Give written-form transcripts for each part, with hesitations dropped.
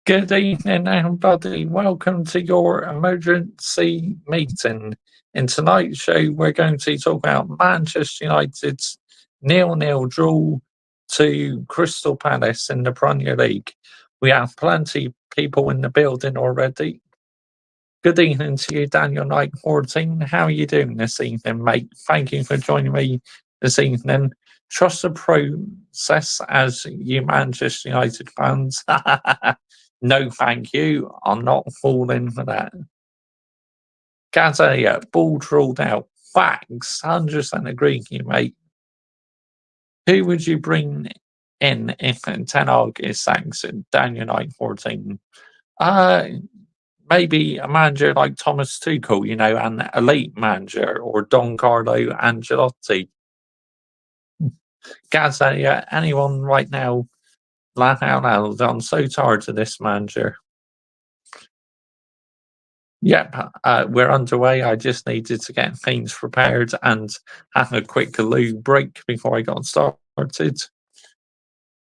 Good evening, everybody. Welcome to your emergency meeting. In tonight's show, we're going to talk about Manchester United's nil-nil draw to Crystal Palace in the Premier League. We have plenty of people in the building already. Good evening to you, Daniel Knight 14. How are you doing this evening, mate? Thank you for joining me this evening. Trust the process as you Manchester United fans. No, thank you. I'm not falling for that. Gazania, ball ruled out. Facts. 100% agree with you, mate. Who would you bring in if Ten Hag is sacked? Daniel Knight 14. Maybe a manager like Thomas Tuchel, an elite manager, or Don Carlo Ancelotti. Gazania, anyone right now? Laugh out loud. I'm so tired of this manager. Yep, we're underway. I just needed to get things prepared and have a quick loo break before I got started.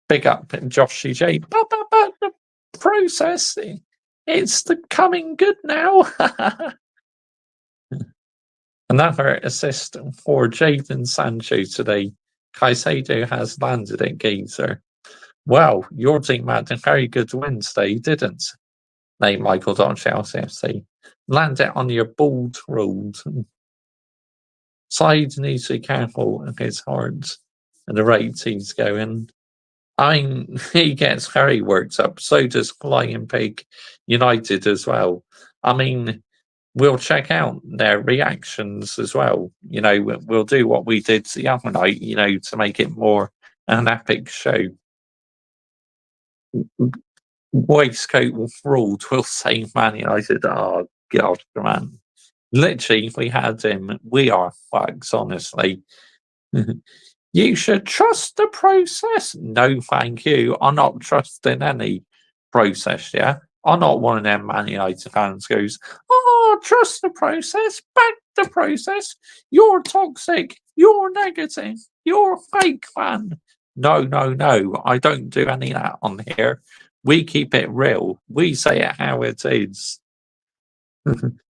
Big up Josh CJ. But the process, it's coming good now. Another assist for Jadon Sancho today. Caicedo has landed at Geezer. Well, your team had a very good Wednesday, didn't they, Michael Chelsea FC? Land it on your bald ruled. Side needs to be careful of his heart and the rate he's going. I mean, he gets very worked up. So does Flying Pig United as well. I mean, we'll check out their reactions as well. We'll do what we did the other night, to make it more an epic show. Waistcoat ruled will save Man United. Oh, God, man. Literally, if we had him, we are fucks, honestly. You should trust the process. No, thank you. I'm not trusting any process, yeah? I'm not one of them Man United fans goes, oh, trust the process, back the process. You're toxic. You're negative. You're a fake fan. No, no, no. I don't do any of that on here. We keep it real. We say it how it is.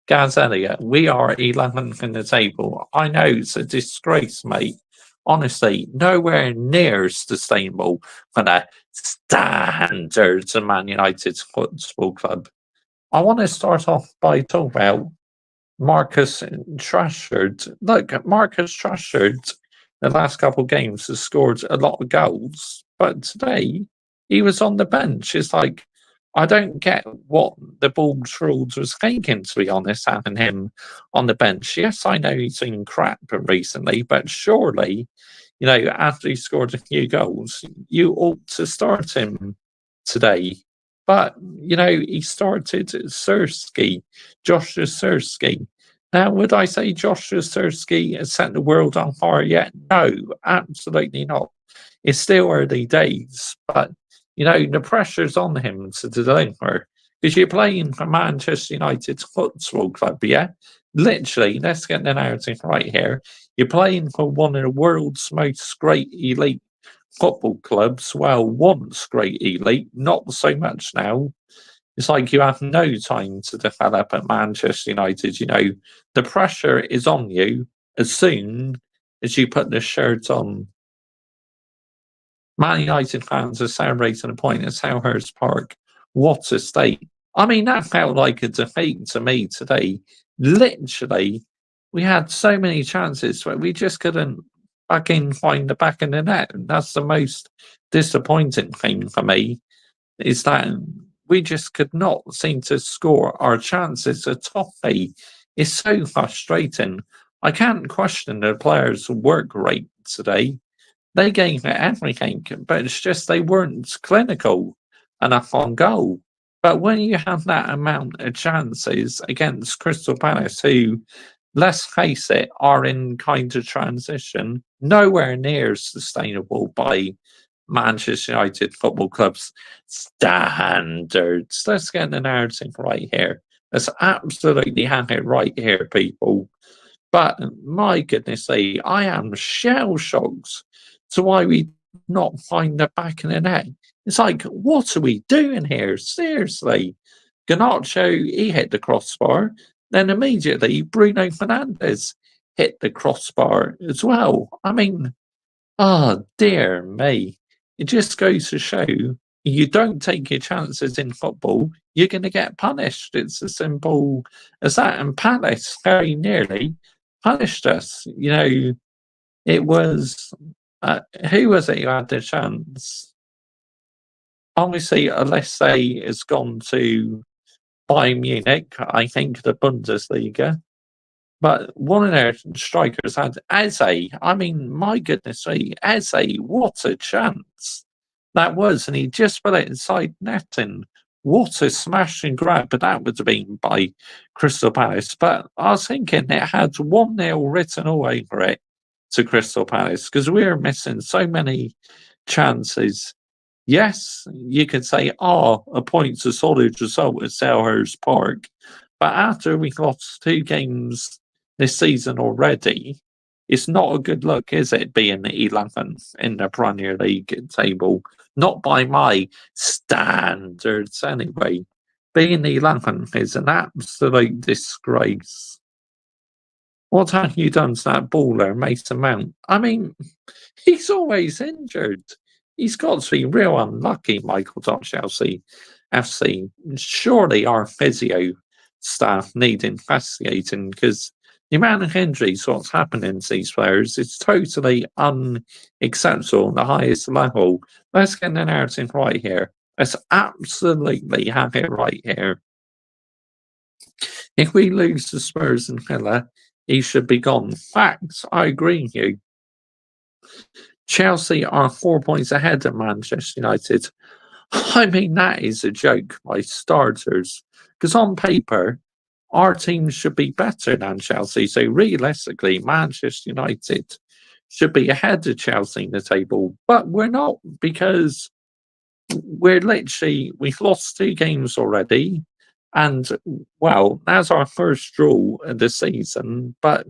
Gazellia, we are 11th in the table. I know it's a disgrace, mate. Honestly, nowhere near sustainable for the standards of Man United's football club. I want to start off by talking about Marcus Rashford. Look, Marcus Rashford, the last couple of games, has scored a lot of goals, but today he was on the bench. It's like, I don't get what the Bulls rules was thinking, to be honest, having him on the bench. Yes, I know he's been crap recently, but surely, after he scored a few goals, you ought to start him today. But, he started Szursky, Joshua Szursky. Now, would I say Joshua Szursky has set the world on fire yet? No, absolutely not. It's still early days, but the pressure's on him to deliver because you're playing for Manchester United Football Club, yeah? Literally, let's get the narrative right here. You're playing for one of the world's most great elite football clubs. Well, once great elite, not so much now. It's like you have no time to develop at Manchester United. The pressure is on you as soon as you put the shirt on. Man United fans are celebrating a point at Selhurst Park. What a state. I mean, that felt like a defeat to me today. Literally, we had so many chances, but we just couldn't fucking find the back of the net. And that's the most disappointing thing for me, is that we just could not seem to score our chances at toffee. It's so frustrating. I can't question the players' work rate today. They gave it everything, but it's just they weren't clinical enough on goal. But when you have that amount of chances against Crystal Palace, who, let's face it, are in kind of transition, nowhere near sustainable by Manchester United Football Club's standards. Let's get the narrative right here. Let's absolutely have it right here, people. But my goodness, I am shell shocked to why we not find the back of the net. It's like, what are we doing here? Seriously. Garnacho, he hit the crossbar. Then immediately Bruno Fernandes hit the crossbar as well. I mean, oh dear me. It just goes to show you don't take your chances in football, you're going to get punished. It's as simple as that. And Palace very nearly punished us. You know, it was who was it who had the chance? Obviously, Alessi has gone to Bayern Munich, I think the Bundesliga. But one of their strikers had Eze. I mean, my goodness me, Eze, what a chance that was. And he just put it inside netting. What a smash and grab. But that would have been by Crystal Palace. But I was thinking it had 1-0 written all over it to Crystal Palace because we were missing so many chances. Yes, you could say, oh, a point's a solid result at Selhurst Park. But after we've lost 2 games this season already, it's not a good look, is it, being the 11th in the Premier League table? Not by my standards, anyway. Being the 11th is an absolute disgrace. What have you done to that baller, Mason Mount? I mean, he's always injured. He's got to be real unlucky, Michael Chelsea FC. Surely our physio staff need investigating because the amount of injuries, what's happening to these players, is totally unacceptable at the highest level. Let's get the narrative right here. Let's absolutely have it right here. If we lose to Spurs and Villa, he should be gone. Facts, I agree with you. Chelsea are 4 points ahead of Manchester United. I mean, that is a joke by starters. Because on paper, our team should be better than Chelsea. So realistically, Manchester United should be ahead of Chelsea in the table. But we're not because we've lost 2 games already. And, well, that's our first draw of the season. But,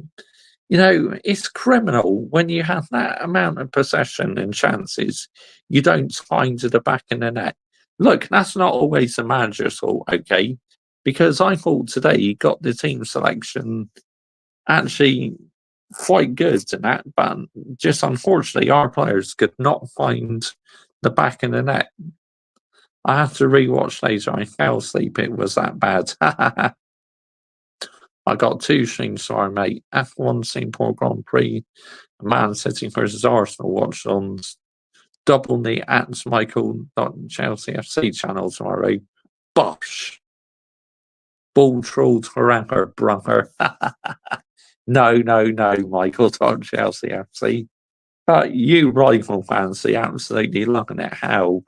you know, it's criminal when you have that amount of possession and chances, you don't find to the back of the net. Look, that's not always the manager's fault, okay? Because I thought today he got the team selection actually quite good in that, but just unfortunately our players could not find the back of the net. I have to rewatch later. I fell asleep. It was that bad. I got 2 streams tomorrow, mate. F1 Singapore Grand Prix, Man City versus Arsenal watched on double the at Michael Chelsea FC channel tomorrow. Bosh. Ball trolled forever, brother. No, Michael Chelsea FC. But you rival fans are absolutely looking at how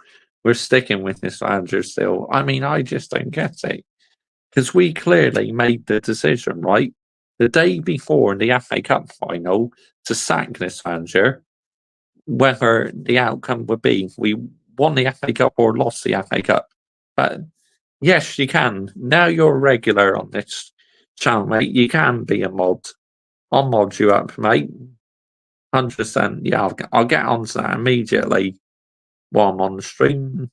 we're sticking with this manager still. I mean, I just don't get it. Because we clearly made the decision, right? The day before the FA Cup final to sack this manager, whether the outcome would be we won the FA Cup or lost the FA Cup. But yes, you can. Now you're a regular on this channel, mate. You can be a mod. I'll mod you up, mate. 100%. Yeah, I'll get onto that immediately while I'm on the stream.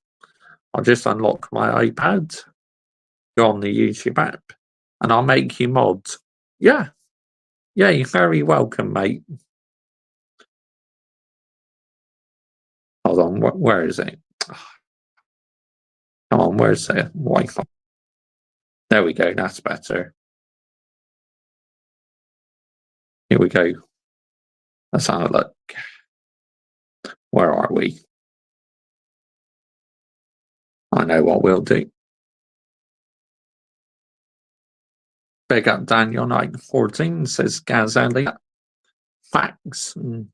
I'll just unlock my iPad, go on the YouTube app, and I'll make you mod. Yeah. Yeah, you're very welcome, mate. Hold on, where is it? Come on, where's the Wi-Fi? There we go, that's better. Here we go. Let's have a look. Where are we? I know what we'll do. Big up Daniel Knight 14 says Gaz Elliott. Facts. Hold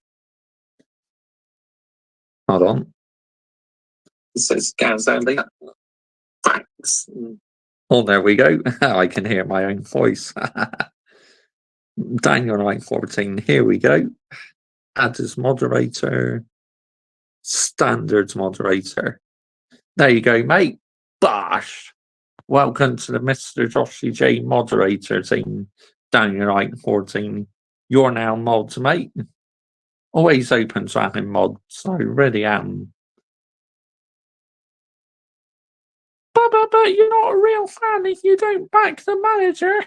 on. It says Gaz Elliott. Facts. Oh, there we go. I can hear my own voice. Daniel Knight 14. Here we go. Add as moderator. Standards moderator. There you go, mate. Bosh. Welcome to the Mr. Joshy J moderator team. Daniel Knight 14. You're now mods, mate. Always open to having mods. I really am. But you're not a real fan if you don't back the manager.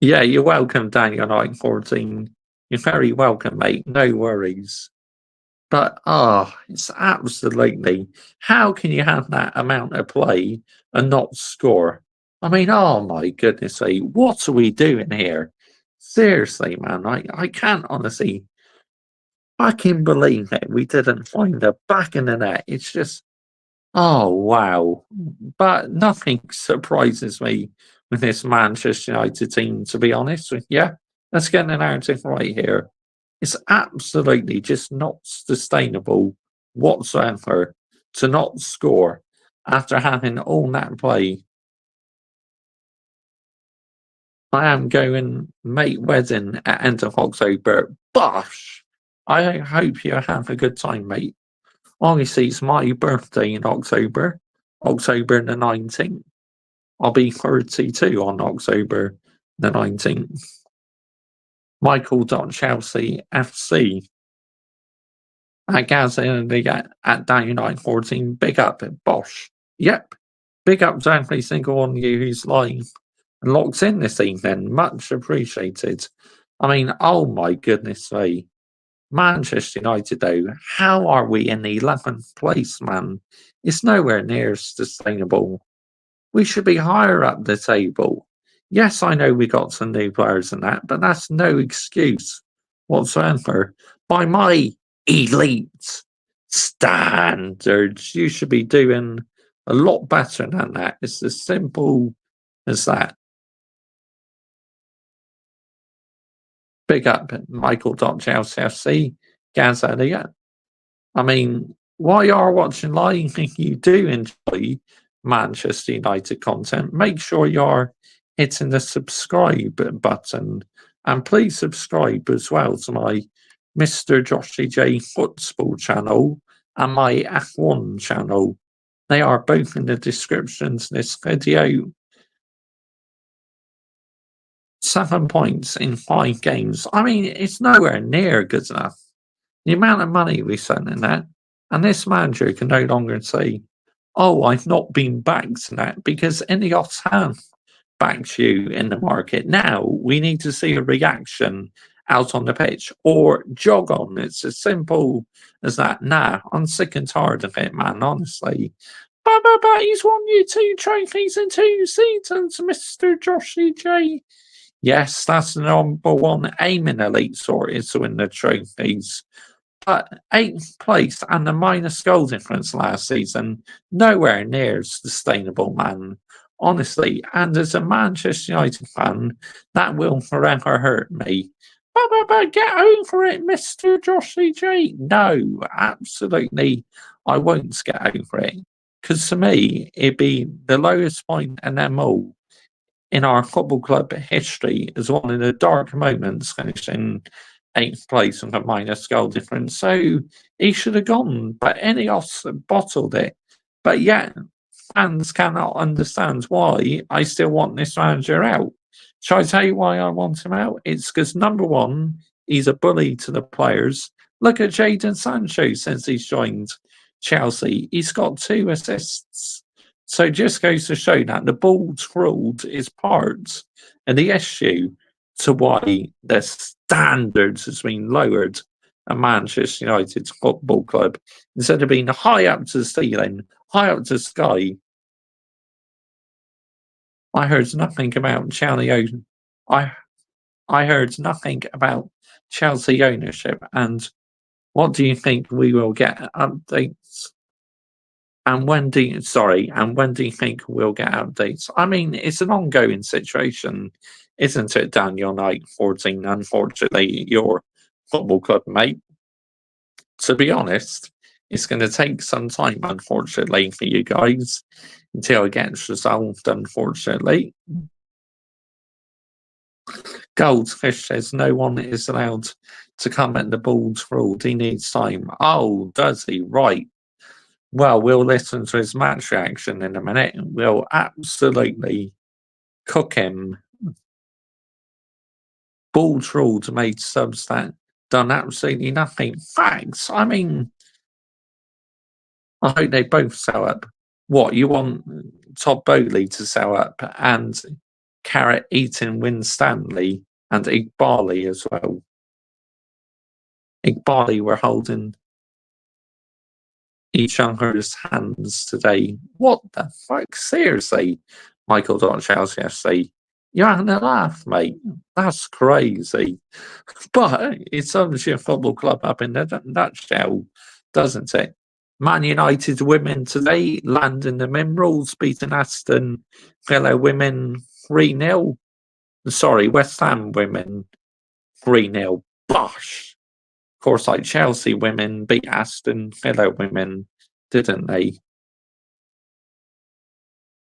Yeah, you're welcome, Daniel 914. You're very welcome, mate. No worries. But it's absolutely, how can you have that amount of play and not score? I mean, oh my goodness me, what are we doing here? Seriously, man, I can't honestly fucking believe it. We didn't find the back in the net. It's just, oh wow. But nothing surprises me with this Manchester United team, to be honest with you. Let's get the narrative right here. It's absolutely just not sustainable whatsoever to not score after having all that play. I am going mate wedding at end of October. Bosh! I hope you have a good time, mate. Obviously, it's my birthday in October, October the 19th. I'll be 32 on October the 19th. Michael.Chelsea FC at Gaza at Down United 14. Big up, Bosch. Yep. Big up to every single one of you who's live and locked in this evening. Much appreciated. I mean, oh my goodness me. Manchester United, though, how are we in the 11th place, man? It's nowhere near sustainable. We should be higher up the table. Yes, I know we got some new players and that, but that's no excuse whatsoever. By my elite standards, you should be doing a lot better than that. It's as simple as that. Big up Michael.Chelsea, Gaz Elliott. I mean, while you are watching live, if you do enjoy Manchester United content, make sure you're hitting the subscribe button. And please subscribe as well to my Mr. Joshy J Football channel and my F1 channel. They are both in the description to this video. 7 points in 5 games. I mean, it's nowhere near good enough. The amount of money we spent in that, and this manager can no longer say, "Oh, I've not been backed in that," because Ineos have backed you in the market. Now we need to see a reaction out on the pitch or jog on. It's as simple as that. Nah, I'm sick and tired of it, man, honestly. But he's won you 2 trophies in 2 seasons, Mr. Joshy J. Yes, that's the number one aim in Elite Sport is to win the trophies. But 8th place and the minus goal difference last season, nowhere near sustainable, man. Honestly, and as a Manchester United fan, that will forever hurt me. But get over it, Mr. Joshy J. No, absolutely, I won't get over it. Because to me, it'd be the lowest point in them all in our football club history as one of the dark moments, finishing 8th place with a minus goal difference. So he should have gone, but Ineos bottled it. But yet, fans cannot understand why I still want this manager out. Shall I tell you why I want him out? It's because, number one, he's a bully to the players. Look at Jadon Sancho since he's joined Chelsea. He's got 2 assists. So just goes to show that the ball's ruled is part of the issue to why the standards has been lowered at Manchester United Football Club. Instead of being high up to the ceiling, high up to the sky, I heard nothing about Chelsea. I heard nothing about Chelsea ownership. And what do you think we will get updates? And when do you think we'll get updates? I mean, it's an ongoing situation, isn't it, Daniel Knight 14? Unfortunately, your football club mate. To be honest, it's going to take some time, unfortunately, for you guys until it gets resolved, unfortunately. Goldfish says no one is allowed to come at the ball's ruled. He needs time. Oh, does he? Right. Well, we'll listen to his match reaction in a minute. We'll absolutely cook him. Balls ruled made subs that done absolutely nothing. Facts. I mean, I hope they both sell up. What, you want Todd Bowley to sell up and Carrot Eaton Winstanley and Igbali as well? Igbali were holding each other's hands today. What the fuck? Seriously, Michael Chelsea yesterday. You're having a laugh, mate. That's crazy. But it sums your football club up in a nutshell, doesn't it? Man United women today landing the Minerals, beating Aston Villa women 3-0. Sorry, West Ham women 3-0. Bosh. Of course, like Chelsea women beat Aston Villa women, didn't they?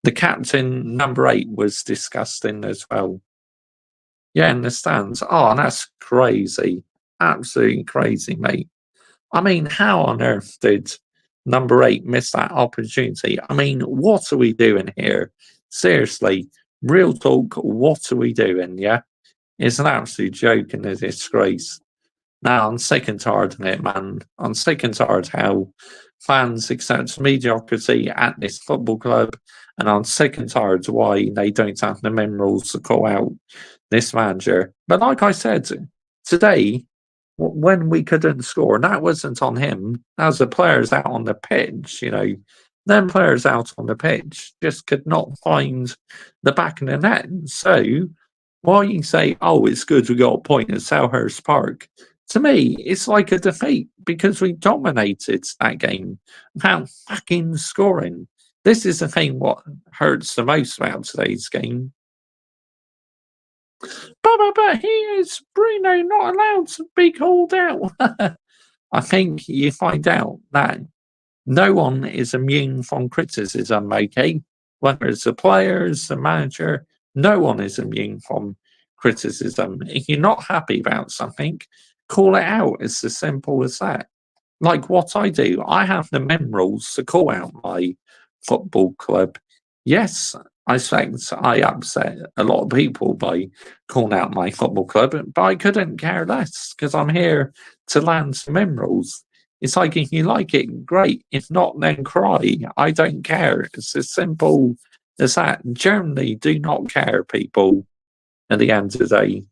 The captain, number 8, was disgusting as well. Yeah, in the stands. Oh, that's crazy. Absolutely crazy, mate. I mean, how on earth did number 8 miss that opportunity? I mean, what are we doing here? Seriously, real talk, what are we doing? Yeah, it's an absolute joke and a disgrace. Now, I'm sick and tired of it, man. I'm sick and tired how fans accept mediocrity at this football club, and I'm sick and tired why they don't have the minerals to call out this manager. But like I said, today, when we couldn't score, and that wasn't on him, that was the players out on the pitch, Them players out on the pitch just could not find the back of the net. So, while you say, oh, it's good we got a point at Selhurst Park, to me, it's like a defeat because we dominated that game without fucking scoring. This is the thing what hurts the most about today's game. But he is Bruno not allowed to be called out. I think you find out that no one is immune from criticism, okay? Whether it's the players, the manager, no one is immune from criticism. If you're not happy about something, call it out. It's as simple as that. Like what I do, I have the minerals to call out my football club. Yes, I suspect I upset a lot of people by calling out my football club, but I couldn't care less because I'm here to land some minerals. It's like if you like it, great. If not, then cry. I don't care. It's as simple as that. Generally, do not care, people, at the end of the day.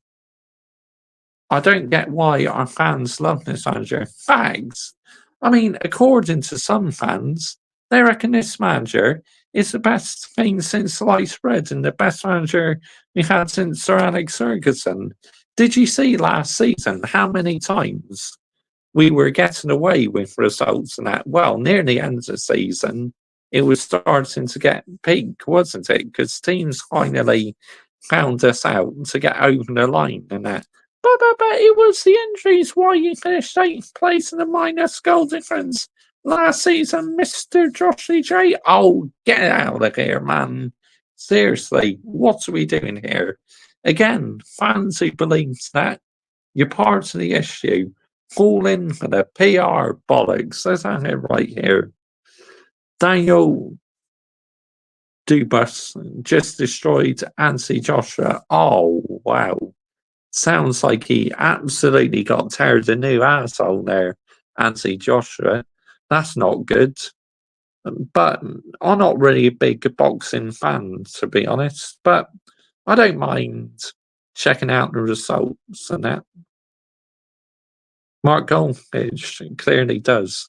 I don't get why our fans love this manager. Fags. I mean, according to some fans, they reckon this manager is the best thing since sliced bread and the best manager we've had since Sir Alex Ferguson. Did you see last season how many times we were getting away with results and that? Well, near the end of the season, it was starting to get peak, wasn't it? Because teams finally found us out to get over the line and that. But it was the injuries why you finished 8th place in the minus goal difference last season, Mr. Joshy J. Oh, get out of here, man. Seriously, what are we doing here? Again, fans who believe that you're part of the issue fall in for the PR bollocks. Let's have it right here. Daniel Dubas just destroyed Anthony Joshua. Oh, wow. Sounds like he absolutely got teared a new asshole there, Anthony Joshua. That's not good. But I'm not really a big boxing fan, to be honest. But I don't mind checking out the results and that. Mark Goldfish clearly does.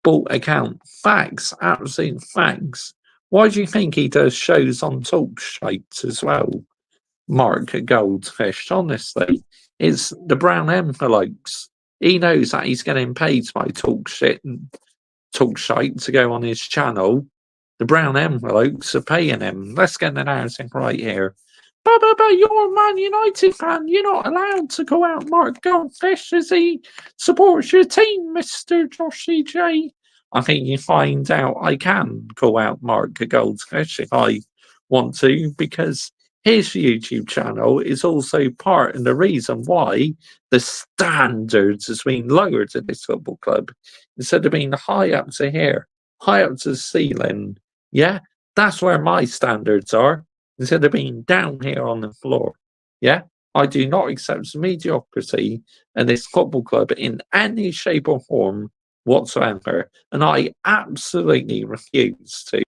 Bought account. Facts. Absolute facts. Why do you think he does shows on Talk Shite as well? Mark Goldfish, honestly, it's the brown envelopes. He knows that he's getting paid by Talk Shite to go on his channel. The brown envelopes are paying him. Let's get the narrative right here. But you're a Man United fan. You're not allowed to go out Mark Goldfish as he supports your team, Mr. Joshy J. I think you find out I can call out Mark Goldfish if I want to, because his YouTube channel is also part of the reason why the standards has been lowered at this football club. Instead of being high up to here, high up to the ceiling, yeah, that's where my standards are. Instead of being down here on the floor, yeah. I do not accept mediocrity in this football club in any shape or form whatsoever. And I absolutely refuse to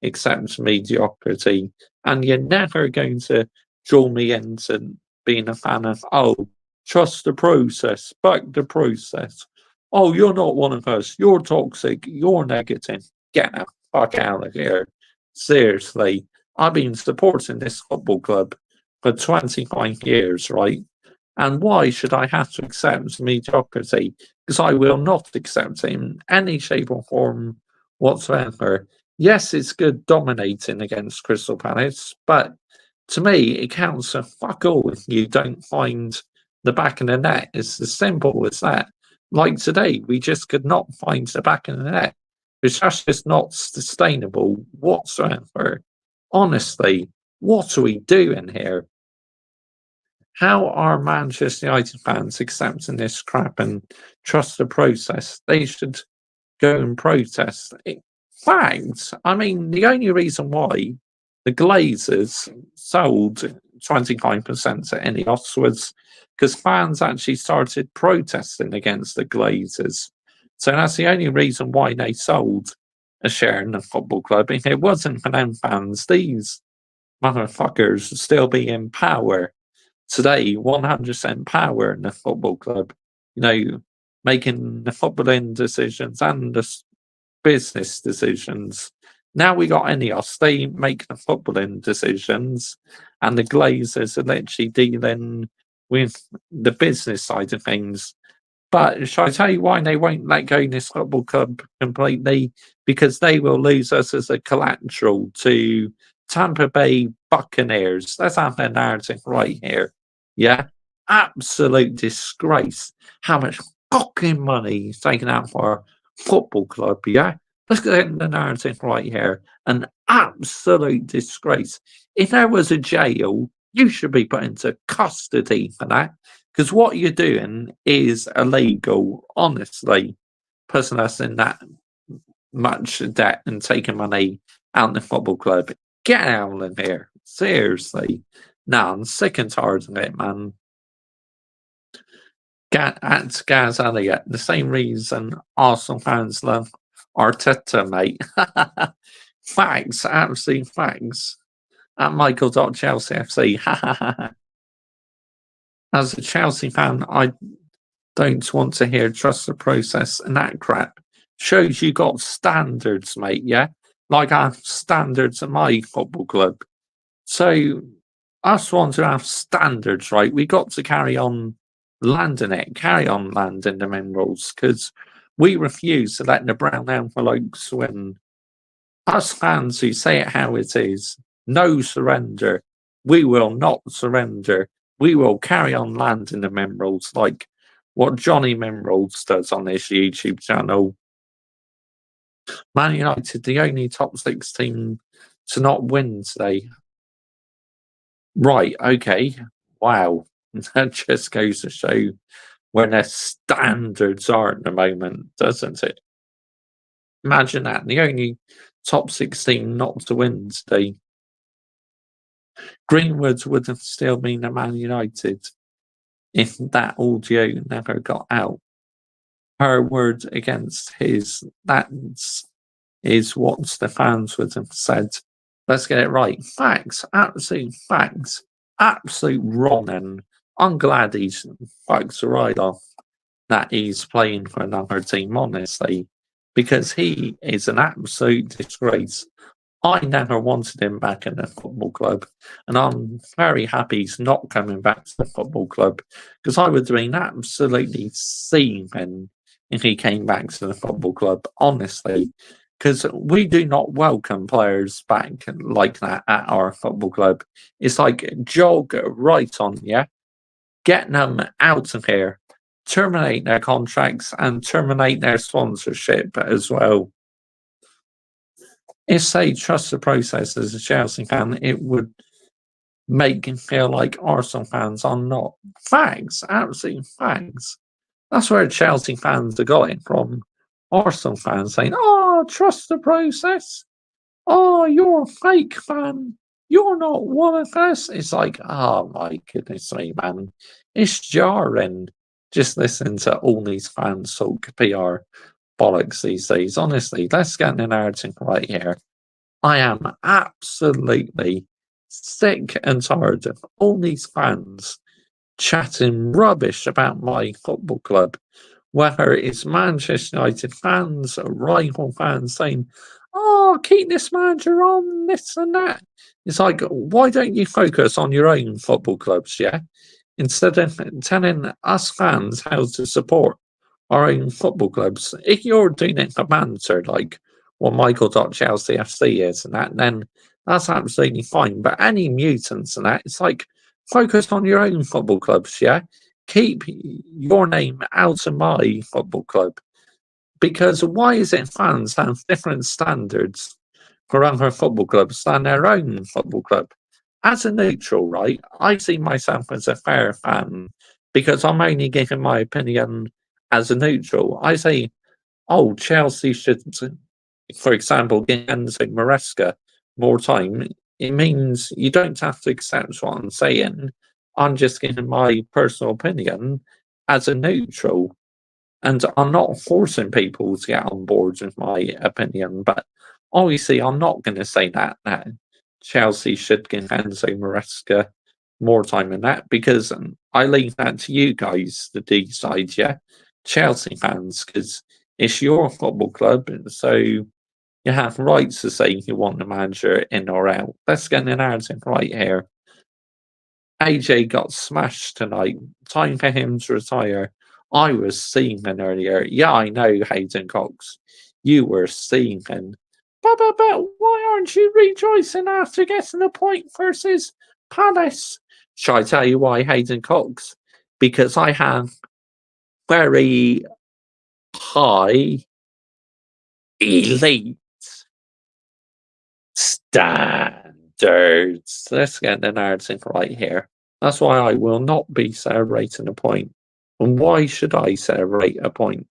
accept mediocrity. And you're never going to draw me into being a fan of, oh, trust the process, back the process. Oh, you're not one of us. You're toxic. You're negative. Get the fuck out of here. Seriously. I've been supporting this football club for 25 years, right? And why should I have to accept mediocrity? Because I will not accept it in any shape or form whatsoever. Yes, it's good dominating against Crystal Palace, but to me, it counts for fuck all if you don't find the back of the net. It's as simple as that. Like today, we just could not find the back of the net. It's just not sustainable whatsoever. Honestly, what are we doing here? How are Manchester United fans accepting this crap and trust the process? They should go and protest. Fact. I mean, the only reason why the Glazers sold 25% to Ineos was because fans actually started protesting against the Glazers. So that's the only reason why they sold a share in the football club. If it wasn't for them fans, these motherfuckers would still be in power today, 100% power in the football club, you know, making the footballing decisions and the business decisions. Now we got Ineos, they make the footballing decisions, and the Glazers are literally dealing with the business side of things. But shall I tell you why they won't let go of this football club completely? Because they will lose us as a collateral to Tampa Bay Buccaneers. Let's have their narrative right here. Yeah, absolute disgrace. How much fucking money is taken out for a football club? Yeah, let's get the narrative right here. An absolute disgrace. If there was a jail, you should be put into custody for that. Because what you're doing is illegal, honestly. Putting us in that much debt and taking money out of the football club. Get out of here. Seriously. Now I'm sick and tired of it, man. At Gaz Elliott, the same reason Arsenal fans love Arteta, mate. Facts, absolute facts. At Michael.Chelsea FC. As a Chelsea fan, I don't want to hear trust the process and that crap. Shows you got standards, mate, yeah? Like I have standards at my football club. So us want to have standards, right? We got to carry on landing it, carry on landing the minerals, because we refuse to let the brown envelopes win. Us fans who say it how it is, no surrender. We will not surrender. We will carry on landing the minerals like what Johnny Minerals does on his YouTube channel. Man United, the only top 6 team to not win today. Right, okay. Wow. That just goes to show where their standards are at the moment, doesn't it? Imagine that. The only top 16 not to win today. Greenwood would have still been a Man United if that audio never got out. Her word against his, that is what the fans would have said. Let's get it right. Facts, absolute facts, absolute wrong. I'm glad he's fucks right off that he's playing for another team, honestly, because he is an absolute disgrace. I never wanted him back in the football club, and I'm very happy he's not coming back to the football club because I would have been absolutely seething if he came back to the football club, honestly. Because we do not welcome players back like that at our football club. It's like jog right on, yeah? Get them out of here, terminate their contracts, and terminate their sponsorship as well. If they trust the process as a Chelsea fan, it would make me feel like Arsenal fans are not. Facts, absolute facts. That's where Chelsea fans are going from. Arsenal fans saying, oh, trust the process. Oh, you're a fake fan. You're not one of us. It's like, oh my goodness me, man. It's jarring just listening to all these fans talk PR bollocks these days. Honestly, let's get an narrative right here. I am absolutely sick and tired of all these fans chatting rubbish about my football club, whether it's Manchester United fans or rival fans saying, "Oh, keep this manager on, this and that." It's like, why don't you focus on your own football clubs, yeah? Instead of telling us fans how to support our own football clubs. If you're doing it for banter, like what Michael.Chelsea FC is and that, then that's absolutely fine. But any mutants and that, it's like, focus on your own football clubs, yeah? Keep your name out of my football club. Because why is it fans have different standards for other football clubs than their own football club? As a neutral, right, I see myself as a fair fan because I'm only giving my opinion as a neutral. I say, oh, Chelsea should, for example, give Enzo Maresca more time. It means you don't have to accept what I'm saying. I'm just giving my personal opinion as a neutral. And I'm not forcing people to get on board with my opinion, but obviously I'm not going to say that Chelsea should give Enzo Maresca more time than that because I leave that to you guys to decide, yeah, Chelsea fans, because it's your football club, so you have rights to say you want the manager in or out. Let's get the narrative right here. AJ got smashed tonight. Time for him to retire. I was seething earlier. Yeah, I know, Hayden Cox. You were seething. But why aren't you rejoicing after getting a point versus Palace? Shall I tell you why, Hayden Cox? Because I have very high, elite standards. Let's get the narrative right here. That's why I will not be celebrating a point. And why should I celebrate a point?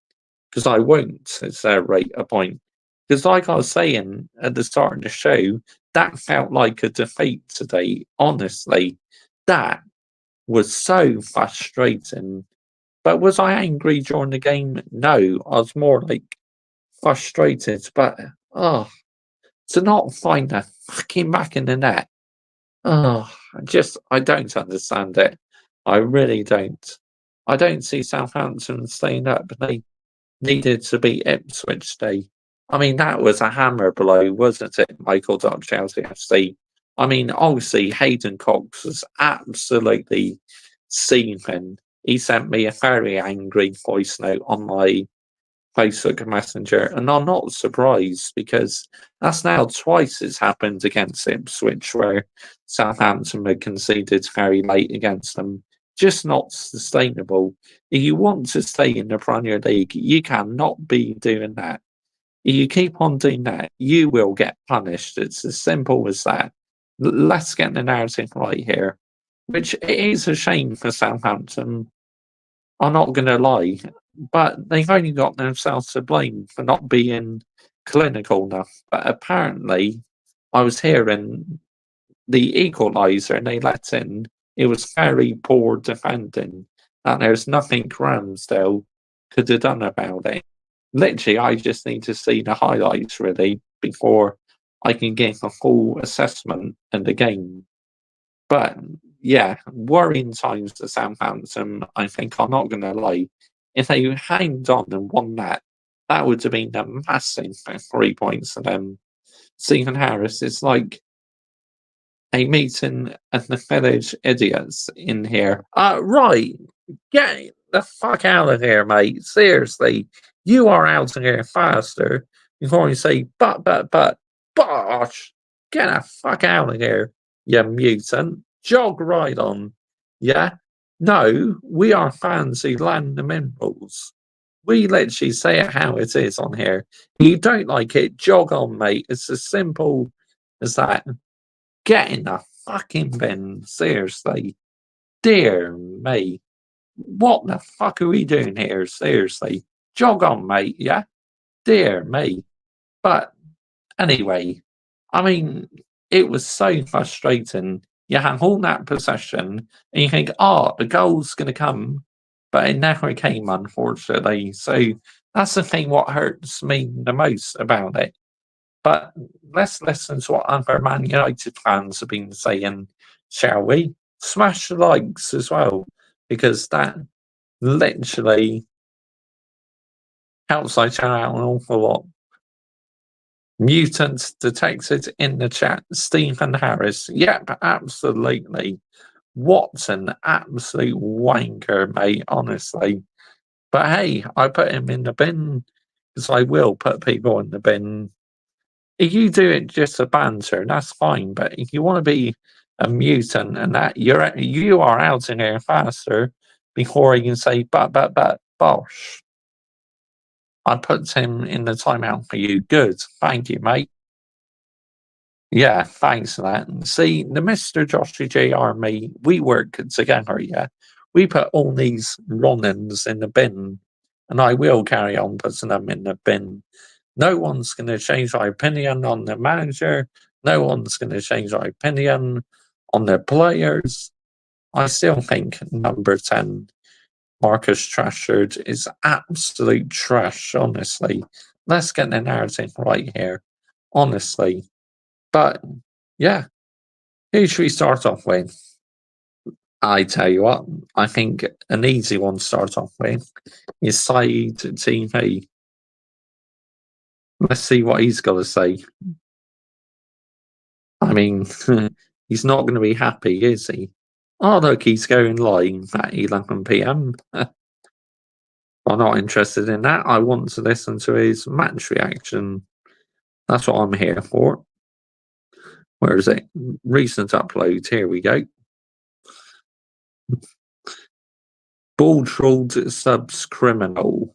Because I won't celebrate a point. Because, like I was saying at the start of the show, that felt like a defeat today. Honestly, that was so frustrating. But was I angry during the game? No, I was more like frustrated. But, oh, to not find the fucking back in the net. Oh, I don't understand it. I really don't. I don't see Southampton staying up. They needed to beat Ipswich today. I mean, that was a hammer blow, wasn't it, Michael.Chelsea FC? I mean, obviously, Hayden Cox was absolutely seething. He sent me a very angry voice note on my Facebook Messenger, and I'm not surprised because that's now twice it's happened against Ipswich, where Southampton had conceded very late against them. Just not sustainable. If you want to stay in the Premier League, you cannot be doing that. If you keep on doing that, you will get punished. It's as simple as that. Let's get the narrative right here, which it is a shame for Southampton. I'm not going to lie, but they've only got themselves to blame for not being clinical enough. But apparently, I was hearing the equaliser and they let in. It was very poor defending, and there's nothing Ramsdale could have done about it. Literally, I just need to see the highlights really before I can give a full assessment in the game. But yeah, worrying times for Southampton. I think I'm not going to lie. If they hanged on and won that, that would have been a massive 3 points for them. Stephen Harris is like a meeting of the village idiots in here. Right, get the fuck out of here, mate. Seriously, you are out of here faster before you say bosh. Get the fuck out of here, you mutant. Jog right on. Yeah? No, we are fans who land the minerals. We literally say it how it is on here. If you don't like it, jog on, mate. It's as simple as that. Get in the fucking bin, seriously. Dear me. What the fuck are we doing here? Seriously. Jog on, mate, yeah? Dear me. But anyway, I mean, it was so frustrating. You had all that possession, and you think, oh, the goal's going to come, but it never came, unfortunately. So that's the thing what hurts me the most about it. But let's listen to what other Man United fans have been saying, shall we? Smash the likes as well, because that literally helps I shout out an awful lot. Mutants detected in the chat. Stephen Harris. Yep, absolutely. Watson, absolute wanker, mate, honestly. But hey, I put him in the bin because I will put people in the bin. If you do it just for banter, that's fine. But if you want to be a mutant and that you are out in there faster before you can say but bosh. I put him in the timeout for you. Good. Thank you, mate. Yeah, thanks for that. See, the Mr. Joshy J.R. me, we work together, yeah. We put all these run-ins in the bin, and I will carry on putting them in the bin. No one's going to change my opinion on the manager. No one's going to change my opinion on the players. I still think number 10, Marcus Rashford, is absolute trash, honestly. Let's get the narrative right here, honestly. But yeah, who should we start off with? I tell you what, I think an easy one to start off with is Saeed TV. Let's see what he's got to say. I mean, he's not going to be happy, is he? Oh, look, he's going live at 11 p.m. I'm not interested in that. I want to listen to his match reaction. That's what I'm here for. Where is it? Recent uploads. Here we go. Ball trolled subs criminal.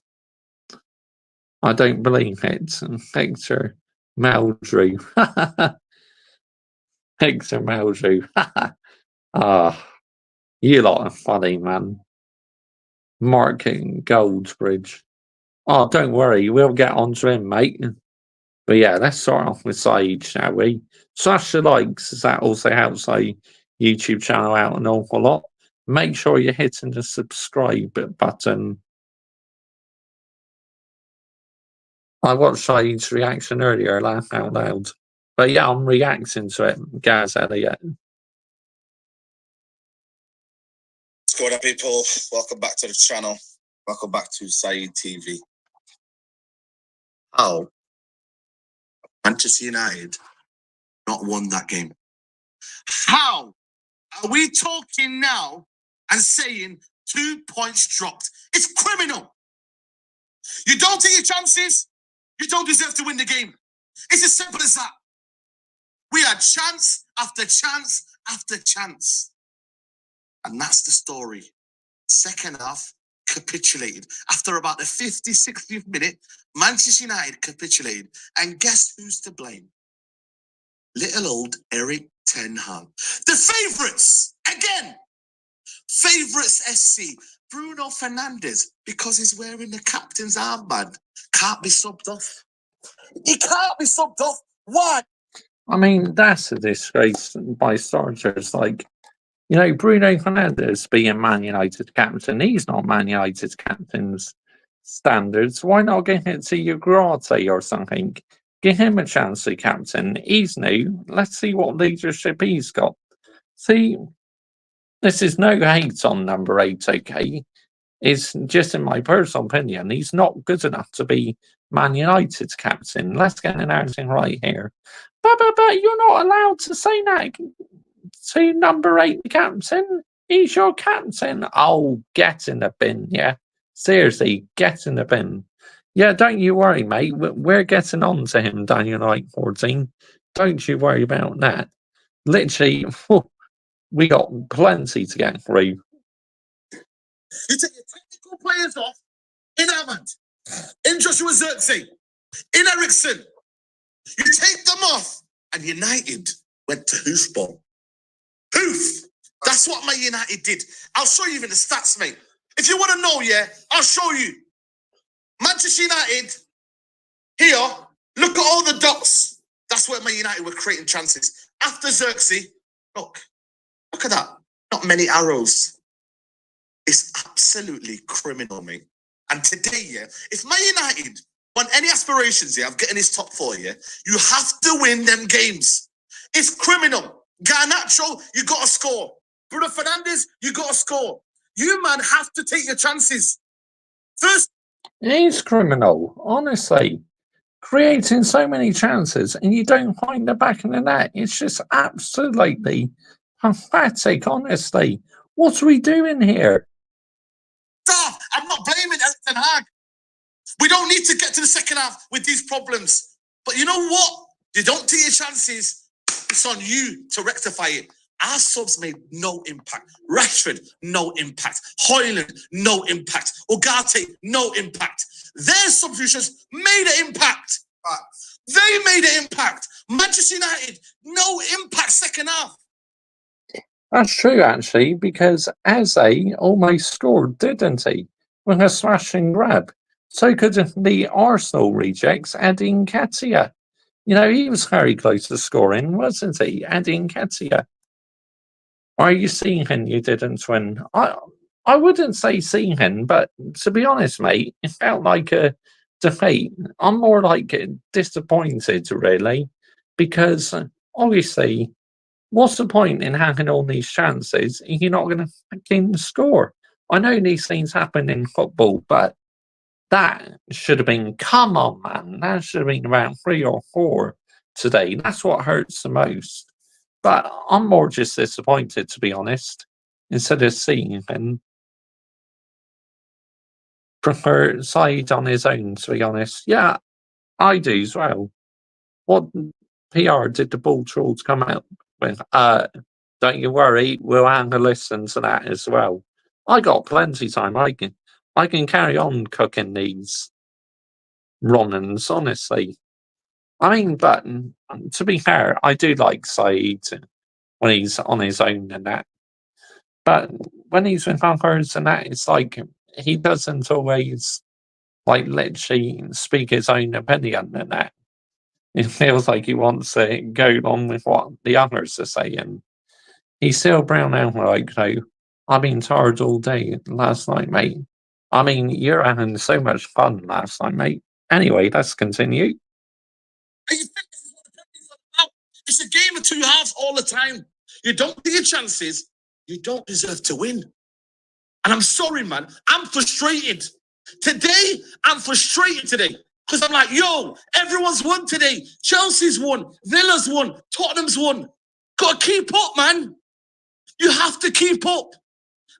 I don't believe it. Hector Meldrew. Hector Meldrew. Ah, you lot are funny, man. Mark Goldsbridge. Oh, don't worry, we'll get onto him, mate. But yeah, let's start off with Saeed, shall we? Smash the likes, as that also helps our YouTube channel out an awful lot. Make sure you're hitting the subscribe button. I watched Saeed's reaction earlier, laugh out loud. But yeah, I'm reacting to it, Gaz Elliott. What's going on, people? Welcome back to the channel. Welcome back to Saeed TV. How Manchester United not won that game? How are we talking now and saying 2 points dropped? It's criminal. You don't take your chances, you don't deserve to win the game. It's as simple as that. We had chance after chance after chance. And that's the story. Second half, capitulated. After about the 50th, 60th minute, Manchester United capitulated. And guess who's to blame? Little old Eric Ten Hag. The favourites, again. Favourites SC. Bruno Fernandes, because he's wearing the captain's armband, can't be subbed off. He can't be subbed off. Why? I mean, that's a disgrace by starters. Like, you know, Bruno Fernandes being Man United captain, he's not Man United captain's standards. Why not give it to Ugrate or something? Give him a chance to captain. He's new. Let's see what leadership he's got. See, this is no hate on number 8, okay? It's just in my personal opinion, he's not good enough to be Man United's captain. Let's get an outing right here. But you're not allowed to say that to number 8 captain. He's your captain. Oh, get in the bin, yeah. Seriously, get in the bin. Yeah, don't you worry, mate. We're getting on to him, Daniel Knight 14. Don't you worry about that. Literally, we got plenty to get through. You take your technical players off in Ahmad, in Joshua Zirkzee, in Ericsson. You take them off, and United went to hoofball. Hoof. That's what Man United did. I'll show you even the stats, mate. If you want to know, yeah, I'll show you. Manchester United, here, look at all the dots. That's where Man United were creating chances. After Xerxes, look at that. Not many arrows. It's absolutely criminal, mate. And today, yeah, if Man United want any aspirations here of getting this top 4, yeah, you have to win them games. It's criminal. Garnacho, you got to score. Bruno Fernandes, you got to score. You, man, have to take your chances. First, He's criminal, honestly. Creating so many chances and you don't find the back of the net. It's just absolutely pathetic, honestly. What are we doing here? I'm not blaming Erik ten Hag. We don't need to get to the second half with these problems. But you know what? You don't take your chances. It's on you to rectify it. Our subs made no impact. Rashford, no impact. Højlund, no impact. Ugarte, no impact. Their substitutions made an impact. They made an impact. Manchester United, no impact second half. That's true, actually, because Eze almost scored, didn't he? With a smash and grab. So could the Arsenal rejects, Eddie Nketiah. You know, he was very close to scoring, wasn't he? Eddie Nketiah. Are you seeing him? You didn't win. I wouldn't say seeing him, but to be honest, mate, it felt like a defeat. I'm more like disappointed, really, because obviously, what's the point in having all these chances if you're not going to fucking score? I know these things happen in football, but that should have been, come on, man, that should have been around 3 or 4 today. That's what hurts the most. But I'm more just disappointed, to be honest, instead of seeing him. Prefer Said on his own, to be honest. Yeah, I do as well. What PR did the ball trolls come out with? Don't you worry, we'll have a listen to that as well. I got plenty time. I can carry on cooking these ramens, honestly. I mean, but to be fair, I do like Said when he's on his own and that. But when he's with others and that, it's like he doesn't always like literally speak his own opinion and that. It feels like he wants to go on with what the others are saying. He's still brown out like, I've been tired all day last night, mate. I mean, you're having so much fun last night, mate. Anyway, let's continue. And you think this is what the Premier League is about? It's a game of 2 halves all the time. You don't take your chances, you don't deserve to win. And I'm sorry, man. I'm frustrated. Today, I'm frustrated today. Because I'm like, yo, everyone's won today. Chelsea's won. Villa's won. Tottenham's won. Got to keep up, man. You have to keep up.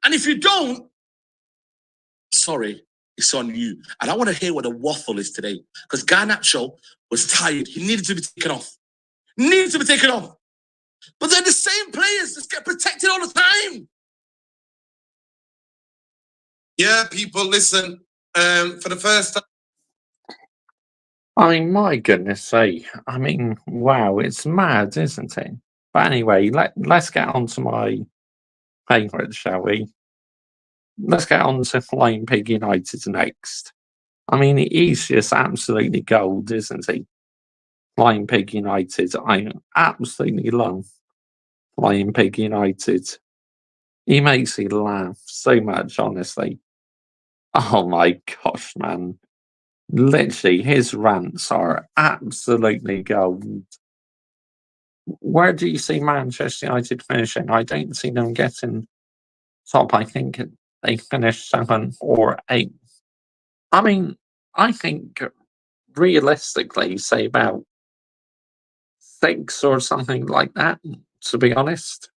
And if you don't, sorry, it's on you. And I want to hear what the waffle is today. Because Garnacho was tired. He needed to be taken off. But they're the same players. Just get protected all the time. Yeah, people, listen. For the first time. I mean, my goodness sake. I mean, wow, it's mad, isn't it? But anyway, let's get on to my favourite, shall we? Let's get on to Flying Pig United next. I mean, he's just absolutely gold, isn't he? Flying Pig United. I absolutely love Flying Pig United. He makes me laugh so much, honestly. Oh my gosh, man. Literally, his rants are absolutely gold. Where do you see Manchester United finishing? I don't see them getting top. I think they finished 7th or 8th. I mean, I think realistically, say about 6 or something like that, to be honest.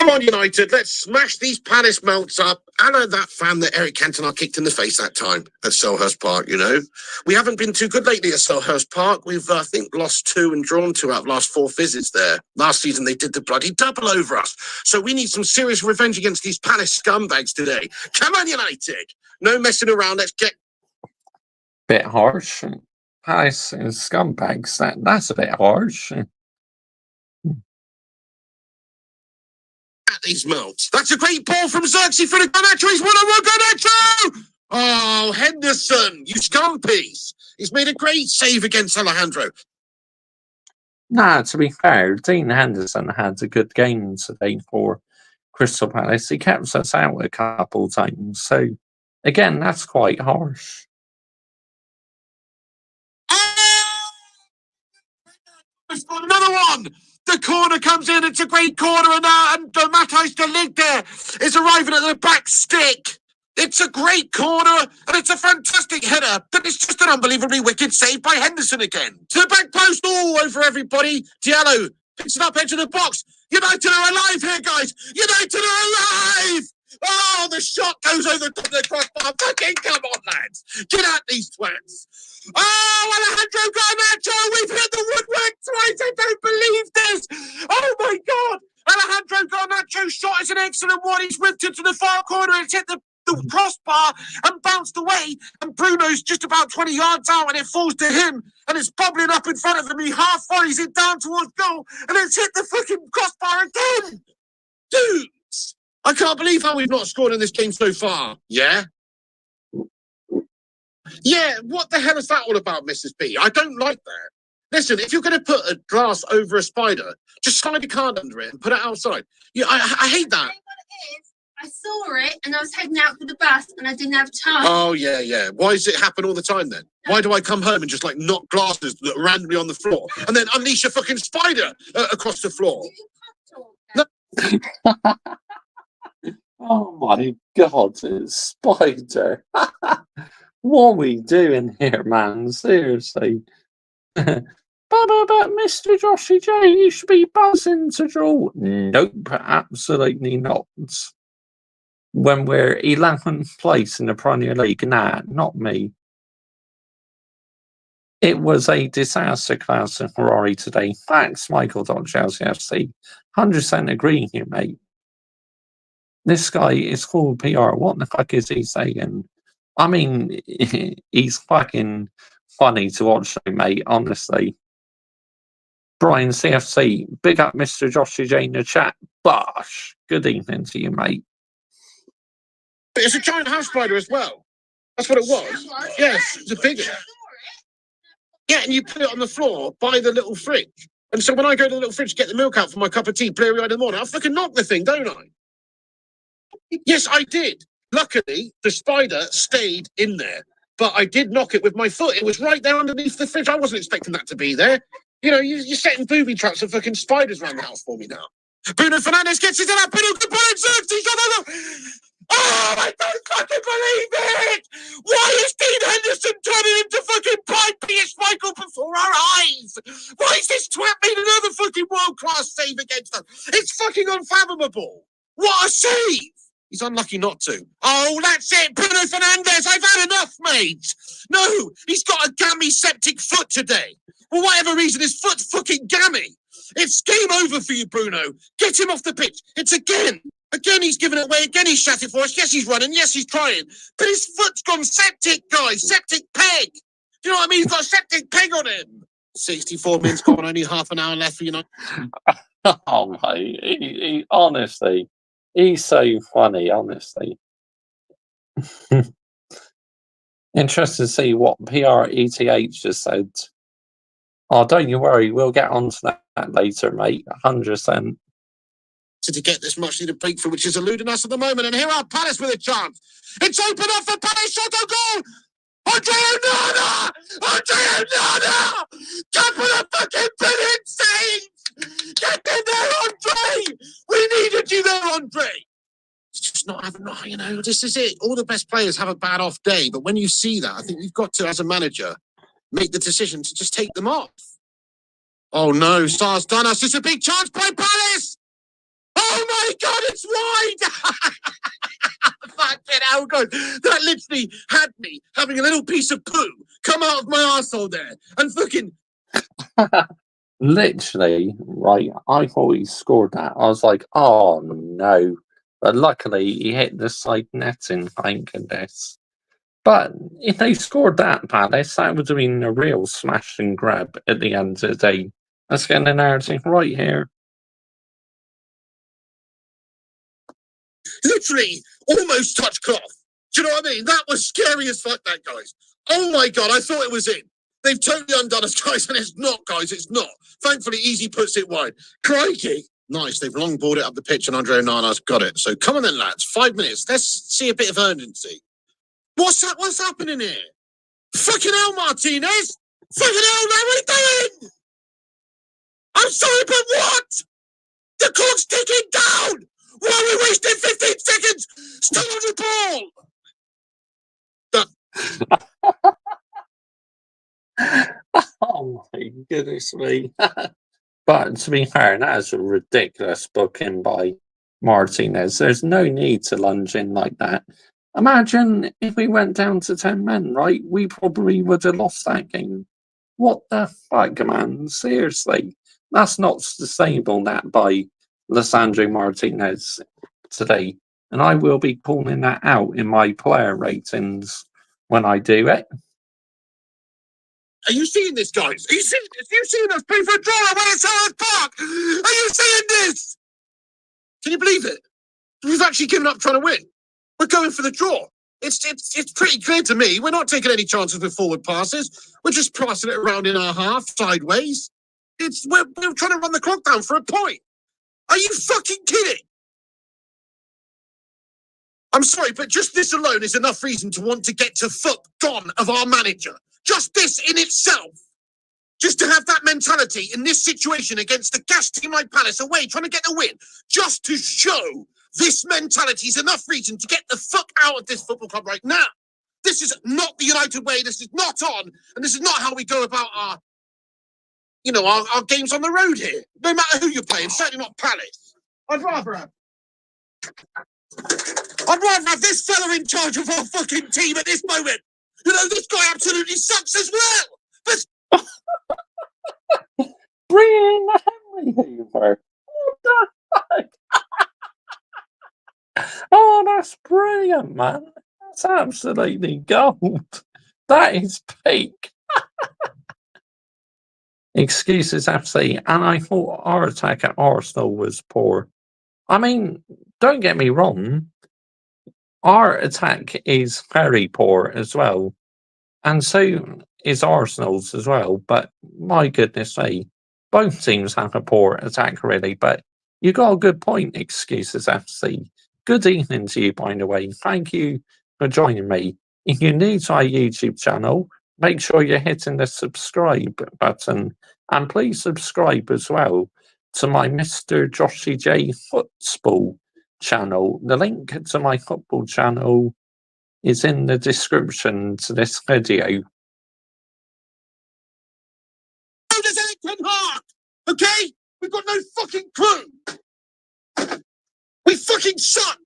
Come on, United, let's smash these Palace melts up. I know that fan that Eric Cantona kicked in the face that time at Selhurst Park, you know. We haven't been too good lately at Selhurst Park. We've, I think, lost 2 and drawn 2 out of last 4 visits there. Last season, they did the bloody double over us. So we need some serious revenge against these Palace scumbags today. Come on, United. No messing around. Let's get... Bit harsh. Palace and scumbags, that's a bit harsh. At these melts. That's a great ball from Xerxes for the Garnacho. He's 1-on-1 Garnacho! Oh, Henderson, you scumpiece. He's made a great save against Alejandro. Nah, to be fair, Dean Henderson had a good game today for Crystal Palace. He kept us out a couple times. So, again, that's quite harsh. It's got another one. The corner comes in. It's a great corner, and Matthijs de Ligt there is arriving at the back stick. It's a great corner, and it's a fantastic header, but it's just an unbelievably wicked save by Henderson again. To the back post, all over everybody. Diallo picks it up edge of the box. United are alive here, guys. United are alive. Oh, the shot goes over the top of the crossbar. Fucking come on, lads. Get out these twats. Oh, Alejandro Garnacho, we've hit the woodwork twice. I don't believe this. Oh, my God. Alejandro Garnacho's shot is an excellent one. He's whipped it to the far corner. It's hit the crossbar and bounced away. And Bruno's just about 20 yards out, and it falls to him. And it's bubbling up in front of him. He half volleys it down towards goal, and it's hit the fucking crossbar again. Dudes, I can't believe how we've not scored in this game so far. Yeah? Yeah, what the hell is that all about, Mrs. B? I don't like that. Listen, if you're going to put a glass over a spider, just slide a card under it and put it outside. Yeah, I hate that. You know what it is? I saw it and I was heading out for the bus and I didn't have time. Oh, yeah. Why does it happen all the time then? Why do I come home and just like knock glasses that are randomly on the floor and then unleash a fucking spider across the floor? Oh my God, it's Spider. What are we doing here, man? Seriously. But Mr. Joshy J, you should be buzzing to draw. Nope, absolutely not. When we're 11th place in the Premier League, nah, not me. It was a disaster class in Ferrari today. Thanks, Michael.Chelsea FC. 100% agree here, mate. This guy is called PR. What the fuck is he saying? I mean, he's fucking funny to watch, though, mate, honestly. Brian CFC, big up Mr. Joshy J in the chat. Bosh. Good evening to you, mate. But it's a giant house spider as well. That's what it was. Yes, it's a big one. Yeah, and you put it on the floor by the little fridge. And so when I go to the little fridge to get the milk out for my cup of tea, bleary-eyed in the morning, I fucking knock the thing, don't I? Yes, I did. Luckily, the spider stayed in there. But I did knock it with my foot. It was right there underneath the fridge. I wasn't expecting that to be there. You know, you're setting booby traps of fucking spiders around the house for me now. Bruno Fernandes gets into that. Bruno, good ball, oh, I don't fucking believe it! Why is Dean Henderson turning into fucking Pied Piers Michael before our eyes? Why is this twat made another fucking world-class save against us? It's fucking unfathomable. What a save! He's unlucky not to. Oh, that's it, Bruno Fernandes. I've had enough, mate. No, he's got a gammy septic foot today. For whatever reason, his foot's fucking gammy. It's game over for you, Bruno. Get him off the pitch. It's again. Again, he's given it away. Again, he's shut it for us. Yes, he's running. Yes, he's trying. But his foot's gone septic, guys. Septic peg. Do you know what I mean? He's got a septic peg on him. 64 minutes gone. Only half an hour left for United. Oh, mate. He, honestly, he's so funny, honestly. Interested to see what PRETH just said. Oh, don't you worry. We'll get on to that later, mate. 100%. To get this much needed breakthrough, which is eluding us at the moment. And here are Palace with a chance. It's open up for Palace. Shot on goal. Andre Onana! Andre Onana! Couple of fucking brilliant saves! Get in there, Andre! We needed you there, Andre! It's just not having, you know, this is it. All the best players have a bad off day. But when you see that, I think you've got to, as a manager, make the decision to just take them off. Oh no, Sar's done us. It's a big chance by Palace! Oh my God, it's wide! Fucking hell, God. That literally had me having a little piece of poo come out of my arsehole there and fucking... Literally, right, I thought he scored that. I was like, oh no. But luckily, he hit the side netting, thank goodness. But if they scored that, Palace, that would have been a real smash and grab at the end of the day. Let's get the narrative right here. Literally almost touch cloth. Do you know what I mean? That was scary as fuck, that, guys. Oh my God, I thought it was in. They've totally undone us, guys, and it's not, guys, it's not. Thankfully, Easy puts it wide. Crikey. Nice, they've long balled it up the pitch and Andre Onana's got it. So come on then, lads, 5 minutes. Let's see a bit of urgency. What's happening here? Fucking hell, Martinez! Fucking hell, now what are you doing? I'm sorry, but what? The clock's ticking down! Why are we wasting 15 seconds? Stay on the ball! Oh my goodness me. But to be fair, that is a ridiculous booking by Martinez. There's no need to lunge in like that. Imagine if we went down to 10 men, right? We probably would have lost that game. What the fuck, man? Seriously. That's not sustainable, that by Lisandro Martinez today. And I will be calling that out in my player ratings when I do it. Are you seeing this, guys? Are you seeing this? Are you seeing us play for a draw away at Selhurst Park? Are you seeing this? Can you believe it? We've actually given up trying to win. We're going for the draw. It's pretty clear to me. We're not taking any chances with forward passes. We're just passing it around in our half, sideways. We're trying to run the clock down for a point. Are you fucking kidding? I'm sorry, but just this alone is enough reason to want to get to foot gone of our manager. Just this in itself. Just to have that mentality in this situation against a gas team like Palace away, trying to get the win. Just to show this mentality is enough reason to get the fuck out of this football club right now. This is not the United way. This is not on. And this is not how we go about our games on the road here. No matter who you're playing, certainly not Palace. I'd rather have this fella in charge of our fucking team at this moment. You know, this guy absolutely sucks as well. But Bring in the Henry Hoover. What the fuck? Oh, that's brilliant, man. That's absolutely gold. That is peak. Excuses, FC. And I thought our attack at Arsenal was poor. I mean, don't get me wrong. Our attack is very poor as well. And so is Arsenal's as well. But my goodness me, both teams have a poor attack, really. But you got a good point, Excuses, FC. Good evening to you, by the way. Thank you for joining me. If you're new to our YouTube channel, make sure you're hitting the subscribe button. And please subscribe as well to my Mr. Joshy J Football channel. The link to my football channel is in the description to this video. how does Eric Ten Hag? Okay? We've got no fucking clue. We fucking suck.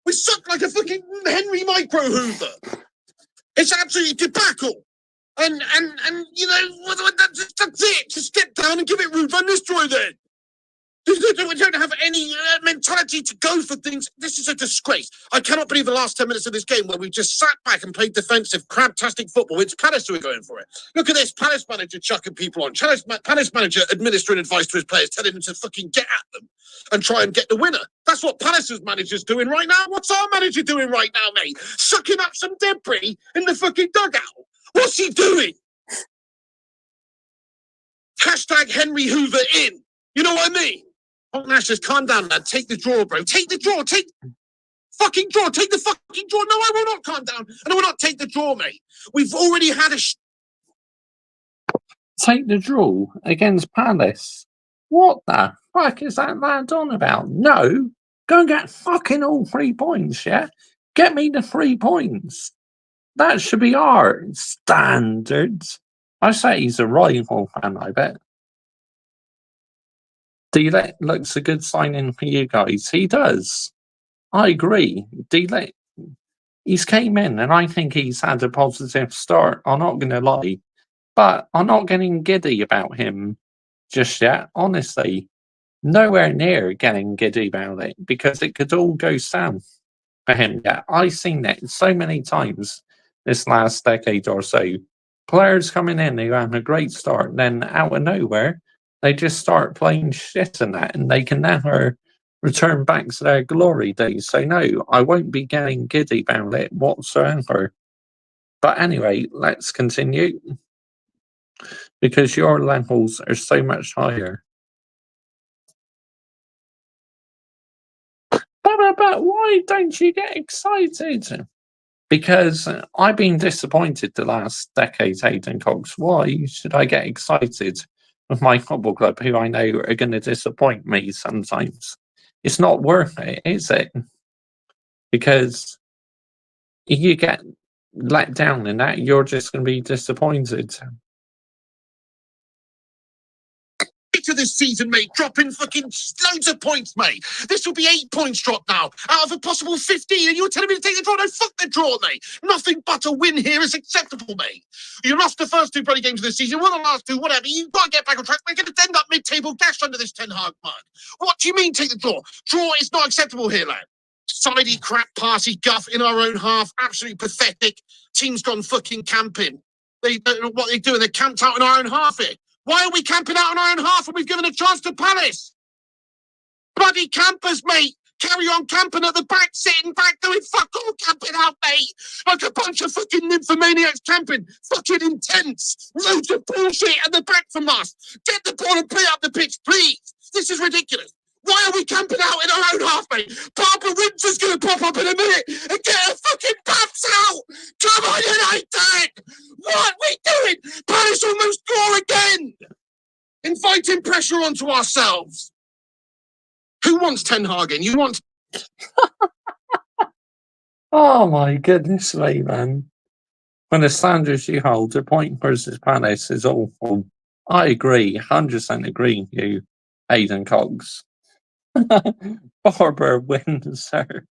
We suck like a fucking Henry Micro Hoover. It's absolutely debacle. And you know, that's it. Just get down and give it room. Run this joy then. We don't have any mentality to go for things. This is a disgrace. I cannot believe the last 10 minutes of this game where we just sat back and played defensive, crabtastic football. It's Palace who are going for it. Look at this. Palace manager chucking people on. Palace manager administering advice to his players, telling them to fucking get at them and try and get the winner. That's what Palace's manager's doing right now. What's our manager doing right now, mate? Sucking up some debris in the fucking dugout. What's he doing? Hashtag Henry Hoover in. You know what I mean? Oh, Nash, just calm down, lad. Take the draw, bro. Take the draw. Take fucking draw. Take the fucking draw. No, I will not calm down. And I will not take the draw, mate. We've already had a... Take the draw against Palace. What the fuck is that lad on about? No. Go and get fucking all 3 points, yeah? Get me the 3 points. That should be our standards. I say he's a rival fan, I bet. D-Let looks a good signing for you guys. He does. I agree. D-Let, he's came in and I think he's had a positive start. I'm not going to lie. But I'm not getting giddy about him just yet. Honestly, nowhere near getting giddy about it because it could all go south for him. Yeah, I've seen it so many times this last decade or so. Players coming in who have a great start, then out of nowhere, they just start playing shit in that, and they can never return back to their glory days. So no, I won't be getting giddy about it whatsoever. But anyway, let's continue. Because your levels are so much higher. But why don't you get excited? Because I've been disappointed the last decade, Hayden Cox. Why should I get excited with my football club, who I know are going to disappoint me sometimes? It's not worth it, is it? Because if you get let down in that, you're just going to be disappointed. To this season, mate, dropping fucking loads of points, mate. This will be 8 points dropped now out of a possible 15, and you're telling me to take the draw? No, fuck the draw, mate. Nothing but a win here is acceptable, mate. You lost the first 2 bloody games of the season, won the last 2, whatever. You've got to get back on track. We're going to end up mid-table gash under this Ten Hag mud. What do you mean take the draw? Draw is not acceptable here, lad. Sidey crap passy guff in our own half. Absolutely pathetic. Team's gone fucking camping. They don't know what they're doing. They're camped out in our own half here. Why are we camping out in our own half when we've given a chance to Palace? Bloody campers, mate. Carry on camping at the back, sitting back, doing fuck all camping out, mate. Like a bunch of fucking nymphomaniacs camping. Fucking intense. Loads of bullshit at the back from us. Get the ball and play up the pitch, please. This is ridiculous. Why are we camping out in our own half, mate? Barbara Windsor's going to pop up in a minute and get her fucking butts out. Come on, United. What are we doing? Palace almost score again. Inviting pressure onto ourselves. Who wants Ten Hag in? You want... Oh my goodness me, man. When the standards you hold, the point versus Palace is awful. I agree, 100% agree with you, Hayden Cox. Barbara Windsor.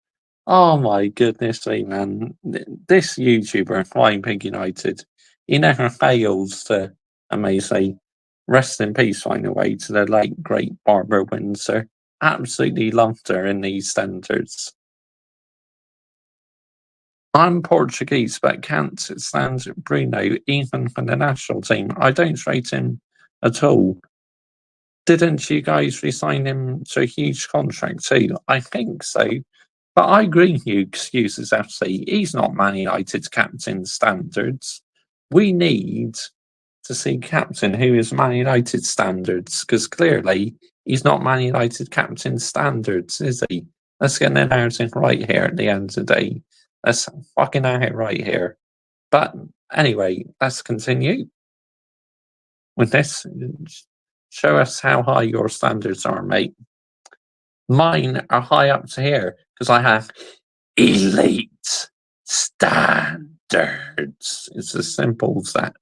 Oh my goodness me, man. This YouTuber, Flying Pig United, he never fails to, I may say, rest in peace, find a way to the late, great Barbara Windsor. Absolutely loved her in these standards. I'm Portuguese, but can't stand Bruno, even for the national team. I don't rate him at all. Didn't you guys resign him to a huge contract too? I think so. But I agree with you, excuses FC. He's not Man United's captain standards. We need to see captain who is Man United standards, because clearly he's not Man United captain standards, is he? Let's get the narrative right here at the end of the day. Let's fucking have it right here. But anyway, let's continue with this. Show us how high your standards are, mate. Mine are high up to here because I have elite standards. It's as simple as that.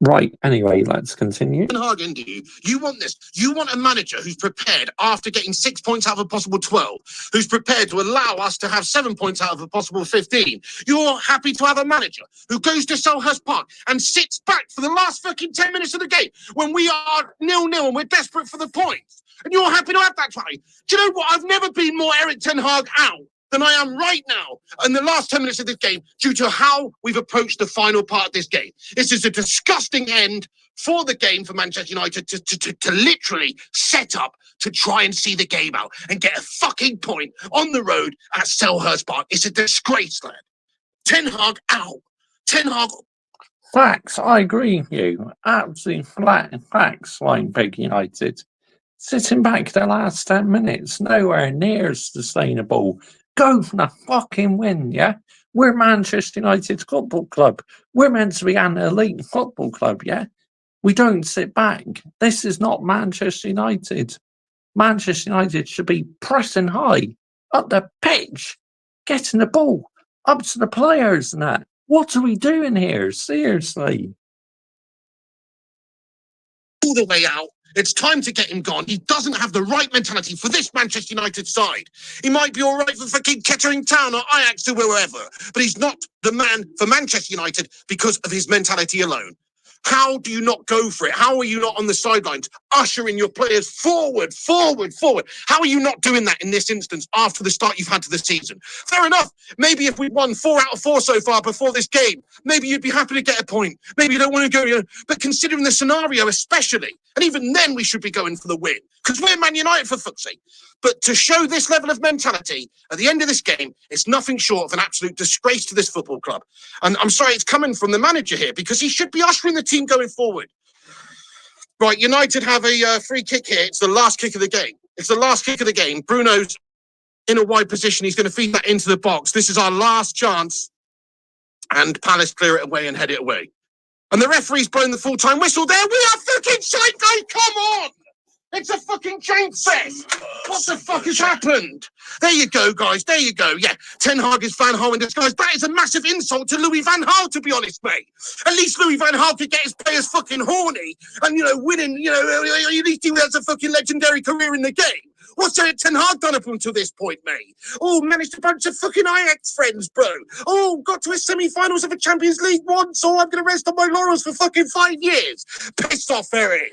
Right, anyway, let's continue. Ten Hag, do you? You want this. You want a manager who's prepared, after getting 6 points out of a possible 12, who's prepared to allow us to have 7 points out of a possible 15. You're happy to have a manager who goes to Selhurst Park and sits back for the last fucking 10 minutes of the game when we are 0-0 and we're desperate for the points. And you're happy to have that, Charlie. Do you know what? I've never been more Erik Ten Hag out than I am right now in the last 10 minutes of this game due to how we've approached the final part of this game. This is a disgusting end for the game for Manchester United to literally set up to try and see the game out and get a fucking point on the road at Selhurst Park. It's a disgrace, lad. Ten Hag out. Ten Hag. Facts, I agree with you. Absolutely flat facts, Flying Pig United. Sitting back the last 10 minutes, nowhere near sustainable. Go for the fucking win, yeah? We're Manchester United Football Club. We're meant to be an elite football club, yeah? We don't sit back. This is not Manchester United. Manchester United should be pressing high, up the pitch, getting the ball, up to the players and that. What are we doing here? Seriously. All the way out. It's time to get him gone. He doesn't have the right mentality for this Manchester United side. He might be all right for fucking Kettering Town or Ajax or wherever, but he's not the man for Manchester United because of his mentality alone. How do you not go for it? How are you not on the sidelines, ushering your players forward, forward, forward? How are you not doing that in this instance after the start you've had to the season? Fair enough. Maybe if we'd won 4 out of 4 so far before this game, maybe you'd be happy to get a point. Maybe you don't want to go, but considering the scenario, especially And even then, we should be going for the win because we're Man United, for fuck's sake. But to show this level of mentality at the end of this game, it's nothing short of an absolute disgrace to this football club. And I'm sorry, it's coming from the manager here because he should be ushering the team going forward. Right, United have a free kick here. It's the last kick of the game. It's the last kick of the game. Bruno's in a wide position. He's going to feed that into the box. This is our last chance. And Palace clear it away and head it away. And the referee's blown the full-time whistle there. We are fucking psycho. Come on. It's a fucking chain set. What the fuck has happened? There you go, guys. There you go. Yeah, Ten Hag is Van Gaal in disguise. That is a massive insult to Louis Van Gaal, to be honest, mate. At least Louis Van Gaal could get his players fucking horny and, winning, at least he has a fucking legendary career in the game. What's Eric Ten Hag done up until this point, mate? Oh, managed a bunch of fucking Ajax friends, bro. Oh, got to a semi-finals of a Champions League once. Oh, I'm going to rest on my laurels for fucking 5 years. Pissed off, Eric.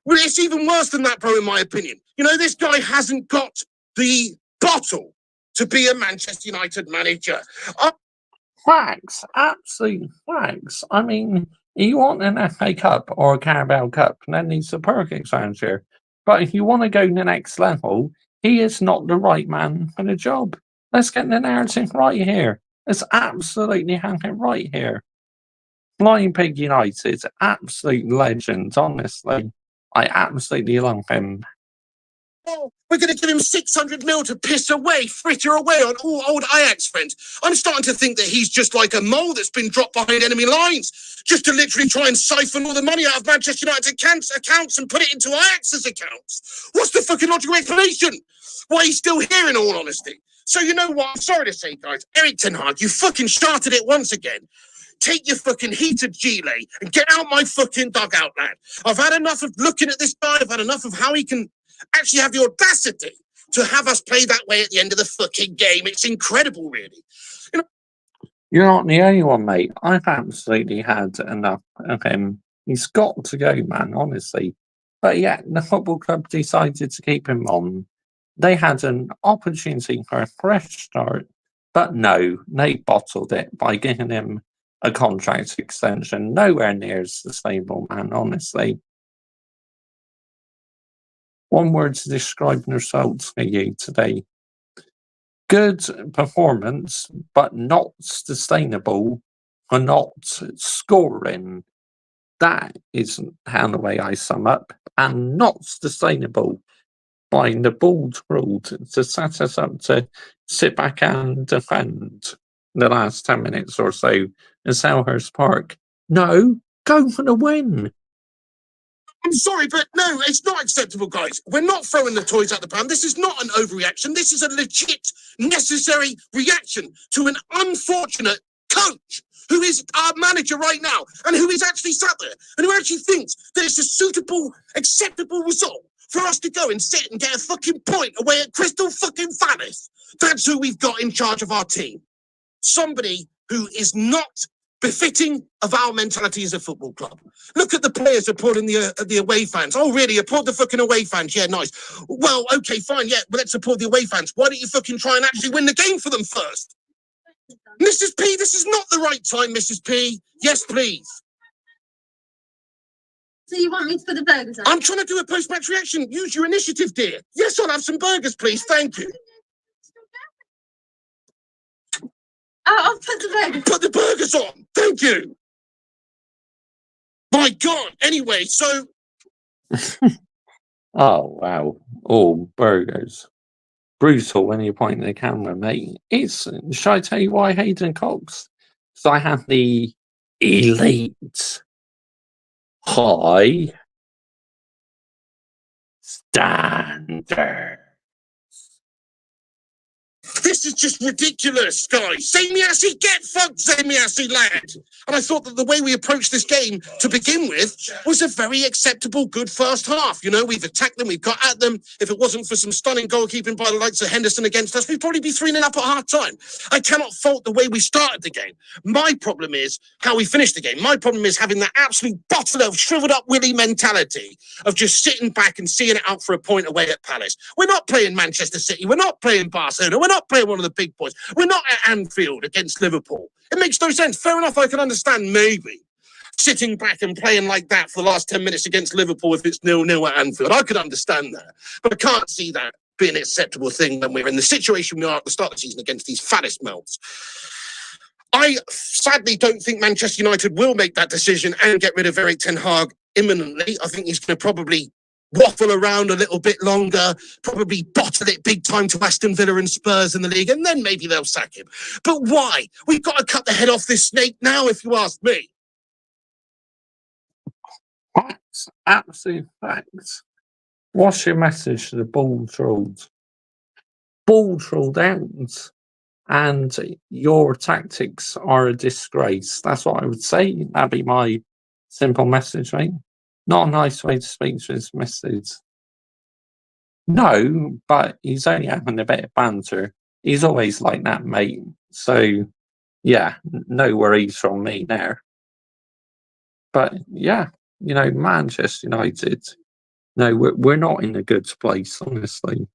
Well, it's even worse than that, bro, in my opinion. This guy hasn't got the bottle to be a Manchester United manager. Facts, absolute facts. I mean, you want an FA Cup or a Carabao Cup, and then he's the perfect answer. But if you want to go to the next level, he is not the right man for the job. Let's get the narrative right here. Let's absolutely have it right here. Flying Pig United, absolute legend, honestly. I absolutely love him. Oh, we're going to give him 600 mil to piss away, fritter away on all old Ajax friends. I'm starting to think that he's just like a mole that's been dropped behind enemy lines, just to literally try and siphon all the money out of Manchester United's accounts and put it into Ajax's accounts. What's the fucking logical explanation? Why he's still here, in all honesty? So you know what? I'm sorry to say, guys. Eric Ten Hag, you fucking started it once again. Take your fucking heated gilet and get out my fucking dugout, lad. I've had enough of looking at this guy. I've had enough of how he can actually have the audacity to have us play that way at the end of the fucking game. It's incredible, really. You're not the only one, mate. I've absolutely had enough of him. He's got to go, man, honestly. But yeah, the football club decided to keep him on. They had an opportunity for a fresh start, but no, they bottled it by giving him a contract extension. Nowhere near as sustainable, man, honestly. One word to describe the results for you today. Good performance, but not sustainable for not scoring. That is how the way I sum up. And not sustainable by the bold rule to set us up to sit back and defend the last 10 minutes or so in Selhurst Park. No, go for the win. I'm sorry, but no, it's not acceptable, guys. We're not throwing the toys at the pram. This is not an overreaction. This is a legit, necessary reaction to an unfortunate coach who is our manager right now and who is actually sat there and who actually thinks that it's a suitable, acceptable result for us to go and sit and get a fucking point away at Crystal fucking Palace. That's who we've got in charge of our team. Somebody who is not befitting of our mentality as a football club. Look at the players applauding the away fans. Oh, really? Applaud the fucking away fans? Yeah, nice. Well, okay, fine. Yeah, but let's applaud the away fans. Why don't you fucking try and actually win the game for them first? Mrs. P, this is not the right time, Mrs. P. Yes, please. So you want me to put the burgers on? I'm trying to do a post-match reaction. Use your initiative, dear. Yes, I'll have some burgers, please. Thank you. I'll put the burgers. Put the burgers on. Thank you. My God. Anyway, so. Oh, wow. Oh, burgers. Brutal when you point at the camera, mate. Shall I tell you why Hayden Cox? So I have the elite high standard. This is just ridiculous, guys. Samiasi, get fucked, Samiasi, lad. And I thought that the way we approached this game to begin with was a very acceptable, good first half. You know, we've attacked them, we've got at them. If it wasn't for some stunning goalkeeping by the likes of Henderson against us, we'd probably be 3-0 up at half time. I cannot fault the way we started the game. My problem is how we finished the game. My problem is having that absolute bottle of shriveled up Willie mentality of just sitting back and seeing it out for a point away at Palace. We're not playing Manchester City. We're not playing Barcelona. We're not playing one of the big boys. We're not at Anfield against Liverpool. It makes no sense. Fair enough, I can understand maybe sitting back and playing like that for the last 10 minutes against Liverpool if it's 0-0 at Anfield. I could understand that, but I can't see that being an acceptable thing when we're in the situation we are at the start of the season against these fattest melts. I sadly don't think Manchester United will make that decision and get rid of Erik ten Hag imminently. I think he's going to probably waffle around a little bit longer, probably bottle it big time to Aston Villa and Spurs in the league, and then maybe they'll sack him. But why? We've got to cut the head off this snake now, if you ask me. Facts, absolute facts. What's your message to the ball trolled? Ball trolled out, and your tactics are a disgrace. That's what I would say. That'd be my simple message, mate. Not a nice way to speak to his missus. No, but he's only having a bit of banter. He's always like that, mate. So, yeah, no worries from me there. But, yeah, you know, Manchester United, no, we're not in a good place, honestly.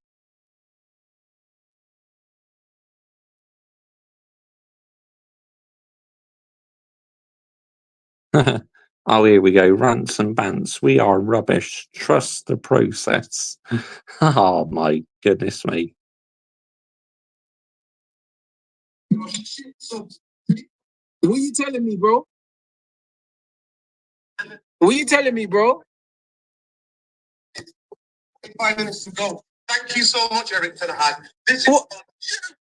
Oh, here we go. Rants and bants. We are rubbish. Trust the process. Oh, my goodness me. What are you telling me, bro? What are you telling me, bro? 5 minutes to go. Thank you so much, Erik ten Hag. This is What?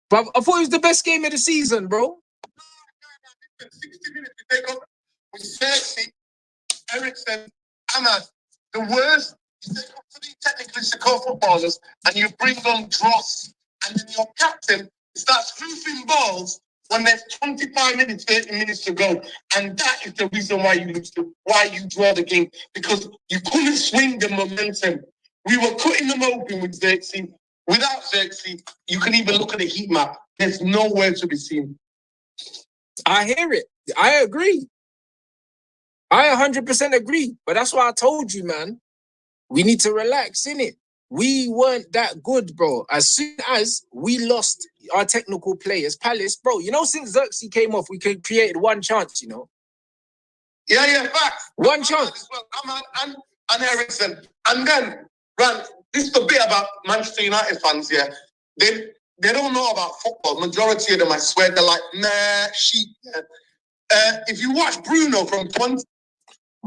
But I thought it was the best game of the season, bro. 60 minutes to take up with Xerxes, Eriksen, Ahmad. The worst, you take up 3 technically secure footballers and you bring on Dross, and then your captain starts hoofing balls when there's 25 minutes, 30 minutes to go. And that is the reason why you lose, why you draw the game, because you couldn't swing the momentum. We were cutting them open with Xerxes. Without Xerxes, you can even look at the heat map. There's nowhere to be seen. I hear it. I agree. I 100% agree. But that's why I told you, man. We need to relax, innit? We weren't that good, bro. As soon as we lost our technical players, Palace, bro, you know, since Xerxes came off, we created one chance, you know? Yeah, facts. One chance. Ahmad and Eriksen. And then, Rand, this is the bit about Manchester United fans, yeah. They don't know about football. Majority of them, I swear, they're like, nah, sheep. If you watch Bruno from 20...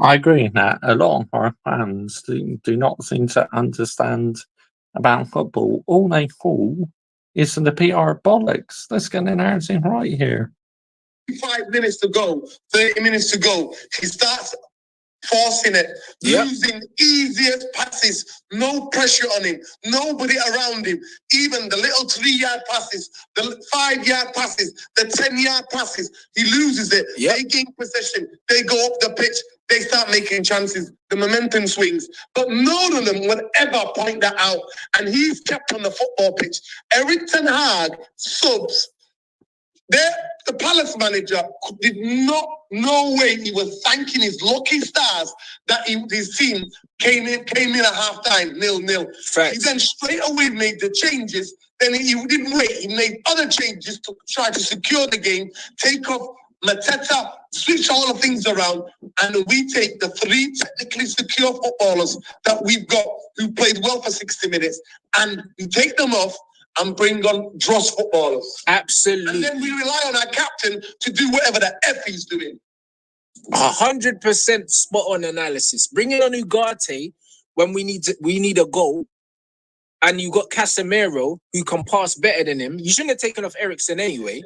I agree in that. A lot of our fans do not seem to understand about football. All they call is the PR bollocks. Let's get an answer right here. 5 minutes to go, 30 minutes to go. He starts forcing it, using easiest passes, no pressure on him, nobody around him. Even the little 3-yard passes, the 5-yard passes, the 10-yard passes, he loses it. They gain possession, they go up the pitch, they start making chances, the momentum swings. But none of them would ever point that out. And he's kept on the football pitch. Erik ten Hag subs. The Palace manager did not, no way he was thanking his lucky stars that his team came in at halftime 0-0. He then straight away made the changes. Then he didn't wait. He made other changes to try to secure the game, take off Mateta, switch all the things around, and we take the 3 technically secure footballers that we've got who played well for 60 minutes, and we take them off and bring on Dross footballers. Absolutely. And then we rely on our captain to do whatever the F he's doing. 100% spot on analysis. Bringing on Ugarte when we need a goal, and you got Casemiro who can pass better than him. You shouldn't have taken off Eriksen anyway.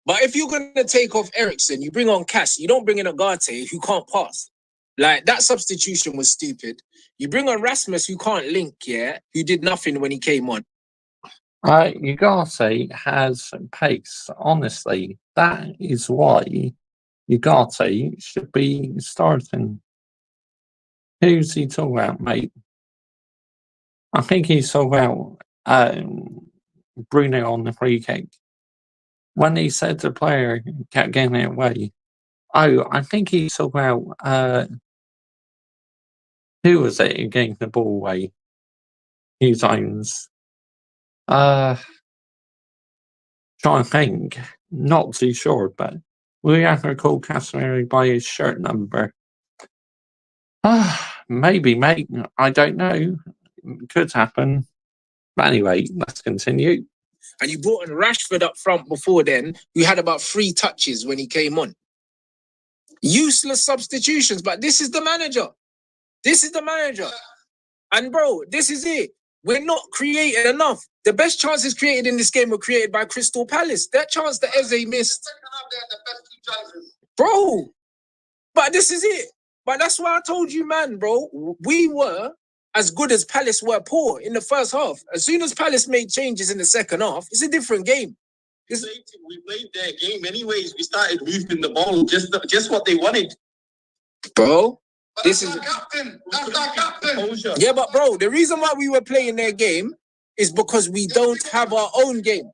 But if you're gonna take off Eriksen, you bring on Cass. You don't bring in Ugarte who can't pass. Like, that substitution was stupid. You bring on Rasmus who can't link, who did nothing when he came on. Ugarte has pace. Honestly, that is why Ugarte should be starting. Who's he talking about, mate? I think he's talking about Bruno on the free kick. When he said the player kept getting it away. Oh, I think he's talking about who was it who gave the ball away? Hugh Jones. Trying to think. Not too sure, but Will you ever call Casemiro by his shirt number? Maybe, mate. I don't know. Could happen. But anyway, let's continue. And you brought in Rashford up front before then, who had about 3 touches when he came on. Useless substitutions, but this is the manager. This is the manager. And bro, this is it. We're not creating enough. The best chances created in this game were created by Crystal Palace. That chance that Eze missed. Bro, but this is it. But that's why I told you, man, bro, we were as good as Palace were poor in the first half. As soon as Palace made changes in the second half, it's a different game. We played their game anyways. We started moving the ball, just what they wanted. Bro, But this that's is... our captain. That's our captain. Yeah, but bro, the reason why we were playing their game is because we don't have our own game.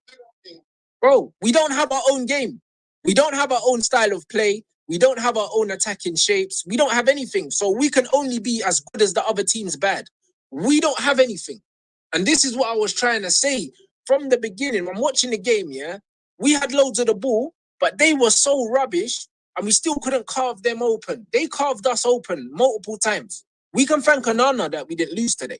Bro, we don't have our own game. We don't have our own style of play. We don't have our own attacking shapes. We don't have anything. So we can only be as good as the other team's bad. We don't have anything. And this is what I was trying to say from the beginning. I'm watching the game, yeah? We had loads of the ball, but they were so rubbish and we still couldn't carve them open. They carved us open multiple times. We can thank Onana that we didn't lose today.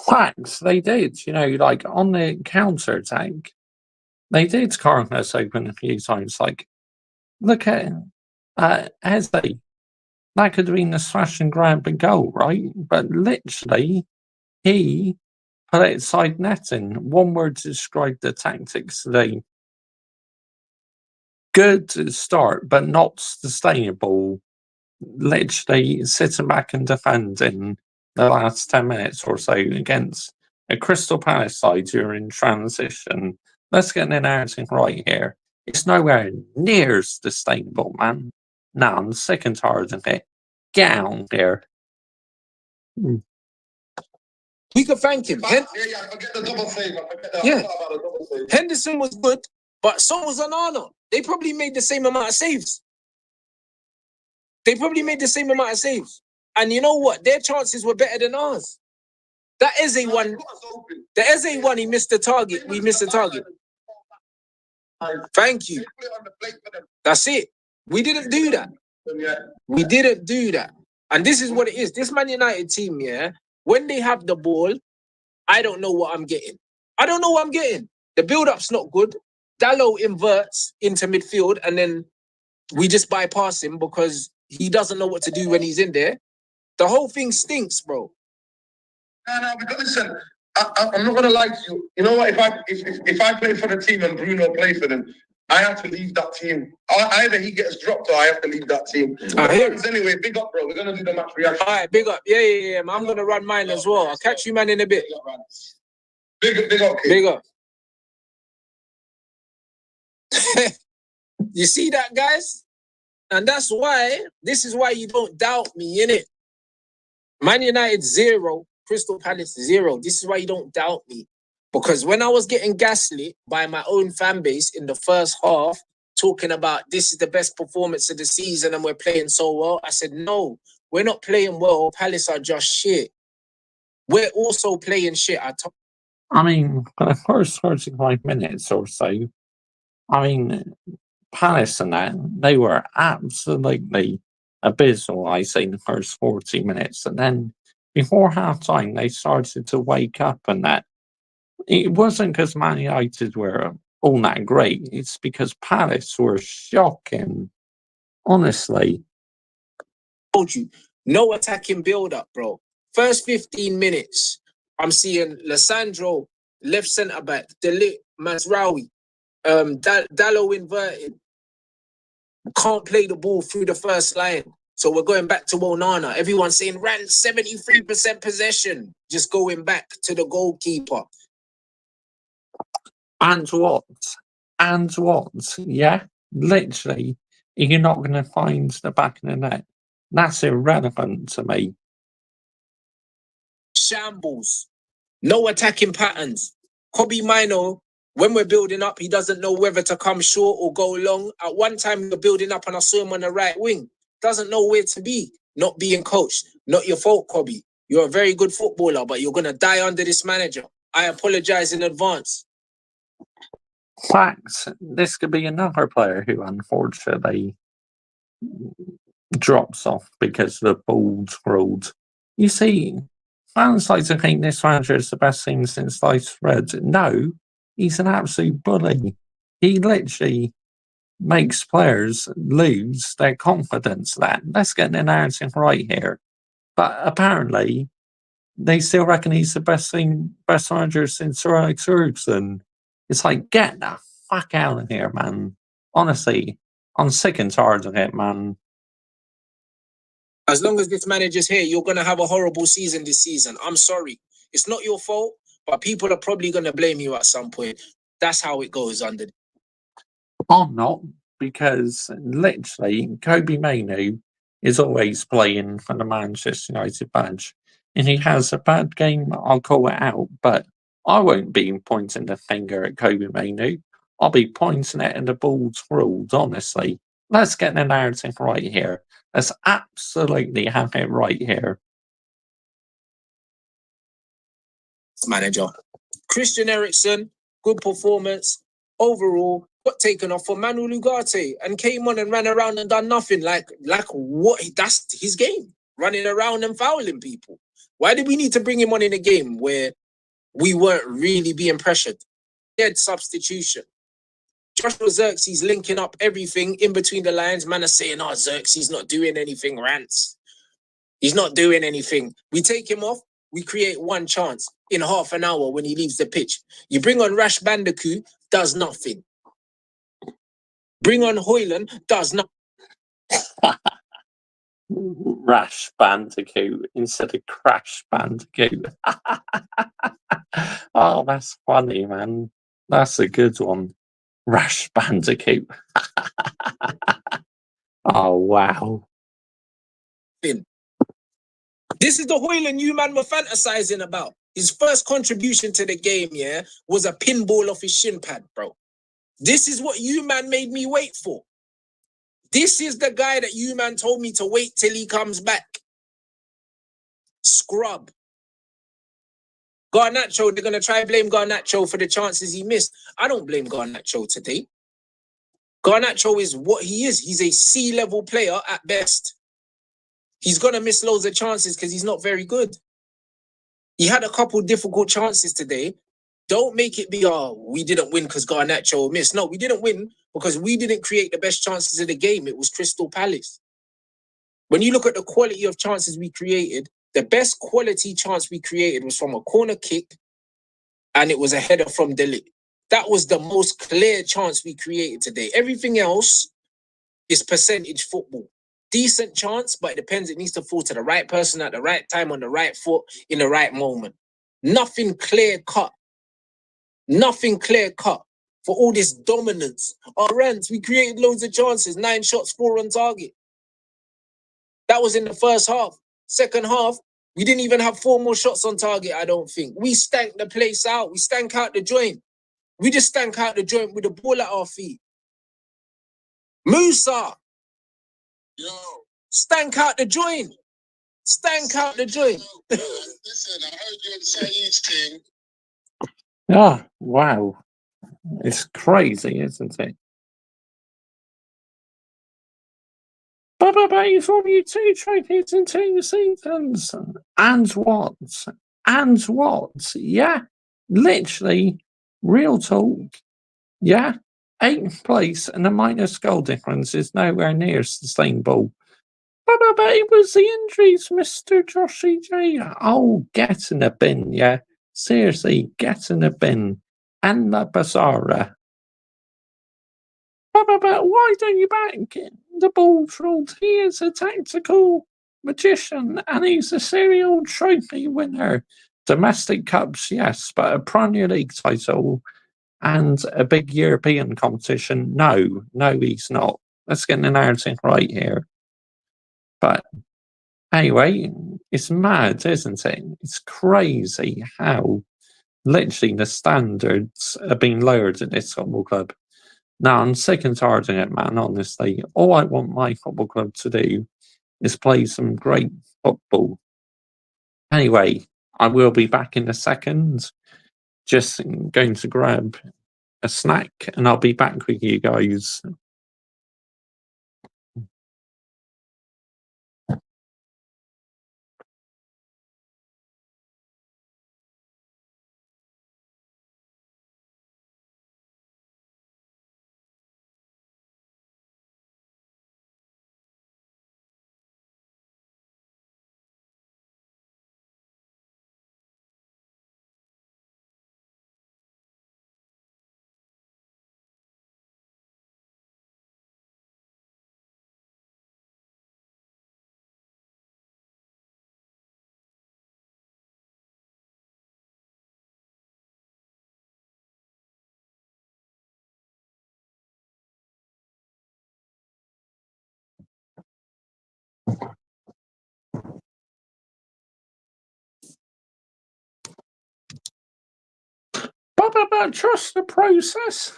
Facts, they did. You know, like on the counter attack, they did carve us open a few times. Like, look at Eze. That could have been a slash and grab and goal, right? But literally, he put it side netting. One word to describe the tactics today. Good start, but not sustainable. Literally sitting back and defending the last 10 minutes or so against a Crystal Palace side who are in transition. Let's get the narrative right here. It's nowhere near sustainable, man. Nah, I'm sick and tired of it. Get out there. We can thank him. Yeah, forget the double save. I forget that. Yeah. I forgot about the double save. Henderson was good, but so was Onana. They probably made the same amount of saves. And you know what? Their chances were better than ours. That Eze one, he missed the target. We missed the target. Thank you. That's it. We didn't do that. We didn't do that. And this is what it is. This Man United team, yeah, when they have the ball, I don't know what I'm getting. The build-up's not good. Dalot inverts into midfield and then we just bypass him because he doesn't know what to do when he's in there. The whole thing stinks, bro. No, because listen, I'm not gonna lie to you. You know what? If I play for the team and Bruno play for them, I have to leave that team. Either he gets dropped or I have to leave that team. Anyway, big up, bro. We're gonna do the match reaction. All right, big up. Yeah. I'm gonna run mine as well. I'll catch you, man, in a bit. Big up, kid. Big up. You see that, guys? And this is why you don't doubt me, innit? Man United 0, Crystal Palace 0. This is why you don't doubt me. Because when I was getting gaslit by my own fan base in the first half, talking about this is the best performance of the season and we're playing so well, I said, no, we're not playing well. Palace are just shit. We're also playing shit. I mean, for the first 35 minutes or so, I mean, Palace and that, they were absolutely abysmal, I say, in the first 40 minutes. And then before half-time, they started to wake up and that. It wasn't because Man United were all that great. It's because Palace were shocking. Honestly. Told you, no attacking build-up, bro. First 15 minutes, I'm seeing Lissandro, left centre-back, De Ligt, Mazraoui, Dalot inverted. Can't play the ball through the first line. So we're going back to Onana. Everyone's saying, ran 73% possession. Just going back to the goalkeeper. And what? Yeah? Literally, you're not going to find the back of the net. That's irrelevant to me. Shambles. No attacking patterns. Kobbie Mainoo, when we're building up, he doesn't know whether to come short or go long. At one time, we were building up and I saw him on the right wing. Doesn't know where to be. Not being coached. Not your fault, Kobbie. You're a very good footballer, but you're going to die under this manager. I apologize in advance. fact, this could be another player who unfortunately drops off because the ball's ruled. You see, fans like to think this manager is the best thing since sliced bread. No, he's an absolute bully. He literally makes players lose their confidence. Let's get the narrative right here. But apparently, they still reckon he's the best manager since Sir Alex Ferguson. It's like, get the fuck out of here, man. Honestly, I'm sick and tired of it, man. As long as this manager's here, you're going to have a horrible season this season. I'm sorry. It's not your fault, but people are probably going to blame you at some point. That's how it goes under. I'm not, because literally, Kobe Mainoo is always playing for the Manchester United badge. And he has a bad game, I'll call it out, but I won't be pointing the finger at Kobe Mainoo. I'll be pointing it at the ball's ruled, honestly. Let's get the narrative right here. Let's absolutely have it right here. Manager. Christian Eriksen, good performance. Overall, got taken off for Manu Ugarte and came on and ran around and done nothing. Like what? That's his game. Running around and fouling people. Why did we need to bring him on in a game where we weren't really being pressured? Dead substitution. Joshua Xerxes linking up everything in between the lines. Man are saying, oh, Xerxes not doing anything, rants. He's not doing anything. We take him off, we create one chance in half an hour when he leaves the pitch. You bring on Rash Bandicoot, does nothing. Bring on Hoyland, does nothing. Rash Bandicoot instead of Crash Bandicoot. Oh, that's funny, man. That's a good one. Rash Bandicoot. Oh, wow. This is the Hoyland you man were fantasizing about. His first contribution to the game, yeah, was a pinball off his shin pad, bro. This is what you man made me wait for. This is the guy that you man told me to wait till he comes back. Scrub. Garnacho, they're going to try and blame Garnacho for the chances he missed. I don't blame Garnacho today. Garnacho is what he is. He's a C-level player at best. He's going to miss loads of chances because he's not very good. He had a couple difficult chances today. Don't make it be, oh, we didn't win because Garnacho missed. No, we didn't win because we didn't create the best chances of the game. It was Crystal Palace. When you look at the quality of chances we created, the best quality chance we created was from a corner kick, and it was a header from De Ligt. That was the most clear chance we created today. Everything else is percentage football. Decent chance, but it depends. It needs to fall to the right person at the right time on the right foot in the right moment. Nothing clear cut. Nothing clear cut for all this dominance. Our rants, we created loads of chances, 9 shots, 4 on target. That was in the first half. Second half, we didn't even have 4 more shots on target, I don't think. We stank the place out. We stank out the joint. We just stank out the joint with the ball at our feet. Musa. Yo. Stank out the joint. Stank out the joint. Listen, I heard you on the Saeed's thing. Oh, wow. It's crazy, isn't it? But he's won you 2 trophies in 2 seasons. And what? And what? Yeah. Literally, real talk. Yeah. 8th place and the minus goal difference is nowhere near sustainable. But it was the injuries, Mr. Joshy J. Oh, get in the bin, yeah. Seriously, get in the bin. And the Basara. But why don't you back the ball ruled? He is a tactical magician and he's a serial trophy winner. Domestic cups, yes, but a Premier League title and a big European competition, no, he's not. Let's get the narrative right here. But anyway, it's mad, isn't it? It's crazy how literally the standards are being lowered at this football club. Now, I'm sick and tired of it, man, honestly. All I want my football club to do is play some great football. Anyway, I will be back in a second. Just going to grab a snack, and I'll be back with you guys. But trust the process.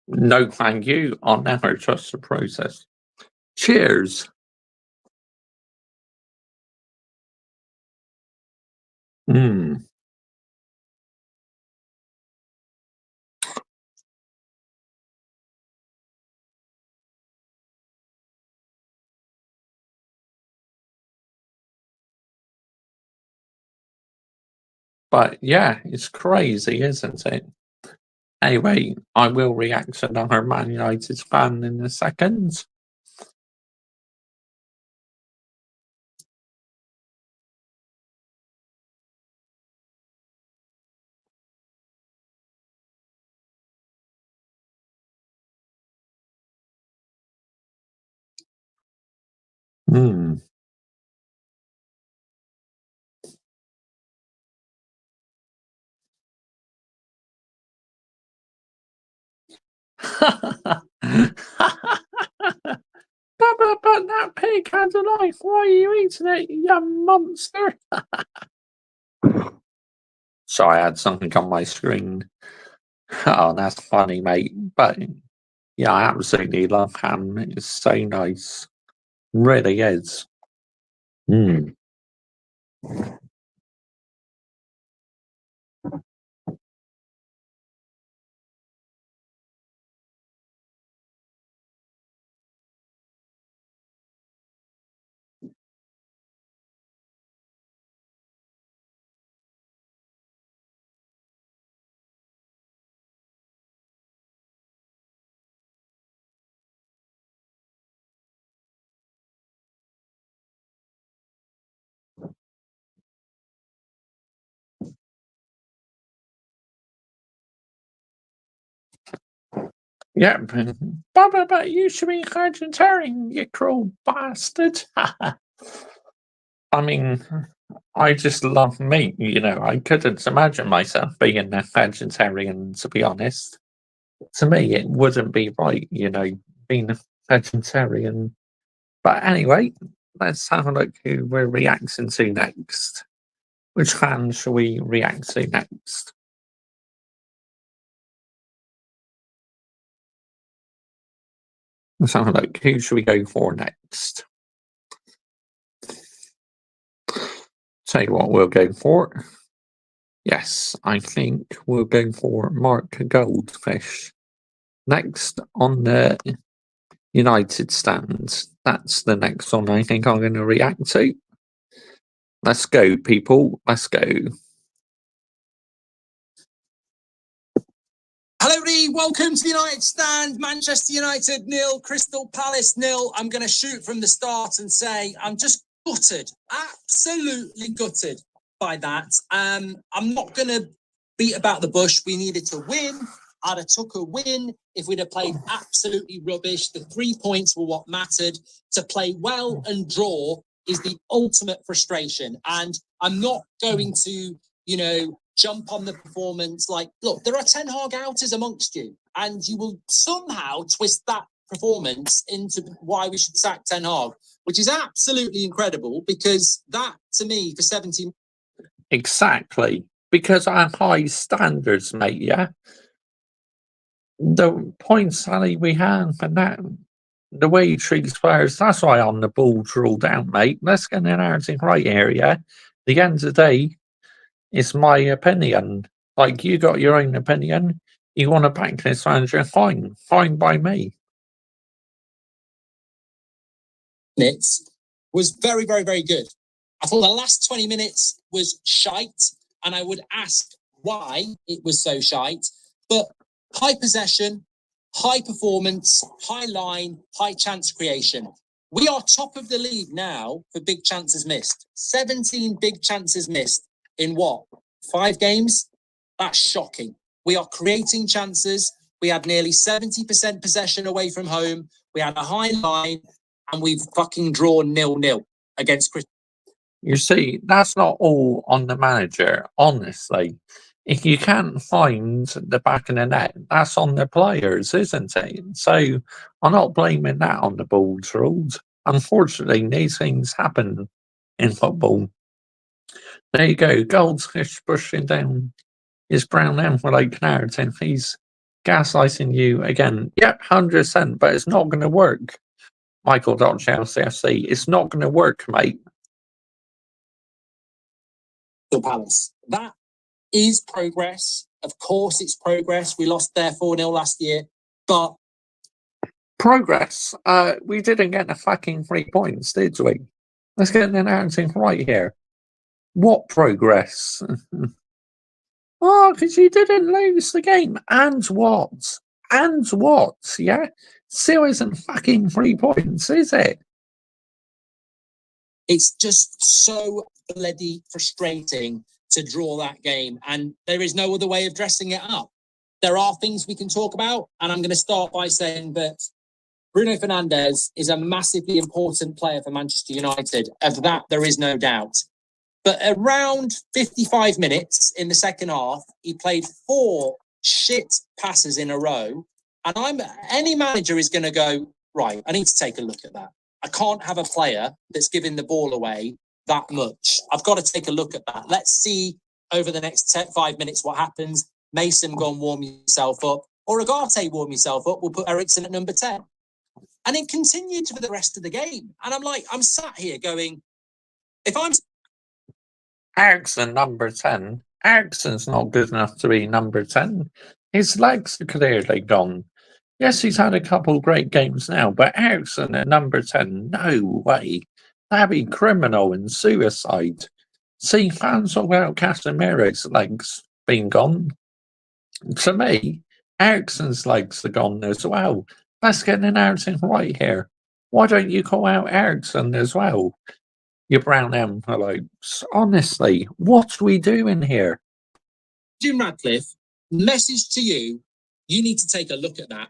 No, thank you. I'll never trust the process. Cheers. Hmm. But yeah, it's crazy, isn't it? Anyway, I will react to another Man United fan in a second. Hmm. But that pig had a life. Why are you eating it, you monster? Sorry, I had something on my screen. Oh, that's funny, mate. But yeah, I absolutely love ham. It's so nice. Really is. Hmm. Yeah, but you should be vegetarian, you cruel bastard. I mean, I just love meat, you know. I couldn't imagine myself being a vegetarian, to be honest. To me, it wouldn't be right, you know, being a vegetarian. But anyway, let's have a look who we're reacting to next. Which fan shall we react to next? Let's have a look. Who should we go for next? Tell you what we'll go for. Yes, I think we'll go for Mark Goldfish. Next on the United stand. That's the next one I think I'm going to react to. Let's go, people. Let's go. Hello, everybody. Welcome to the United Stand. Manchester United 0, Crystal Palace 0. I'm going to shoot from the start and say I'm just gutted, absolutely gutted by that. I'm not going to beat about the bush. We needed to win. I'd have took a win if we'd have played absolutely rubbish. The 3 points were what mattered. To play well and draw is the ultimate frustration. And I'm not going to, you know, jump on the performance. Like, look, there are Ten Hag outers amongst you, and you will somehow twist that performance into why we should sack Ten Hag, which is absolutely incredible, because that, to me, for 17... Exactly. Because I have high standards, mate, yeah? The points tally we have and that, the way he treats players, that's why I'm the ball's ruled out, mate. Let's get the narrative right here, yeah? At the end of the day, it's my opinion. Like, you got your own opinion. You want to back this manager? Fine. Fine by me. Minutes was very, very, very good. I thought the last 20 minutes was shite, and I would ask why it was so shite. But high possession, high performance, high line, high chance creation. We are top of the league now for big chances missed. 17 big chances missed in what? 5 games? That's shocking. We are creating chances. We had nearly 70% possession away from home. We had a high line, and we've fucking drawn 0-0 against Chris. You see, that's not all on the manager, honestly. If you can't find the back of the net, that's on the players, isn't it? So I'm not blaming that on the Bulls rules. Unfortunately, these things happen in football. There you go, Goldfish pushing down his brown envelope narrative. He's gaslighting you again. Yep, 100%, but it's not going to work. Michael.Chelsea FC, it's not going to work, mate. Palace. That is progress. Of course, it's progress. We lost there 4-0 last year, but progress. We didn't get the fucking 3 points, did we? Let's get the narrative right here. What progress? Oh, because you didn't lose the game. And what? And what? Yeah? Still isn't fucking 3 points, is it? it's just so bloody frustrating to draw that game, and there is no other way of dressing it up. There are things we can talk about, and I'm going to start by saying that Bruno Fernandes is a massively important player for Manchester United. Of that, there is no doubt. But around 55 minutes in the second half, he played 4 shit passes in a row. And any manager is going to go, right, I need to take a look at that. I can't have a player that's giving the ball away that much. I've got to take a look at that. Let's see over the next 5 minutes what happens. Mason, go and warm yourself up. Or Agate, warm yourself up. We'll put Eriksen at number 10. And it continued for the rest of the game. And I'm sat here going, if I'm... Eriksen, number 10. Eriksen's not good enough to be number 10. His legs are clearly gone. Yes, he's had a couple great games now, but Eriksen at number 10, no way. That'd be criminal and suicide. See, fans talk about Casemiro's legs being gone. To me, Eriksen's legs are gone as well. Let's get an narrative right here. Why don't you call out Eriksen as well? You brown envelopes. Honestly, what are we doing here? Jim Radcliffe, message to you, you need to take a look at that.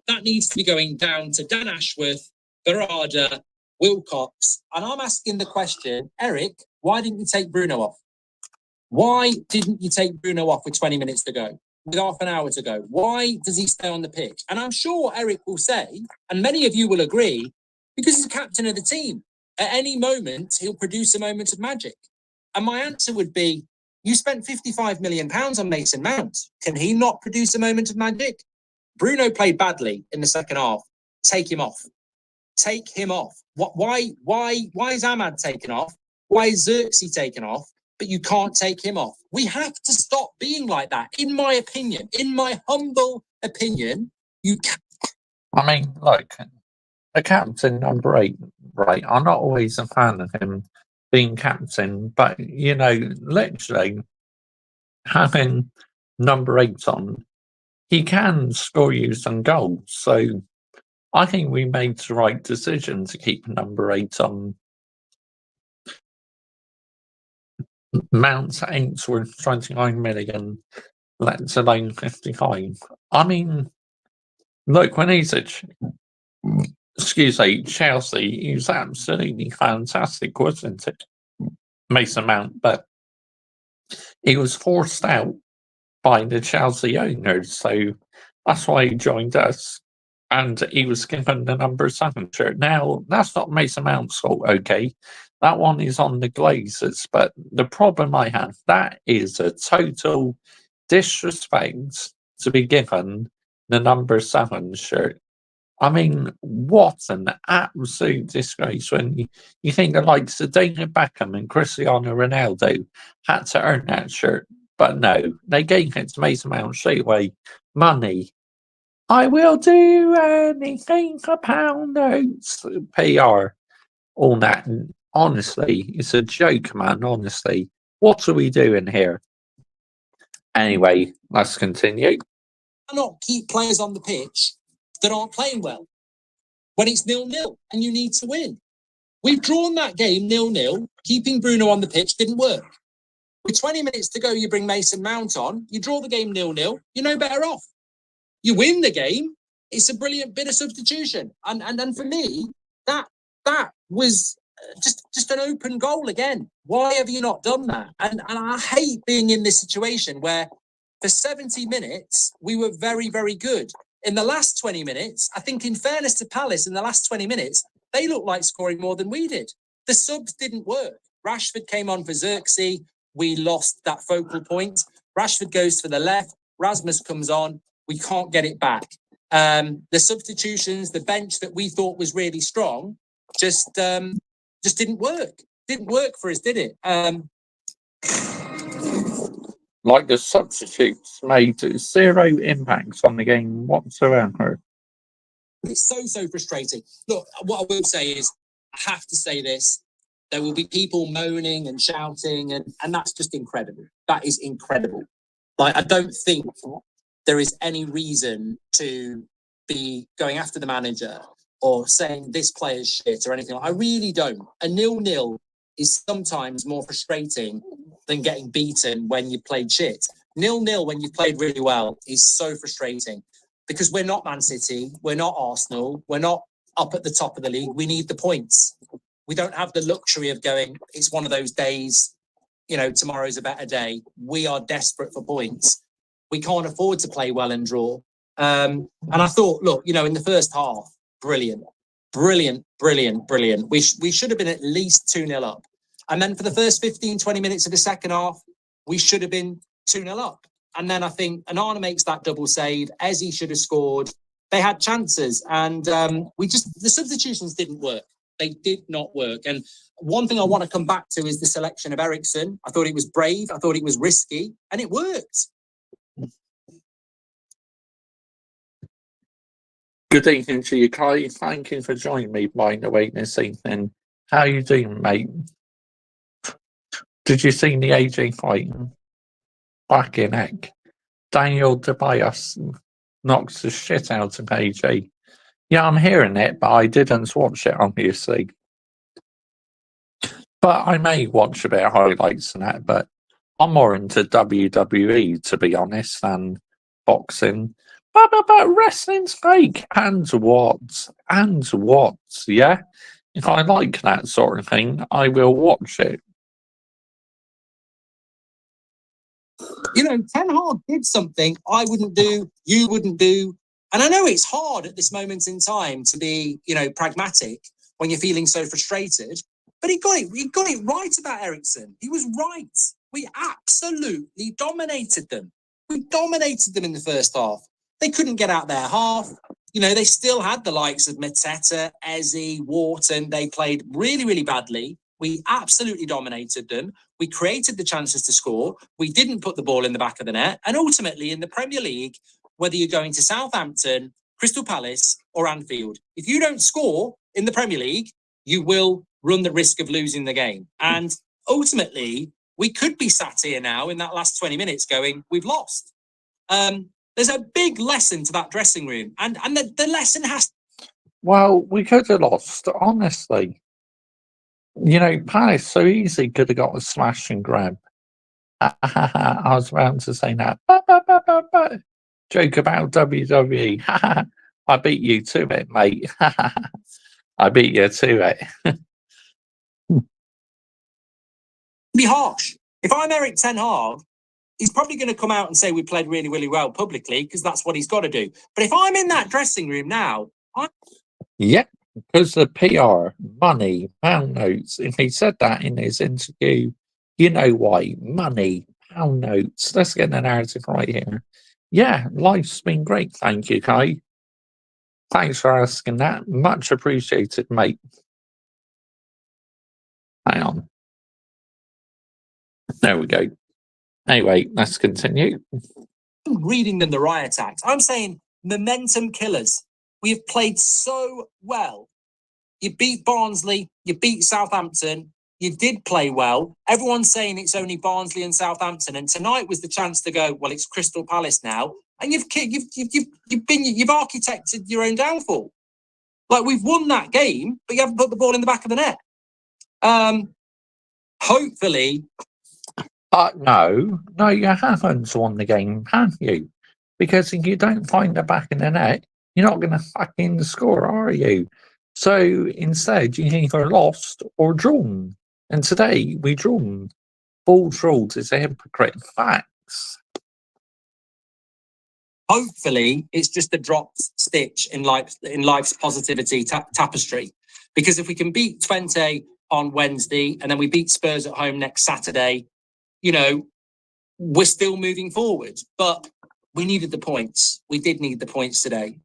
That needs to be going down to Dan Ashworth, Berardi, Wilcox. And I'm asking the question, Eric, why didn't you take Bruno off? Why didn't you take Bruno off with 20 minutes to go? With half an hour to go? Why does he stay on the pitch? And I'm sure Eric will say, and many of you will agree, because he's the captain of the team. At any moment, he'll produce a moment of magic. And my answer would be, you spent £55 million on Mason Mount. Can he not produce a moment of magic? Bruno played badly in the second half. Take him off. Take him off. Why is Ahmad taken off? Why is Xerxes taken off? But you can't take him off. We have to stop being like that, in my opinion. In my humble opinion, you can't. I mean, look, the captain, number 8, right? I'm not always a fan of him being captain, but, you know, literally having number 8 on, he can score you some goals. So I think we made the right decision to keep number 8 on. Mount Ainsworth, 29 million, let alone 55. I mean, look, when he's at Chelsea, he was absolutely fantastic, wasn't it? Mason Mount, but he was forced out by the Chelsea owners, so that's why he joined us. And he was given the number 7 shirt. Now, that's not Mason Mount's fault, okay? That one is on the Glazers, but the problem I have, that is a total disrespect to be given the number 7 shirt. I mean, what an absolute disgrace when you think the likes of David Beckham and Cristiano Ronaldo had to earn that shirt. But no, they gave it to Mason Mount straight away. Money. I will do anything for pound notes. PR. All that. And honestly, it's a joke, man. Honestly. What are we doing here? Anyway, let's continue. Cannot keep players on the pitch that aren't playing well when it's 0-0 and you need to win. We've drawn that game 0-0. Keeping Bruno on the pitch didn't work. With 20 minutes to go, you bring Mason Mount on. You draw the game 0-0. You're no better off. You win the game. It's a brilliant bit of substitution. And for me, that was just an open goal again. Why have you not done that? And I hate being in this situation where for 70 minutes, we were very, very good. In the last 20 minutes, I think in fairness to Palace, in the last 20 minutes, they looked like scoring more than we did. The subs didn't work. Rashford came on for Xerxes. We lost that focal point. Rashford goes to the left. Rasmus comes on. We can't get it back. The substitutions, the bench that we thought was really strong, just didn't work. Didn't work for us, did it? Like the substitutes made zero impacts on the game whatsoever. It's so frustrating. Look, what I will say is, I have to say this. There will be people moaning and shouting, and that's just incredible. That is incredible. Like, I don't think there is any reason to be going after the manager or saying this player's shit or anything. I really don't. A 0-0 is sometimes more frustrating than getting beaten when you played shit. 0-0 when you played really well is so frustrating because we're not Man City, we're not Arsenal, we're not up at the top of the league. We need the points. We don't have the luxury of going, it's one of those days, you know, tomorrow's a better day. We are desperate for points. We can't afford to play well and draw. And I thought, look, you know, in the first half, brilliant. We should have been at least 2-0 up. And then for the first 15, 20 minutes of the second half, we should have been 2-0 up. And then I think Onana makes that double save. Eze should have scored. They had chances. And the substitutions didn't work. They did not work. And one thing I want to come back to is the selection of Eriksen. I thought it was brave. I thought it was risky. And it worked. Good evening to you, Kai. Thank you for joining me by the way this evening. How you doing, mate? Did you see the AJ fight? Back in heck. Daniel Tobias knocks the shit out of AJ. Yeah, I'm hearing it, but I didn't watch it, obviously. But I may watch a bit of highlights and that, but I'm more into WWE, to be honest, than boxing. But wrestling's fake. And what? Yeah? If I like that sort of thing, I will watch it. You know, Ten Hag did something I wouldn't do, you wouldn't do. And I know it's hard at this moment in time to be, you know, pragmatic when you're feeling so frustrated. But he got it right about Eriksen. He was right. We absolutely dominated them. We dominated them in the first half. They couldn't get out their half. You know, they still had the likes of Mateta, Eze, Wharton. They played really, really badly. We absolutely dominated them. We created the chances to score. We didn't put the ball in the back of the net. And ultimately, in the Premier League, whether you're going to Southampton, Crystal Palace, or Anfield, if you don't score in the Premier League, you will run the risk of losing the game. And ultimately, we could be sat here now in that last 20 minutes going, we've lost. There's a big lesson to that dressing room. And the lesson has... Well, we could have lost, honestly. You know, Palace so easy could have got a smash and grab. I was about to say that. Joke about WWE. I beat you to it, mate. I beat you to it. Be harsh. If I'm Erik Ten Hag, he's probably going to come out and say we played really, really well publicly because that's what he's got to do. But if I'm in that dressing room now, Yeah, because the PR, money, pound notes. If he said that in his interview, you know why. Money, pound notes. Let's get the narrative right here. Yeah, life's been great. Thank you, Kai. Thanks for asking that. Much appreciated, mate. Hang on. There we go. Anyway, let's continue. Reading them the riot act. I'm saying momentum killers. We have played so well. You beat Barnsley, you beat Southampton, you did play well. Everyone's saying it's only Barnsley and Southampton, and tonight was the chance to go, well, it's Crystal Palace now, and you've architected your own downfall. Like, we've won that game, but you haven't put the ball in the back of the net. Hopefully. No, you haven't won the game, have you? Because if you don't find the back of the net, you're not going to fucking score, are you? So instead, you either lost or drawn. And today, we drawn. Ball trolled is a hypocrite. Facts. Hopefully, it's just a dropped stitch in life's positivity tapestry. Because if we can beat Twente on Wednesday and then we beat Spurs at home next Saturday, you know, we're still moving forward. But we needed the points. We did need the points today.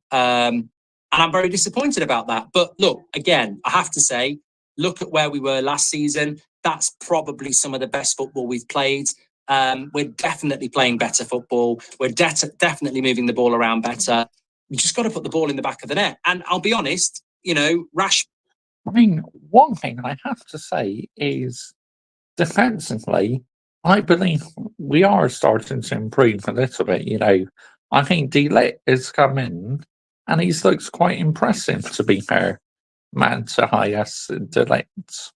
And I'm very disappointed about that. But look, again, I have to say, look at where we were last season. That's probably some of the best football we've played. We're definitely playing better football. We're definitely moving the ball around better. We just got to put the ball in the back of the net. And I'll be honest, you know, I mean, one thing I have to say is defensively, I believe we are starting to improve a little bit. You know, I think De Ligt has come in and he looks quite impressive, to be fair. Matthias De Ligt.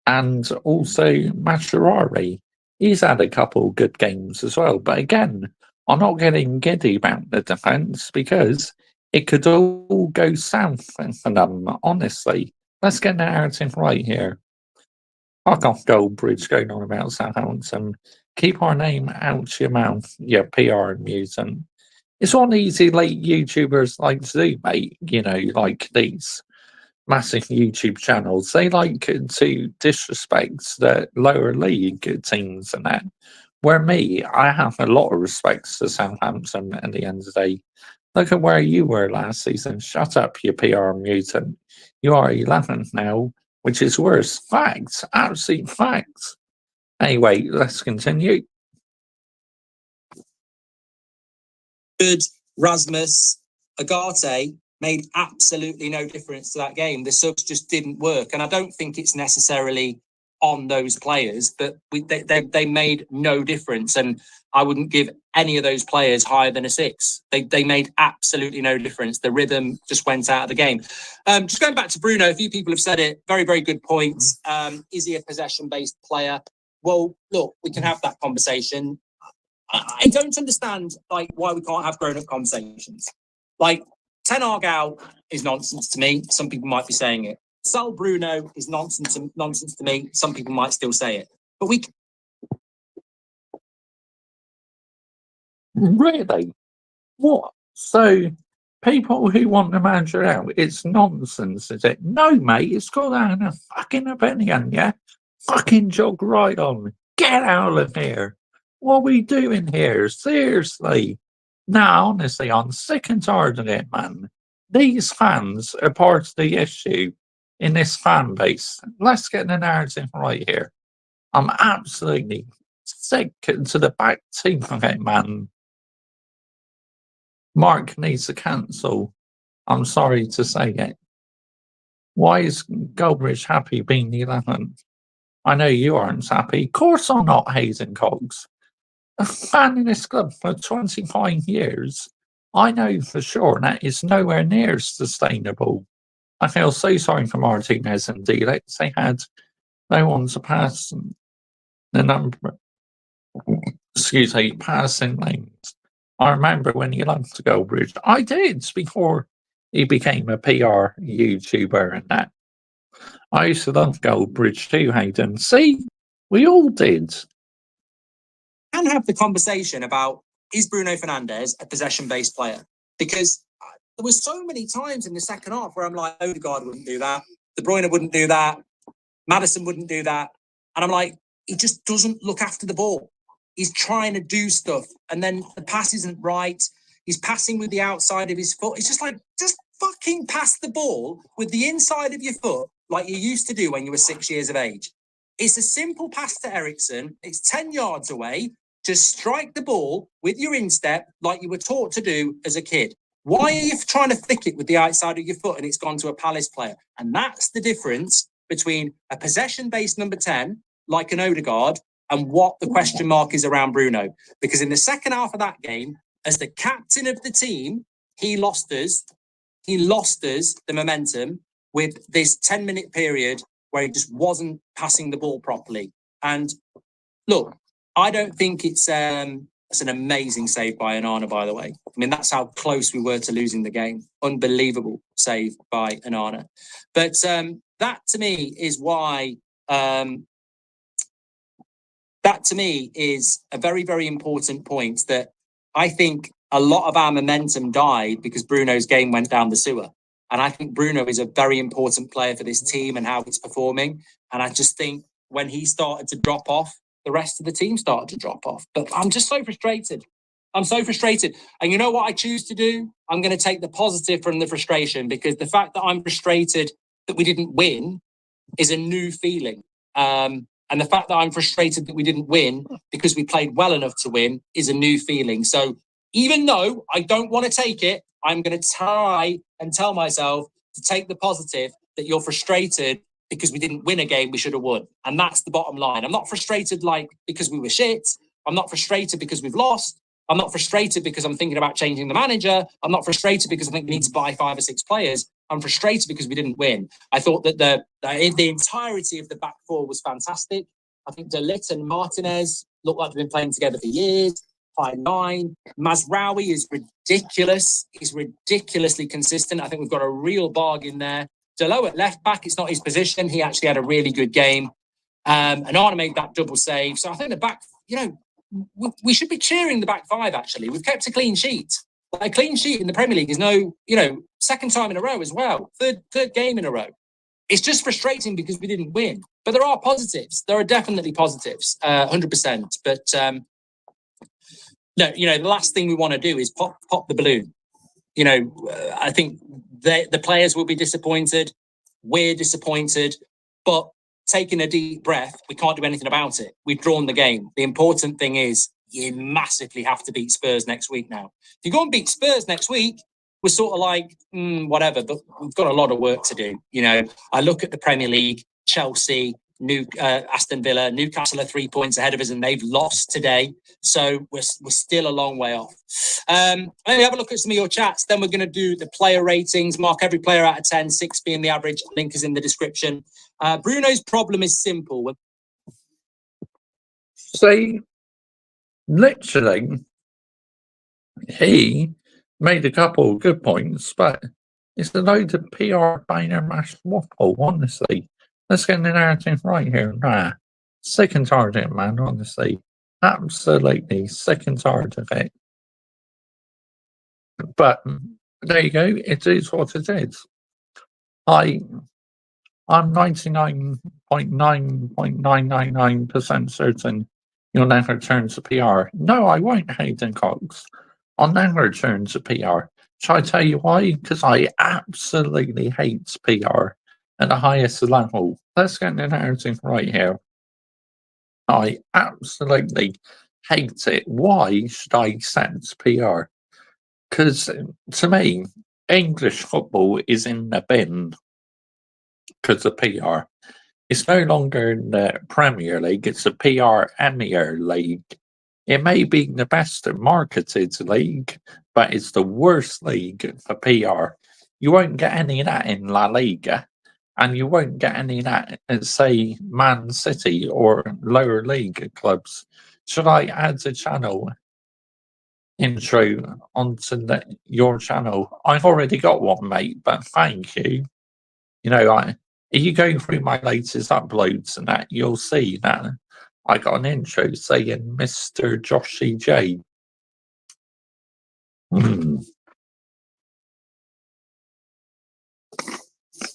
And also Matsharari. He's had a couple good games as well. But again, I'm not getting giddy about the defence because it could all go south for them, honestly. Let's get the narrative right here. Fuck off Goldbridge going on about Southampton. Keep our name out your mouth, you PR mutant. It's what easy late YouTubers like to do, mate. You know, like these massive YouTube channels. They like to disrespect the lower league teams and that. Where me, I have a lot of respect to Southampton at the end of the day. Look at where you were last season. Shut up, you PR mutant. You are 11th now, which is worse. Facts. Absolute facts. Anyway, let's continue. Good Rasmus Agate made absolutely no difference to that game. The subs just didn't work. And I don't think it's necessarily on those players, but they made no difference. And I wouldn't give any of those players higher than a 6. They made absolutely no difference. The rhythm just went out of the game. Just going back to Bruno, a few people have said it. Very, very good points. Is he a possession-based player? Well, look, we can have that conversation. I don't understand like why we can't have grown-up conversations. Like, Ten Hag out is nonsense to me. Some people might be saying it. Sal Bruno is nonsense to me. Some people might still say it. But we... Really? What? So, people who want the manager out, it's nonsense, is it? No, mate, it's got that in a fucking opinion, yeah? Fucking jog right on. Get out of here. What are we doing here? Seriously. Now, honestly, I'm sick and tired of it, man. These fans are part of the issue in this fan base. Let's get the narrative right here. I'm absolutely sick to the back teeth of it, man. Mark needs to cancel. I'm sorry to say it. Why is Goldbridge happy being the 11th? I know you aren't happy. Of course I'm not, Hazen Cogs. A fan in this club for 25 years. I know for sure that is nowhere near sustainable. I feel so sorry for Martinez and De Ligt. They had no one to pass the number. Excuse me, passing lanes. I remember when he left to Goldbridge. I did before he became a PR YouTuber and that. I used to love Goldbridge too, Hayden. See, we all did. Can have the conversation about, is Bruno Fernandes a possession-based player? Because there was so many times in the second half where I'm like, Odegaard wouldn't do that, De Bruyne wouldn't do that, Maddison wouldn't do that. And I'm like, he just doesn't look after the ball. He's trying to do stuff, and then the pass isn't right. He's passing with the outside of his foot. It's just like, just fucking pass the ball with the inside of your foot like you used to do when you were 6 years of age. It's a simple pass to Ericsson. It's 10 yards away. Just strike the ball with your instep like you were taught to do as a kid. Why are you trying to flick it with the outside of your foot and it's gone to a Palace player? And that's the difference between a possession-based number 10, like an Odegaard, and what the question mark is around Bruno. Because in the second half of that game, as the captain of the team, he lost us the momentum with this 10-minute period where he just wasn't passing the ball properly. And look, I don't think it's an amazing save by Onana, by the way. I mean, that's how close we were to losing the game. Unbelievable save by Onana. But that to me is why that to me is a very, very important point, that I think a lot of our momentum died because Bruno's game went down the sewer. And I think Bruno is a very important player for this team and how it's performing. And I just think when he started to drop off, the rest of the team started to drop off. But I'm just so frustrated. I'm so frustrated. And you know what I choose to do? I'm going to take the positive from the frustration, because the fact that I'm frustrated that we didn't win is a new feeling. And the fact that I'm frustrated that we didn't win because we played well enough to win is a new feeling. So even though I don't want to take it, I'm going to try and tell myself to take the positive, that you're frustrated because we didn't win a game we should have won. And that's the bottom line. I'm not frustrated like because we were shit. I'm not frustrated because we've lost. I'm not frustrated because I'm thinking about changing the manager. I'm not frustrated because I think we need to buy 5 or 6 players. I'm frustrated because we didn't win. I thought that the entirety of the back four was fantastic. I think De Ligt and Martinez look like they've been playing together for years. 5'9". Mazraoui is ridiculous. He's ridiculously consistent. I think we've got a real bargain there. Delo at left back, it's not his position. He actually had a really good game. And Arna made that double save. So I think the back, we should be cheering the back five, actually. We've kept a clean sheet. A clean sheet in the Premier League is second time in a row as well. Third game in a row. It's just frustrating because we didn't win. But there are positives. There are definitely positives, 100%. But no, the last thing we want to do is pop the balloon. I think the players will be disappointed. We're disappointed. But taking a deep breath, we can't do anything about it. We've drawn the game. The important thing is you massively have to beat Spurs next week now. If you go and beat Spurs next week, we're sort of like, whatever, but we've got a lot of work to do. I look at the Premier League, Chelsea, Aston Villa, Newcastle are 3 points ahead of us and they've lost today. So we're still a long way off. Let me have a look at some of your chats. Then we're going to do the player ratings, mark every player out of 10, 6 being the average. Link is in the description. Bruno's problem is simple. See, literally, he made a couple of good points, but it's a load of PR banner mash waffle, honestly. Let's get the narrative right here. Nah. Sick and tired of it, man, honestly. Absolutely sick and tired of it. But there you go. It is what it is. I'm 99.999% certain you'll never turn to PR. No, I won't, Hayden Cox. I'll never turn to PR. Shall I tell you why? Because I absolutely hate PR at the highest level. Let's get the narrative right here. I absolutely hate it. Why should I accept PR? Because to me, English football is in the bin because of PR. It's no longer the Premier League, it's the PR Emir League. It may be the best marketed league, but it's the worst league for PR. You won't get any of that in La Liga, and you won't get any of that at, say, Man City or lower league clubs. Should I add the channel intro onto your channel? I've already got one, mate, but thank you. If you go through my latest uploads and that, you'll see that I got an intro saying Mr. Joshy J.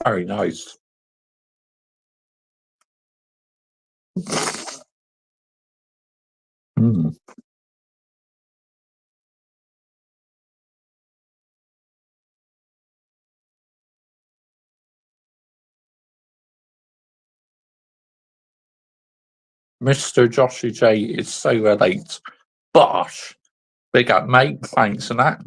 Very nice. Mr. Joshy J is so elite. Bosh. Big up, mate. Thanks for that.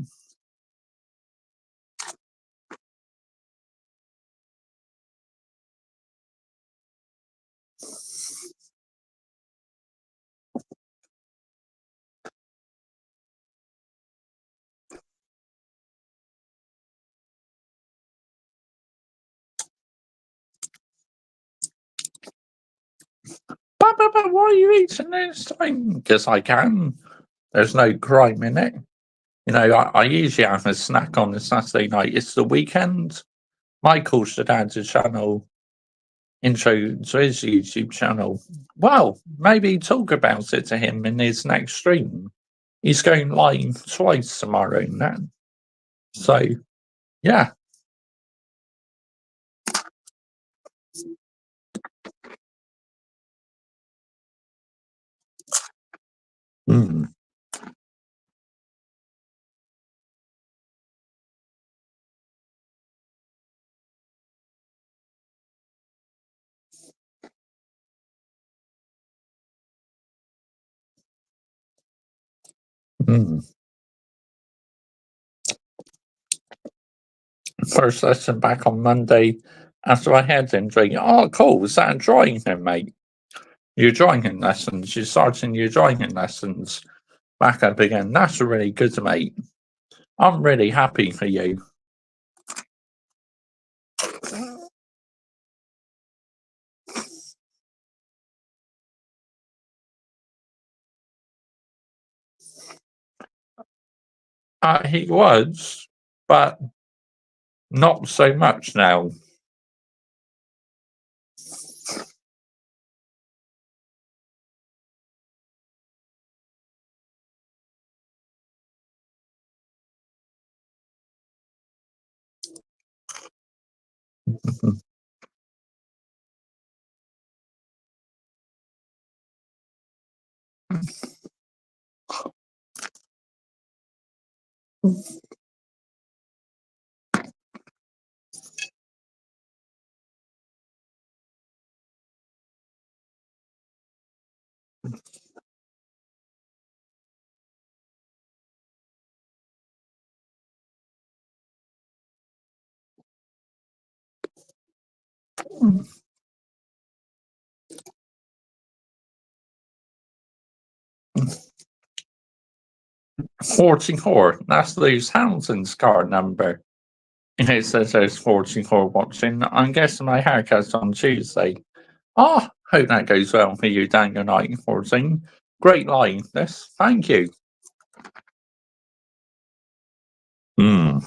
But why are you eating this time? Because I can. There's no crime in it. You know, I usually have a snack on a Saturday night. It's the weekend. Michael should add a channel intro to his YouTube channel. Well, maybe talk about it to him in his next stream. He's going live twice tomorrow now. So, yeah. Mm. Mm. First lesson back on Monday after I had injury. Oh, cool. Is that a drawing then, mate? Your drawing lessons. You're starting your drawing lessons back up again. That's really good, mate. I'm really happy for you. He was, but not so much now. Mm. 44. That's Lewis Hamilton's car number. It says there's 44 watching. I'm guessing my haircut's on Tuesday. Oh, hope that goes well for you down your night, 14. Great line, this. Thank you. Hmm.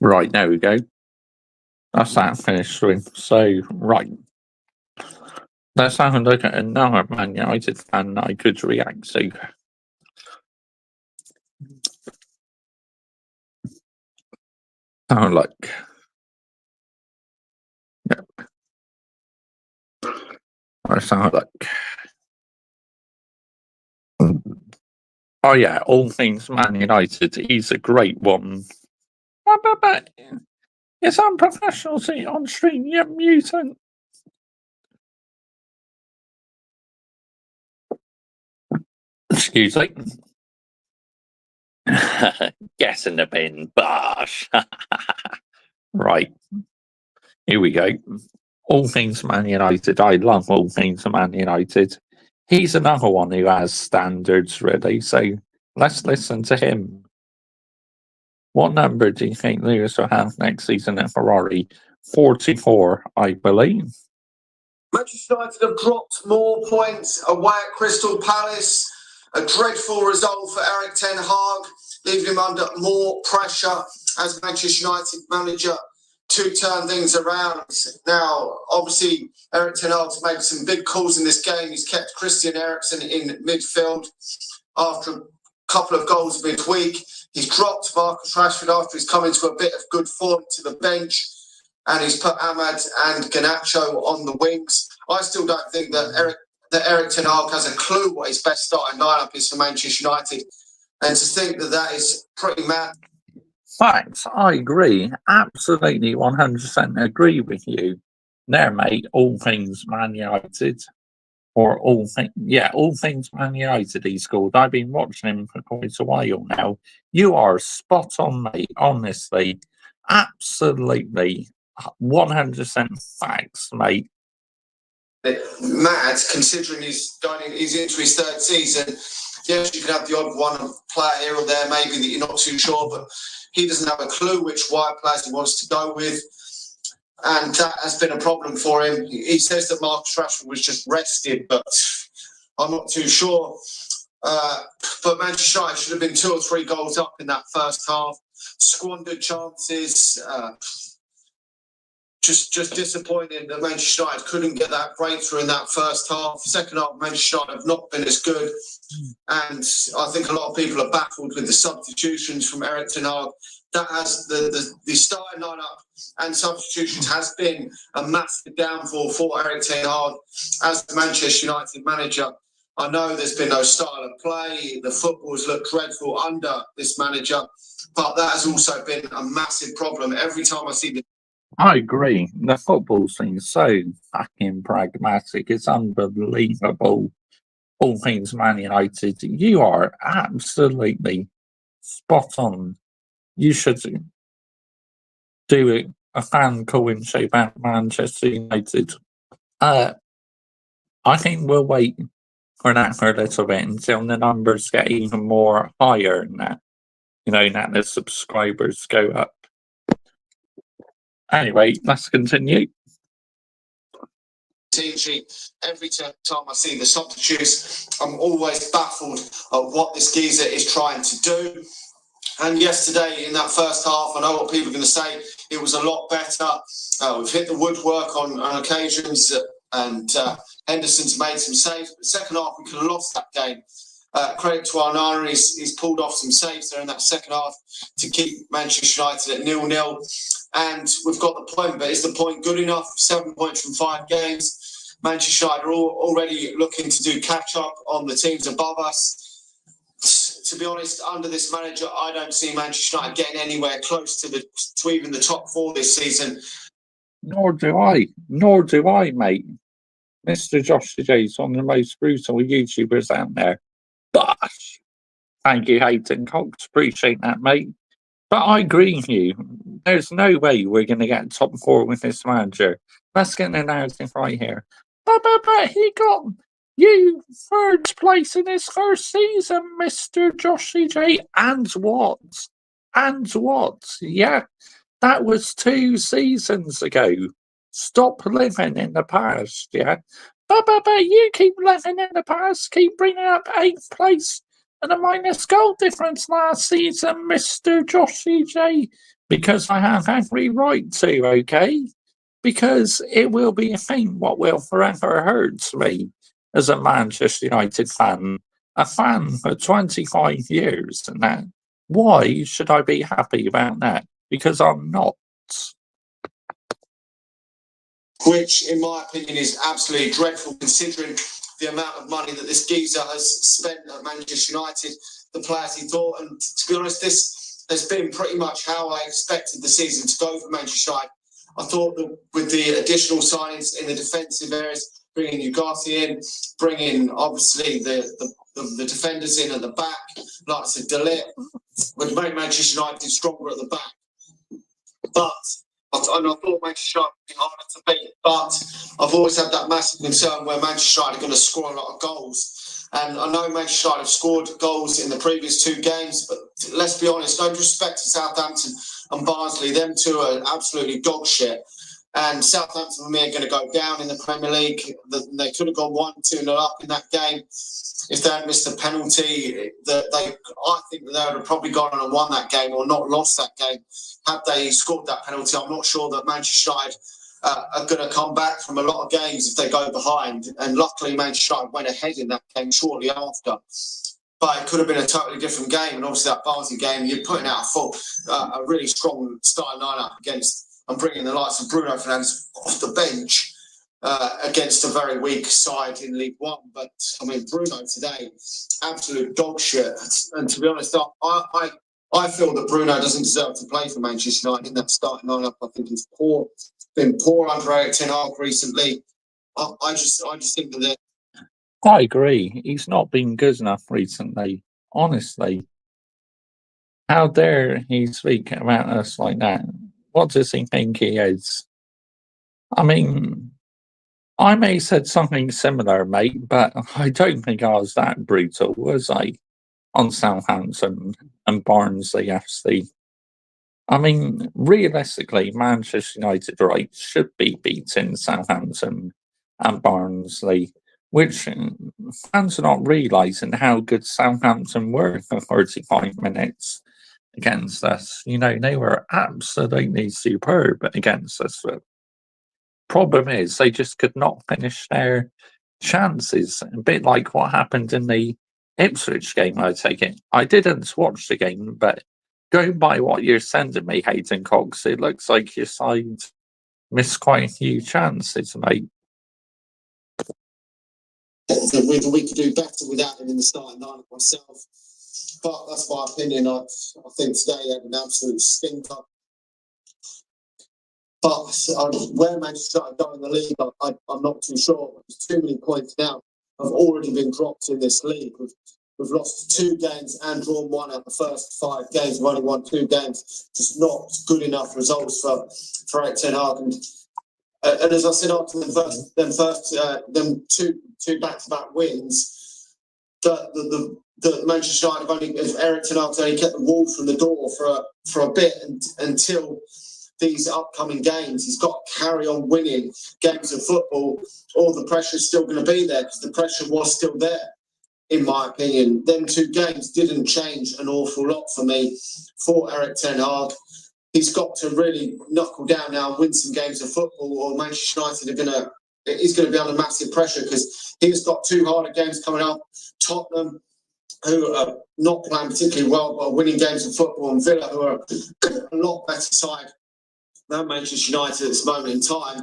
Right, there we go. That's that finished with. So, right. Let's have a look at another Man United fan I could react to. Have a look. Yep. Let's have a look. Oh yeah, all things Man United. He's a great one. But it's unprofessional to on stream, you mutant. Excuse me. Get in the bin, bosh. Right. Here we go. All things Man United. I love all things Man United. He's another one who has standards, really. So let's listen to him. What number do you think Lewis will have next season at Ferrari? 44, I believe. Manchester United have dropped more points away at Crystal Palace. A dreadful result for Erik ten Hag, leaving him under more pressure as Manchester United manager to turn things around. Now, obviously, Erik ten Hag's made some big calls in this game. He's kept Christian Eriksen in midfield after a couple of goals midweek. He's dropped Marcus Rashford after he's come into a bit of good form to the bench. And he's put Ahmad and Garnacho on the wings. I still don't think that that Eric Ten Hag has a clue what his best starting lineup is for Manchester United. And to think that that is pretty mad. Facts, I agree. Absolutely 100% agree with you there, mate. All things Man United. Or all things Man United he scored. I've been watching him for quite a while now. You are spot on, mate. Honestly. Absolutely. 100% facts, mate. Mad, considering he's into his third season. Yes, you can have the odd one player here or there, maybe that you're not too sure, but he doesn't have a clue which wide players he wants to go with. And that has been a problem for him. He says that Marcus Rashford was just rested, but I'm not too sure. But Manchester United should have been 2 or 3 goals up in that first half. Squandered chances. Just disappointing that Manchester United couldn't get that breakthrough in that first half. Second half, Manchester United have not been as good. And I think a lot of people are baffled with the substitutions from Eric Ten Hag. That has the starting lineup and substitutions has been a massive downfall for Eric Ten Hag as the Manchester United manager. I know there's been no style of play. The football's looked dreadful under this manager, but that has also been a massive problem. Every time I see the I agree. The football seems so fucking pragmatic. It's unbelievable. All things Man United. You are absolutely spot on. You should do a fan calling show about Manchester United. I think we'll wait for that for a little bit until the numbers get even more higher than that. You know, that the subscribers go up. Anyway, let's continue. team sheet. Every time I see the substitutes, I'm always baffled at what this geezer is trying to do. And yesterday, in that first half, I know what people are going to say, it was a lot better. We've hit the woodwork on occasions, and Henderson's made some saves. But second half, we could have lost that game. Credit to Onana, he's pulled off some saves there in that second half to keep Manchester United at 0-0. And we've got the point, but is the point good enough? 7 points from 5 games. Manchester United are already looking to do catch-up on the teams above us. To be honest, under this manager, I don't see Manchester United getting anywhere close to even the top 4 this season. Nor do I, mate. Mr. Josh J's one of the most brutal YouTubers out there. Bosh! Thank you, Hayden Cox. Appreciate that, mate. But I agree with you. There's no way we're going to get top 4 with this manager. Let's get the narrative right here. But he got you 3rd place in his first season, Mr. Joshy J. And what? Yeah, that was 2 seasons ago. Stop living in the past, yeah? But you keep living in the past, keep bringing up 8th place and a minus goal difference last season, Mr. Joshy J. Because I have every right to, okay? Because it will be a thing what will forever hurt me as a Manchester United fan. A fan for 25 years and that. Why should I be happy about that? Because I'm not. Which, in my opinion, is absolutely dreadful considering the amount of money that this geezer has spent at Manchester United, the players he bought. And to be honest, this has been pretty much how I expected the season to go for Manchester United. I thought that with the additional signings in the defensive areas, bringing Ugarte in, bringing obviously the defenders in at the back, like I said, De Ligt, would make Manchester United stronger at the back. But I thought Manchester United would be harder to beat, but I've always had that massive concern where Manchester United are going to score a lot of goals. And I know Manchester United have scored goals in the previous 2 games, but let's be honest, no disrespect to Southampton and Barnsley, them 2 are absolutely dog shit. And Southampton, for me, are going to go down in the Premier League. They could have gone 1-2-0 up in that game if they hadn't missed the penalty. I think that they would have probably gone on and won that game or not lost that game had they scored that penalty. I'm not sure that Manchester United are going to come back from a lot of games if they go behind. And luckily, Manchester United went ahead in that game shortly after. But it could have been a totally different game. And obviously, that Barnsley game, you're putting out a really strong starting lineup against and bringing the likes of Bruno Fernandes off the bench. against a very weak side in League One. But I mean, Bruno today, absolute dog shit. And to be honest, I feel that Bruno doesn't deserve to play for Manchester United in that starting lineup. I think he's been poor under Erik ten Hag recently. I just think that I agree. He's not been good enough recently. Honestly, how dare he speak about us like that? What does he think he is? I mean, I may have said something similar, mate, but I don't think I was that brutal, was I? On Southampton and Barnsley FC. I mean, realistically, Manchester United should be beating Southampton and Barnsley, which fans are not realising how good Southampton were for 35 minutes against us. You know, they were absolutely superb against us. But problem is, they just could not finish their chances. A bit like what happened in the Ipswich game, I take it. I didn't watch the game, but going by what you're sending me, Hayden Cox, it looks like your side missed quite a few chances, mate. we could do better without him in the starting lineup myself. But that's my opinion. I think today he had an absolute stinker. But where Manchester United go in the league, I'm not too sure. There's too many points now have already been dropped in this league. We've lost 2 games and drawn 1 out of the first 5 games. We've only won 2 games. Just not good enough results for Erik ten Hag. And as I said after them two back-to-back wins, the Manchester United have only, Erik ten Hag's only kept the wall from the door for a bit until these upcoming games. He's got to carry on winning games of football, or the pressure's still going to be there, because the pressure was still there, in my opinion. Them 2 games didn't change an awful lot for me for Erik ten Hag. He's got to really knuckle down now and win some games of football, or Manchester United he's going to be under massive pressure, because he's got 2 harder games coming up. Tottenham, who are not playing particularly well, but are winning games of football, and Villa, who are a lot better side than Manchester United at this moment in time.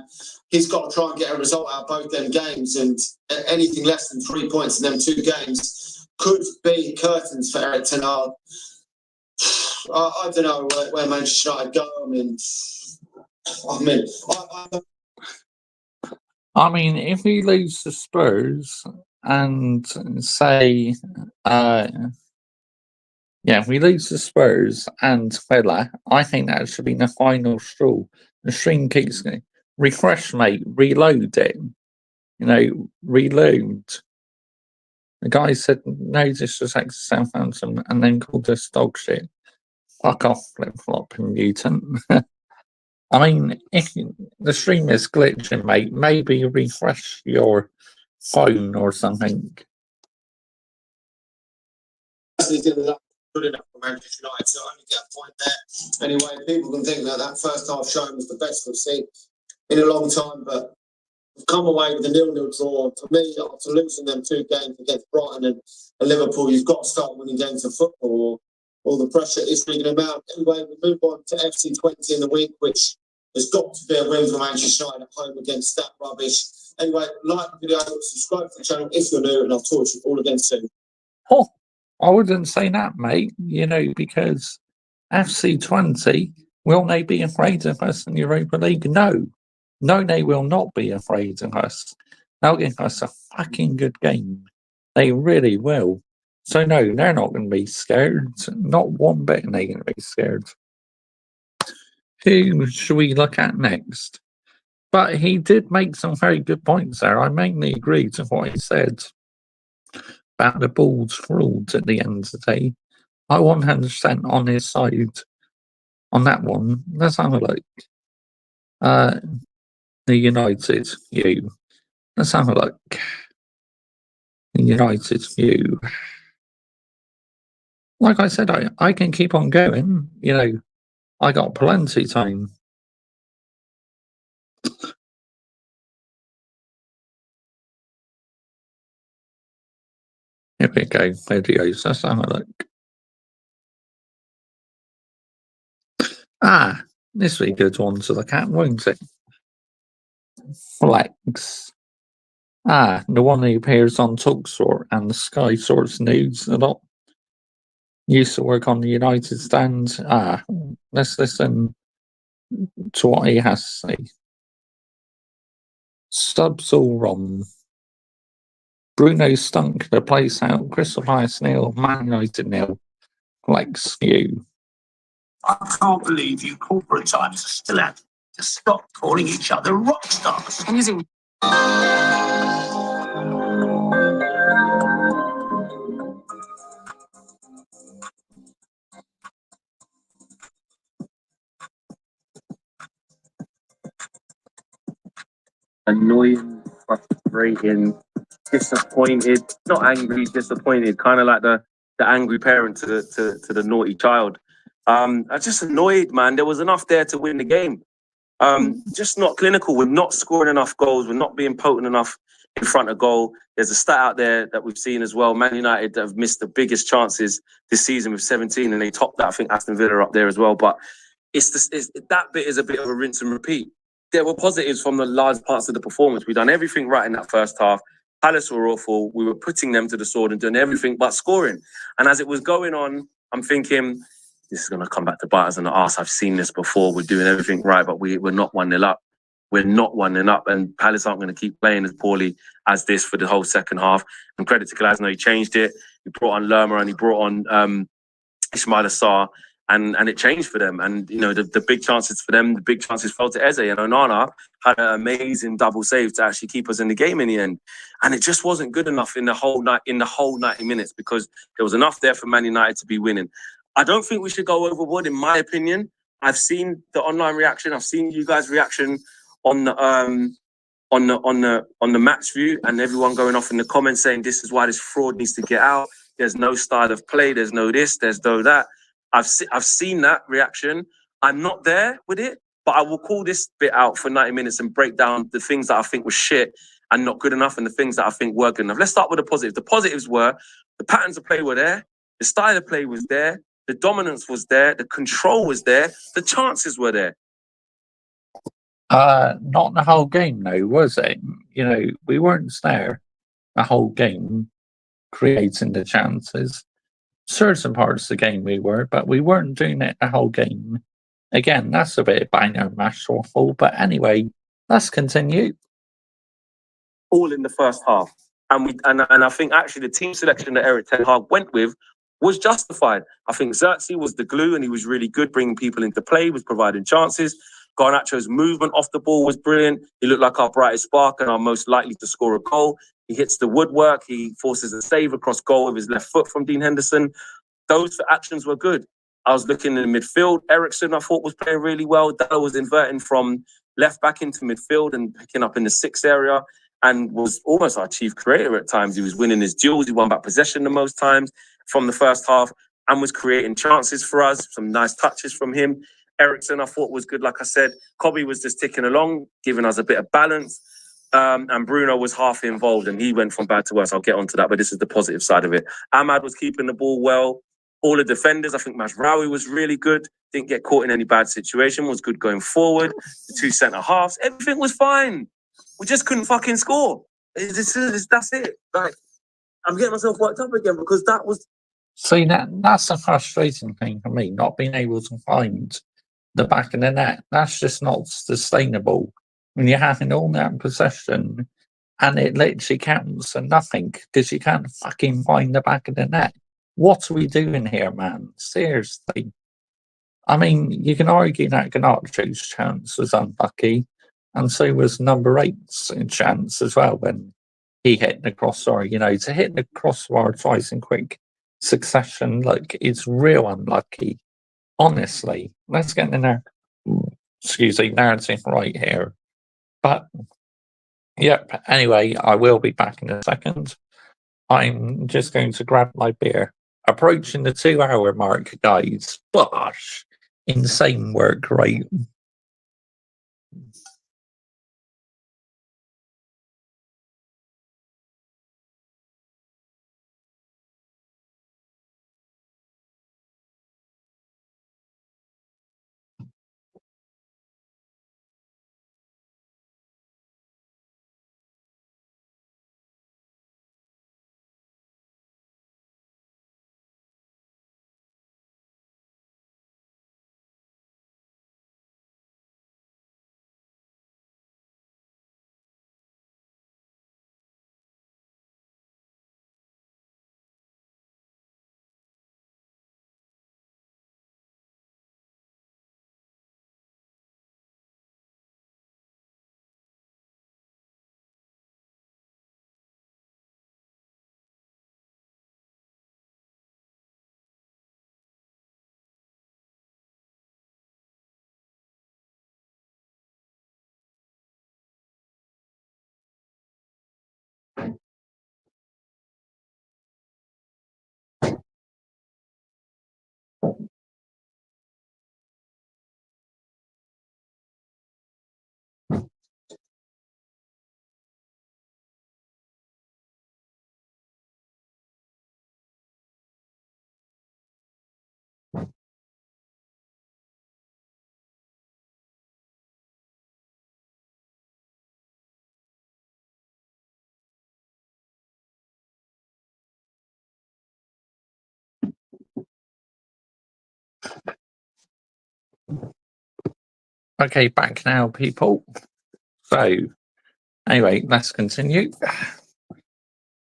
He's got to try and get a result out of both them games, and anything less than 3 points in them 2 games could be curtains for Erik ten Hag. I don't know where Manchester United go. I mean, if we lose to Spurs and say, if we lose to Spurs and Villa, I think that should be the final straw. The string keeps going. Refresh, mate. Reload it. You know, reload. The guy said no disrespect to Southampton and then called us dog shit. Fuck off, flip-flopping mutant. I mean, if the stream is glitching, mate, maybe refresh your phone or something. Good enough for Manchester United, so I only get a point there. Anyway, people can think that first half showing was the best we've seen in a long time, but we've come away with a 0-0 draw. For me, after losing them 2 games against Brighton and Liverpool, you've got to start winning games of football, or the pressure is ringing them out. Anyway, we move on to FC20 in the week, which has got to be a win for Manchester United at home against that rubbish. Anyway, like the video, subscribe to the channel if you're new, and I'll talk to you all again soon. Oh, I wouldn't say that, mate, you know, because FC20, will they be afraid of us in Europa League? No. No, they will not be afraid of us. They'll give us a fucking good game. They really will. So, no, they're not going to be scared. Not one bit are they going to be scared. Who should we look at next? But he did make some very good points there. I mainly agree to what he said about the Bulls ruled at the end of the day. I 100% on his side on that one. Let's have a look. The United view. Let's have a look. The United view. Like I said, I can keep on going. You know, I got plenty of time. Here we go, videos. Let's have a look. This will be a good one to look at, won't it? Flex. The one who appears on Talksort and the Sky Source News a lot. Used to work on the United Stand. Let's listen to what he has to say. Subs all wrong. Bruno stunk the place out. Crystal Palace nil. Man United nil. Flex you. I can't believe you corporate times are still at it. To stop calling each other rock stars. I'm using annoying, frustrating, disappointed, not angry, disappointed, kind of like the angry parent to the naughty child. I'm just annoyed, man. There was enough there to win the game. Just not clinical. We're not scoring enough goals. We're not being potent enough in front of goal. There's a stat out there that we've seen as well. Man United that have missed the biggest chances this season with 17, and they topped that. I think Aston Villa up there as well. But that bit is a bit of a rinse and repeat. There were positives from the large parts of the performance. We've done everything right in that first half. Palace were awful. We were putting them to the sword and doing everything but scoring. And as it was going on, I'm thinking, this is going to come back to bite us in the arse. I've seen this before. We're doing everything right, but we're not 1-0 up. We're not 1-0 up. And Palace aren't going to keep playing as poorly as this for the whole second half. And credit to Glasgow, he changed it. He brought on Lerma and he brought on Ismail Assar. And it changed for them. And, you know, the big chances for them, the big chances fell to Eze. And Onana had an amazing double save to actually keep us in the game in the end. And it just wasn't good enough in the whole 90 minutes, because there was enough there for Man United to be winning. I don't think we should go overboard, in my opinion. I've seen the online reaction. I've seen you guys' reaction on the match view, and everyone going off in the comments saying this is why this fraud needs to get out. There's no style of play. There's no this. There's no that. I've seen that reaction. I'm not there with it, but I will call this bit out for 90 minutes and break down the things that I think were shit and not good enough, and the things that I think were good enough. Let's start with the positives. The positives were the patterns of play were there, the style of play was there, the dominance was there, the control was there, the chances were there. Not the whole game, though, was it? You know, we weren't there the whole game creating the chances. Certain parts of the game we were, but we weren't doing it the whole game. Again, that's a bit of banger mash waffle, but anyway, let's continue. All in the first half. And I think actually the team selection that Eric Ten Hag went with was justified. I think Xerxes was the glue, and he was really good bringing people into play, was providing chances. Garnacho's movement off the ball was brilliant. He looked like our brightest spark and our most likely to score a goal. He hits the woodwork. He forces a save across goal with his left foot from Dean Henderson. Those actions were good. I was looking in the midfield. Ericsson, I thought, was playing really well. Dalot was inverting from left back into midfield and picking up in the sixth area, and was almost our chief creator at times. He was winning his duels. He won back possession the most times from the first half and was creating chances for us. Some nice touches from him. Ericsson, I thought, was good. Like I said, Kobe was just ticking along, giving us a bit of balance. And Bruno was half involved, and he went from bad to worse. I'll get onto that, but this is the positive side of it. Ahmad was keeping the ball well. All the defenders, I think Mazraoui was really good. Didn't get caught in any bad situation. Was good going forward. The two centre halves, everything was fine. We just couldn't fucking score. That's it. Like, I'm getting myself worked up again because that was. See, that's a frustrating thing for me, not being able to find the back of the net. That's just not sustainable. When you're having all that possession and it literally counts for nothing because you can't fucking find the back of the net. What are we doing here, man? Seriously. I mean, you can argue that Garnacho's chance was unlucky, and so was number 8's chance as well when he hit the crossbar. You know, to hit the crossbar twice in quick succession, look, it's real unlucky. Honestly, let's get the narrative right here. But, yep, anyway, I will be back in a second. I'm just going to grab my beer. Approaching the 2-hour mark, guys. Gosh, insane work rate. Okay, back now, people. So, anyway, let's continue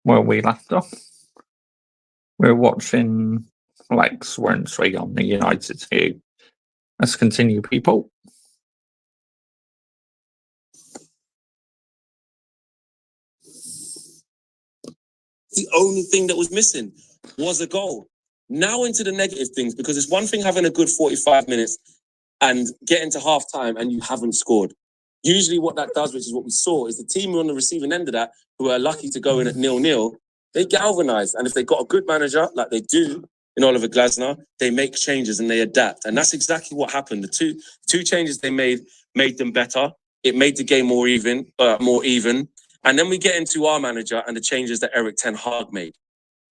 where we left off. We're watching Flex, weren't we, on the United view? Let's continue, people. The only thing that was missing was a goal. Now into the negative things, because it's one thing having a good 45 minutes and getting to half time and you haven't scored. Usually what that does, which is what we saw, is the team who are on the receiving end of that, who are lucky to go in at 0-0, they galvanise. And if they got a good manager, like they do in Oliver Glasner, they make changes and they adapt. And that's exactly what happened. The two changes they made them better. It made the game more even. And then we get into our manager and the changes that Erik ten Hag made.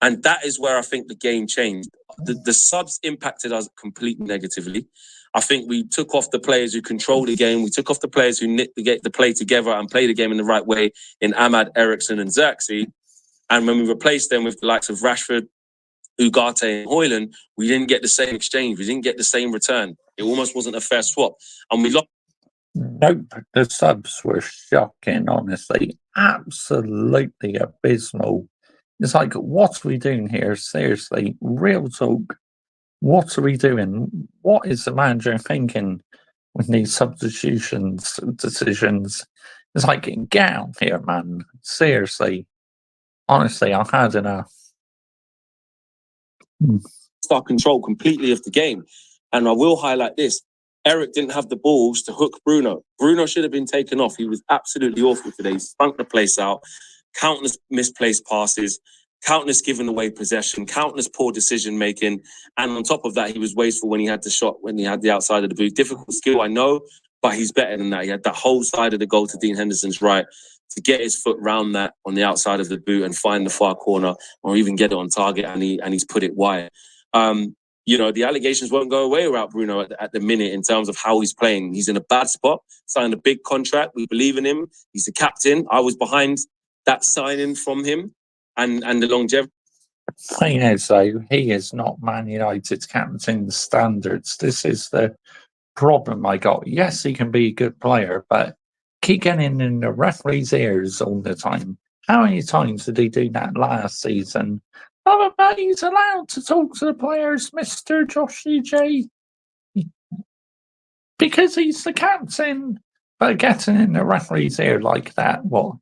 And that is where I think the game changed. The subs impacted us completely negatively. I think we took off the players who control the game. We took off the players who knit the play together and play the game in the right way in Ahmad, Eriksen and Xerxes. And when we replaced them with the likes of Rashford, Ugarte and Højlund, we didn't get the same exchange. We didn't get the same return. It almost wasn't a fair swap. And we lost. Nope, the subs were shocking, honestly. Absolutely abysmal. It's like, what are we doing here? Seriously, real talk. What are we doing? What is the manager thinking with these substitutions decisions? It's like, get out here, man. Seriously. Honestly, I've had enough. Start control completely of the game. And I will highlight this. Erik didn't have the balls to hook Bruno. Bruno should have been taken off. He was absolutely awful today. He spunk the place out. Countless misplaced passes, countless giving away possession, countless poor decision making. And on top of that, he was wasteful when he had the shot, when he had the outside of the boot. Difficult skill, I know, but he's better than that. He had that whole side of the goal to Dean Henderson's right to get his foot round that on the outside of the boot and find the far corner or even get it on target, and he's put it wide. You know, the allegations won't go away without Bruno at the minute in terms of how he's playing. He's in a bad spot, signed a big contract. We believe in him. He's the captain. I was behind that signing from him and the longevity. Thing is, though, he is not Man United's captain standards. This is the problem I got. Yes, he can be a good player, but keep getting in the referee's ears all the time. How many times did he do that last season? Oh, but he's allowed to talk to the players, Mr. Joshy J. Because he's the captain. But getting in the referee's ear like that, what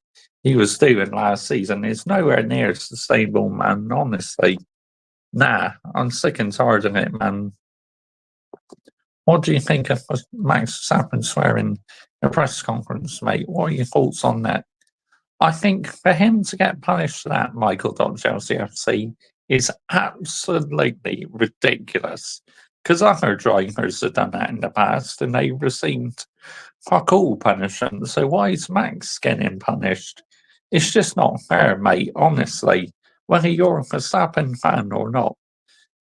he was doing last season, is nowhere near sustainable, man. Honestly. Nah, I'm sick and tired of it, man. What do you think of Max Verstappen swearing a press conference, mate? What are your thoughts on that? I think for him to get punished for that, Michael.JLCFC, is absolutely ridiculous. Because other drivers have done that in the past and they received fuck all punishment. So why is Max getting punished? It's just not fair, mate, honestly. Whether you're a Verstappen fan or not,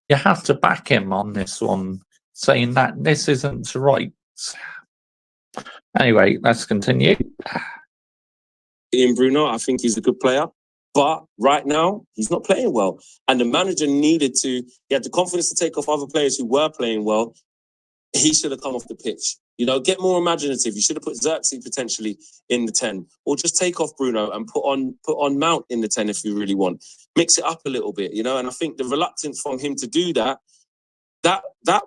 you have to back him on this one, saying that this isn't right. Anyway, let's continue. In Bruno, I think he's a good player, but right now he's not playing well. And the manager he had the confidence to take off other players who were playing well. He should have come off the pitch. You know, get more imaginative. You should have put Xerxes potentially in the 10, or just take off Bruno and put on Mount in the 10 if you really want. Mix it up a little bit, you know. And I think the reluctance from him to do that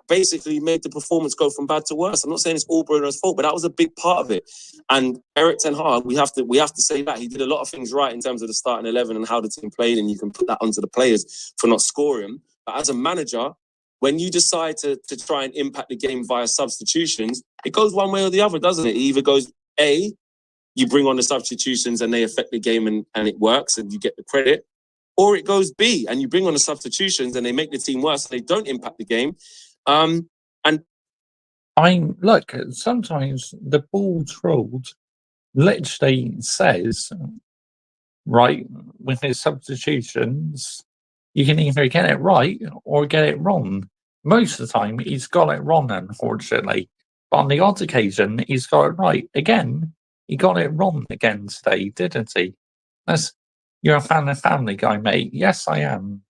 basically made the performance go from bad to worse. I'm not saying it's all Bruno's fault, but that was a big part of it. And Erik ten Hag, we have to say that he did a lot of things right in terms of the starting 11 and how the team played, and you can put that onto the players for not scoring. But as a manager, when you decide to try and impact the game via substitutions, it goes one way or the other, doesn't it? It either goes A, you bring on the substitutions and they affect the game and it works and you get the credit, or it goes B, and you bring on the substitutions and they make the team worse and they don't impact the game. And I mean, look, sometimes the ball's ruled literally says, right, with his substitutions, you can either get it right or get it wrong. Most of the time, he's got it wrong, unfortunately. But on the odd occasion, he's got it right. Again, he got it wrong again today, didn't he? You're a fan of Family Guy, mate. Yes, I am.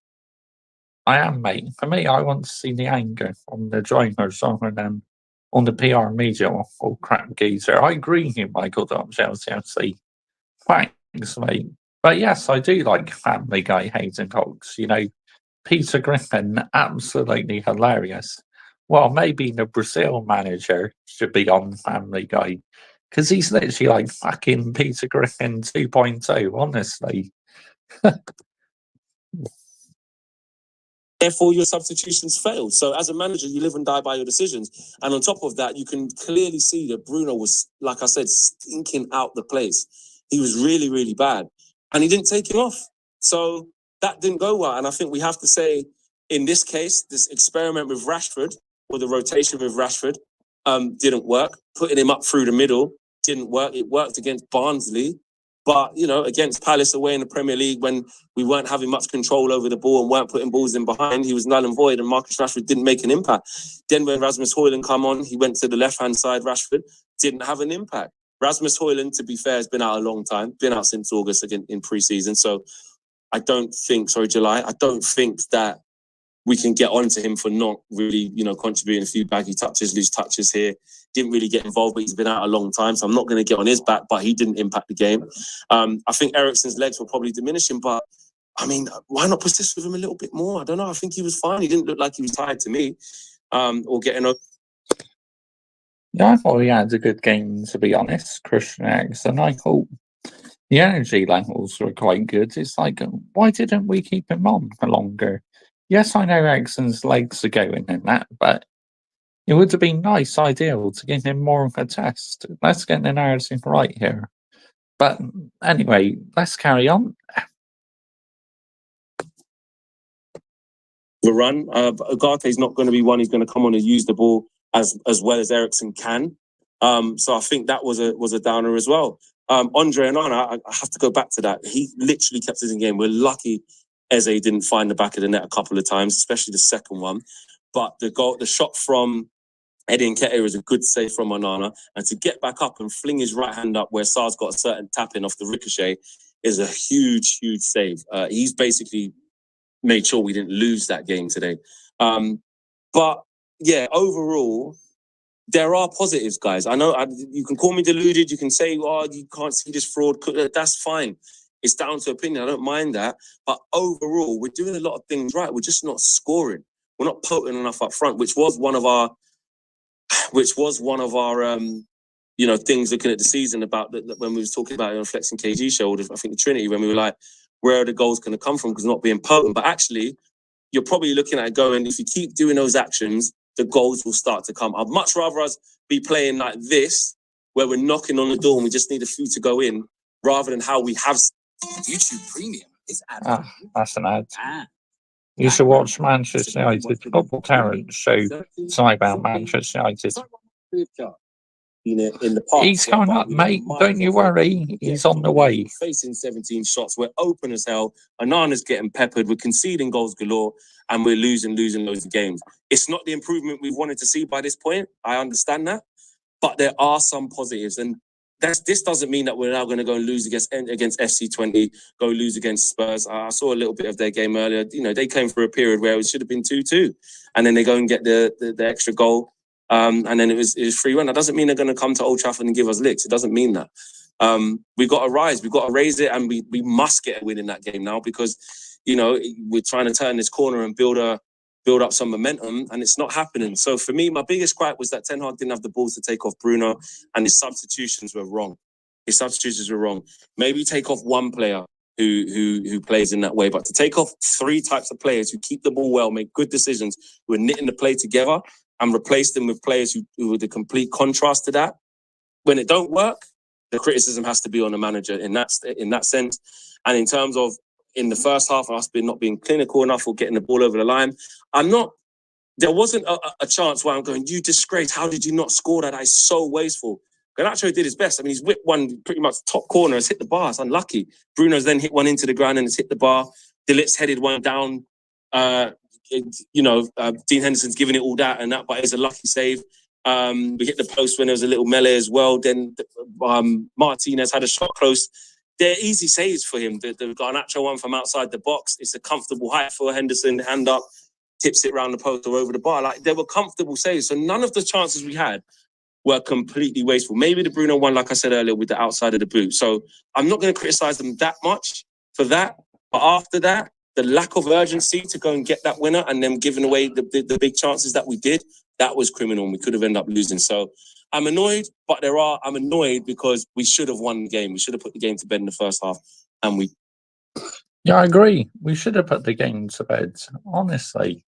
I am, mate. For me, I want to see the anger from the drivers rather than on the PR media, or crap geezer. I agree with you, Michael, that Chelsea. Thanks, mate. But yes, I do like Family Guy Hayden Cox. You know, Peter Griffin, absolutely hilarious. Well, maybe the Brazil manager should be on Family Guy because he's literally like fucking Peter Griffin 2.0, honestly. Therefore, your substitutions failed. So, as a manager, you live and die by your decisions. And on top of that, you can clearly see that Bruno was, like I said, stinking out the place. He was really, really bad. And he didn't take him off. So, that didn't go well. And I think we have to say, in this case, this experiment with Rashford, or the rotation with Rashford, didn't work. Putting him up through the middle didn't work. It worked against Barnsley. But, you know, against Palace away in the Premier League, when we weren't having much control over the ball and weren't putting balls in behind, he was null and void, and Marcus Rashford didn't make an impact. Then when Rasmus Højlund come on, he went to the left-hand side, Rashford didn't have an impact. Rasmus Højlund, to be fair, has been out a long time, been out since August again in pre-season. So I don't think that we can get onto him for not really, you know, contributing a few baggy touches, loose touches here. Didn't really get involved, but he's been out a long time, so I'm not going to get on his back, but he didn't impact the game. I think Eriksen's legs were probably diminishing, but I mean, why not persist with him a little bit more? I don't know. I think he was fine. He didn't look like he was tired to me, or getting over. Yeah, I thought he had a good game, to be honest, Christian Eriksen. I thought the energy levels were quite good. It's like, why didn't we keep him on for longer? Yes, I know Eriksen's legs are going in that, but it would have been ideal to give him more of a test. Let's get the narrative right here. But anyway, let's carry on. The run, Ugarte's not going to be one who's going to come on and use the ball as well as Eriksen can. So I think that was a downer as well. Andre Onana, I have to go back to that. He literally kept us in game. We're lucky Eze didn't find the back of the net a couple of times, especially the second one. But the shot from Eddie Nketiah was a good save from Onana, and to get back up and fling his right hand up where Sar's got a certain tap in off the ricochet is a huge, huge save. He's basically made sure we didn't lose that game today. But yeah, overall, there are positives, guys. I know you can call me deluded. You can say, "Oh, you can't see this fraud." That's fine. It's down to opinion. I don't mind that. But overall, we're doing a lot of things right. We're just not scoring. We're not potent enough up front, which was one of our things looking at the season about when we was talking about it on Flex and KG show, I think the Trinity, when we were like, where are the goals going to come from? Because not being potent. But actually, you're probably looking at it going, if you keep doing those actions, the goals will start to come. I'd much rather us be playing like this, where we're knocking on the door and we just need a few to go in, rather than how we have. YouTube Premium is ad. That's an ad. You should watch Manchester United Football Talent show something about Manchester United. In the past, he's coming up, mate. Don't you worry. He's on the way. Facing 17 shots. We're open as hell. Onana's getting peppered. We're conceding goals galore, and we're losing loads of games. It's not the improvement we've wanted to see by this point. I understand that, but there are some positives, and this doesn't mean that we're now going to go and lose against FC20, go lose against Spurs. I saw a little bit of their game earlier. You know, they came for a period where it should have been 2-2, and then they go and get the extra goal. And then it was 3-1. That doesn't mean they're going to come to Old Trafford and give us licks. It doesn't mean that. We've got to rise. We've got to raise it, and we must get a win in that game now, because, you know, we're trying to turn this corner and build up some momentum, and it's not happening. So for me, my biggest gripe was that Ten Hag didn't have the balls to take off Bruno, and his substitutions were wrong. Maybe take off one player who plays in that way, but to take off three types of players who keep the ball well, make good decisions, who are knitting the play together, and replace them with players who are the complete contrast to that. When it don't work, the criticism has to be on the manager in that sense. And in terms of in the first half, us not being clinical enough or getting the ball over the line, there wasn't a chance where I'm going, you disgrace, how did you not score that? That is so wasteful. Garnacho did his best. I mean, he's whipped one pretty much top corner, it's hit the bar, it's unlucky. Bruno's then hit one into the ground and it's hit the bar. De Ligt's headed one down. Dean Henderson's giving it all that, but it's a lucky save. We hit the post when there was a little melee as well. Then Martinez had a shot close. They're easy saves for him. The Garnacho one from outside the box, it's a comfortable height for Henderson, hand up. tips it round the post or over the bar. Like, they were comfortable saves. So none of the chances we had were completely wasteful. Maybe the Bruno one, like I said earlier, with the outside of the boot. So I'm not going to criticize them that much for that. But after that, the lack of urgency to go and get that winner and then giving away the big chances that we did, that was criminal, and we could have ended up losing. So I'm annoyed, but I'm annoyed because we should have won the game. We should have put the game to bed in the first half, and we... Yeah, I agree. We should have put the game to bed, honestly.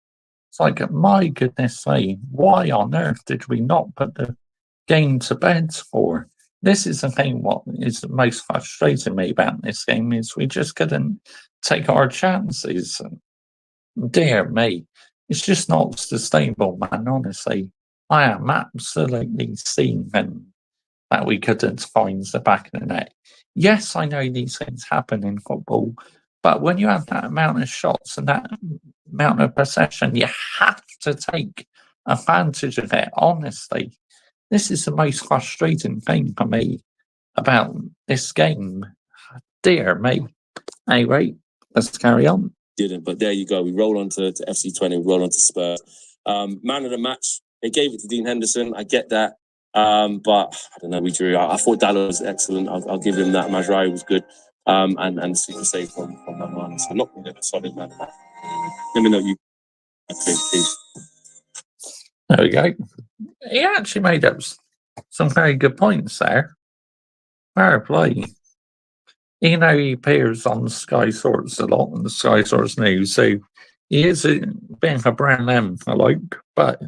It's like, my goodness me, why on earth did we not put the game to bed for? This is the thing, what is the most frustrating me about this game is we just couldn't take our chances. Dear me, it's just not sustainable, man, honestly. I am absolutely seething that we couldn't find the back of the net. Yes, I know these things happen in football, but when you have that amount of shots and that amount of possession, you have to take advantage of it, honestly. This is the most frustrating thing for me about this game. Dear me. Anyway, let's carry on. Didn't, but there you go. We roll on to FC20, we roll on to Spurs. Man of the match, they gave it to Dean Henderson. I get that. But I don't know, we drew. I thought Dalot was excellent. I'll give him that. Majrai was good. And super save from that man. So not really a solid man. Let me know you. Okay, please. There we go. He actually made up some very good points there. Fair play. You know, he appears on Sky Sports a lot and the Sky Sports News, so he is a bit of a brand name, I like, but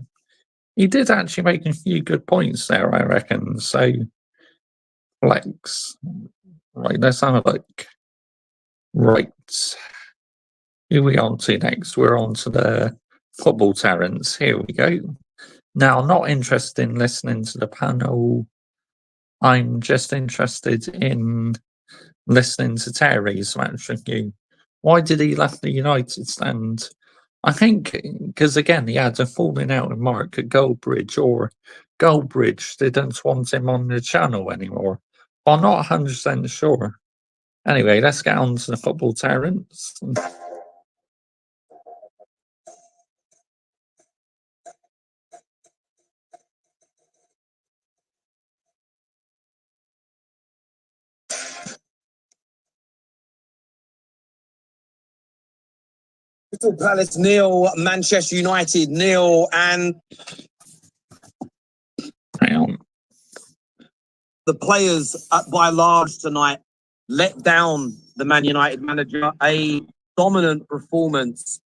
he did actually make a few good points there, I reckon. So, flex. Right, let's have a look. Right. Who are we on to next? We're on to the football Terrence. Here we go. Now, I'm not interested in listening to the panel. I'm just interested in listening to Terry's match review. Why did he left the United stand? I think because, again, he had a falling out with Mark Goldbridge, or Goldbridge didn't want him on the channel anymore. But I'm not 100% sure. Anyway, let's get on to the football Terrence. Crystal Palace 0, Manchester United 0, and Hang on. the players by large tonight let down the Man United manager. A dominant performance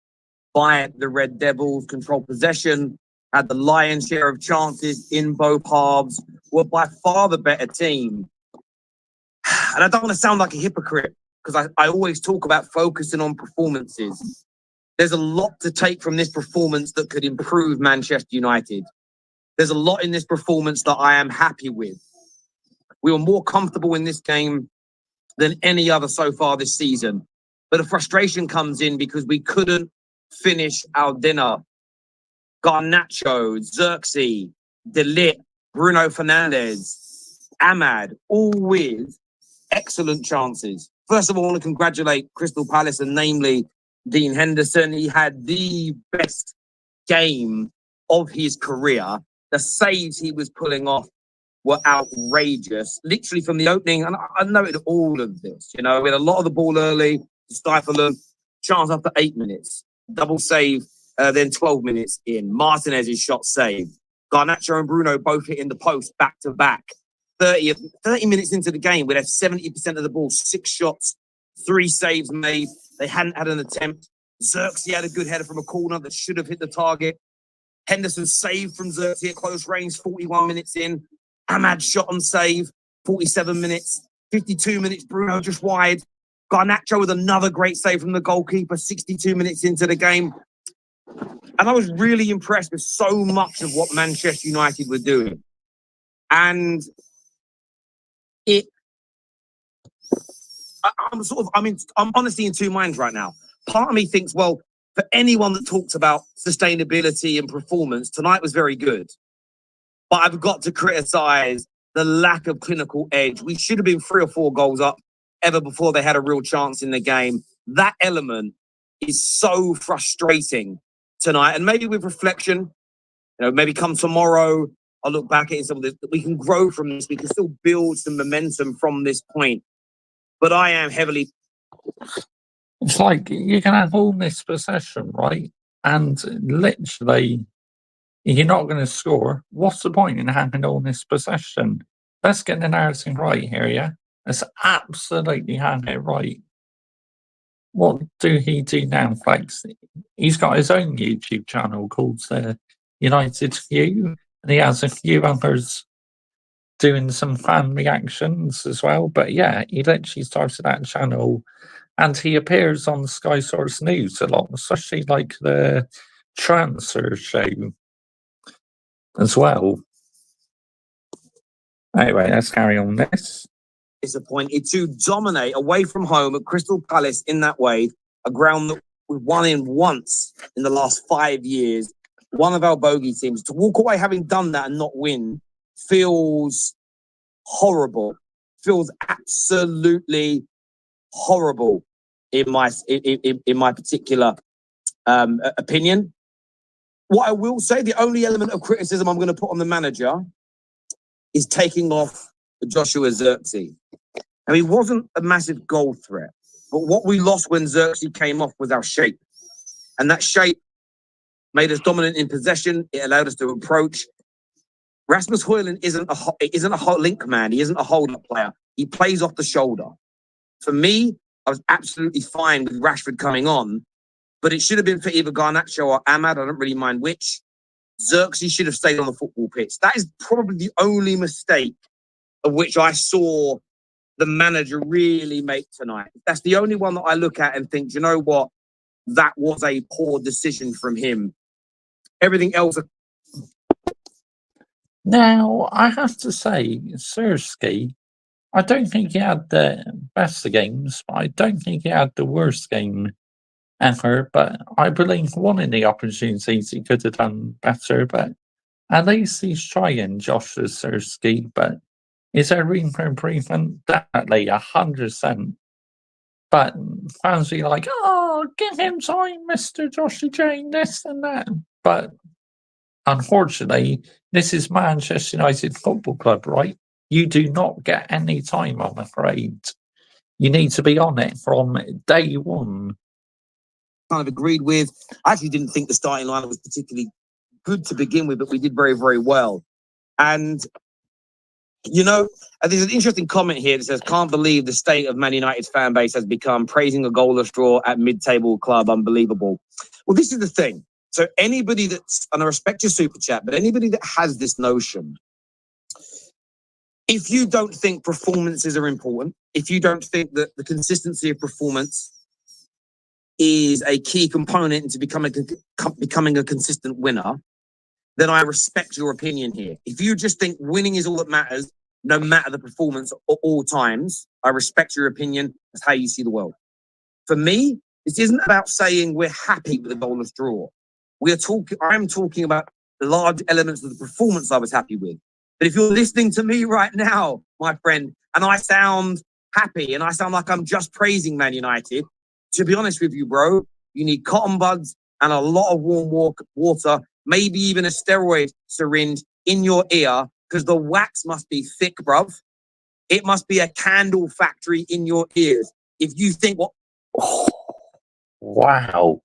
by the Red Devils, controlled possession, had the lion's share of chances in both halves, were by far the better team. And I don't want to sound like a hypocrite because I always talk about focusing on performances. There's a lot to take from this performance that could improve Manchester United. There's a lot in this performance that I am happy with. We were more comfortable in this game than any other so far this season. But the frustration comes in because we couldn't finish our dinner. Garnacho, Xerxes, De Ligt, Bruno Fernandes, Ahmad, all with excellent chances. First of all, I want to congratulate Crystal Palace and namely Dean Henderson. He had the best game of his career. The saves he was pulling off were outrageous. Literally from the opening, and I noted all of this. You know, we had a lot of the ball early to stifle them. Chance after 8 minutes. Double save, then 12 minutes in. Martinez's shot saved. Garnacho and Bruno both hitting the post back to back. 30 minutes into the game, we'd have 70% of the ball, 6 shots, 3 saves made. They hadn't had an attempt. Xerxes had a good header from a corner that should have hit the target. Henderson saved from Xerxes at close range, 41 minutes in. Ahmad shot on save, 47 minutes. 52 minutes, Bruno just wide. Garnacho with another great save from the goalkeeper, 62 minutes into the game. And I was really impressed with so much of what Manchester United were doing. And I'm honestly in two minds right now. Part of me thinks, well, for anyone that talks about sustainability and performance, tonight was very good. But I've got to criticize the lack of clinical edge. We should have been 3 or 4 goals up ever before they had a real chance in the game. That element is so frustrating tonight, and maybe with reflection, maybe come tomorrow, I'll look back at it and some of this, that we can grow from this. We can still build some momentum from this point. But I am heavily. It's like you can have all this possession, right? And literally, you're not going to score. What's the point in having all this possession? Let's get the narrative right here, yeah? Let's absolutely have it right. What do he do now, Flex? He's got his own YouTube channel called United View, and he has a few others doing some fan reactions as well. But yeah, he literally started that channel, and he appears on Sky Source News a lot, especially like the transfer show as well. Anyway, let's carry on this. Disappointed to dominate away from home at Crystal Palace in that way, a ground that we won in once in the last 5 years, one of our bogey teams. To walk away having done that and not win feels horrible, feels absolutely horrible in my particular opinion. What I will say, the only element of criticism I'm going to put on the manager is taking off Joshua Zirkzee. Now, he wasn't a massive goal threat, but what we lost when Zirkzee came off was our shape. And that shape made us dominant in possession. It allowed us to approach. Rasmus Højlund isn't a link man. He isn't a hold-up player. He plays off the shoulder. For me, I was absolutely fine with Rashford coming on, but it should have been for either Garnacho or Ahmad. I don't really mind which. Zirkzee should have stayed on the football pitch. That is probably the only mistake of which I saw the manager really make tonight. That's the only one that I look at and think, you know what? That was a poor decision from him. Everything else. Now, I have to say, Sirski, I don't think he had the best of games, but I don't think he had the worst game ever. But I believe one of the opportunities he could have done better, but at least he's trying, Joshua Sirski. But is there room for improvement? Definitely, 100%. But fans be like, oh, give him time, Mr. Joshua Jane, this and that. But unfortunately, this is Manchester United Football Club, right? You do not get any time, I'm afraid. You need to be on it from day one. Kind of agreed with. I actually didn't think the starting line was particularly good to begin with, but we did very, very well. And there's an interesting comment here that says, can't believe the state of Man United's fan base has become, praising a goalless draw at mid-table club, unbelievable. Well, this is the thing. So anybody that's, and I respect your super chat, but anybody that has this notion, if you don't think performances are important, if you don't think that the consistency of performance is a key component into becoming a consistent winner, then I respect your opinion here. If you just think winning is all that matters, no matter the performance at all times, I respect your opinion. That's how you see the world. For me, this isn't about saying we're happy with a goalless draw. I'm talking about the large elements of the performance I was happy with. But if you're listening to me right now, my friend, and I sound happy and I sound like I'm just praising Man United, to be honest with you, bro, you need cotton buds and a lot of warm water, maybe even a steroid syringe in your ear, because the wax must be thick, bruv. It must be a candle factory in your ears. If you think what... Oh, wow.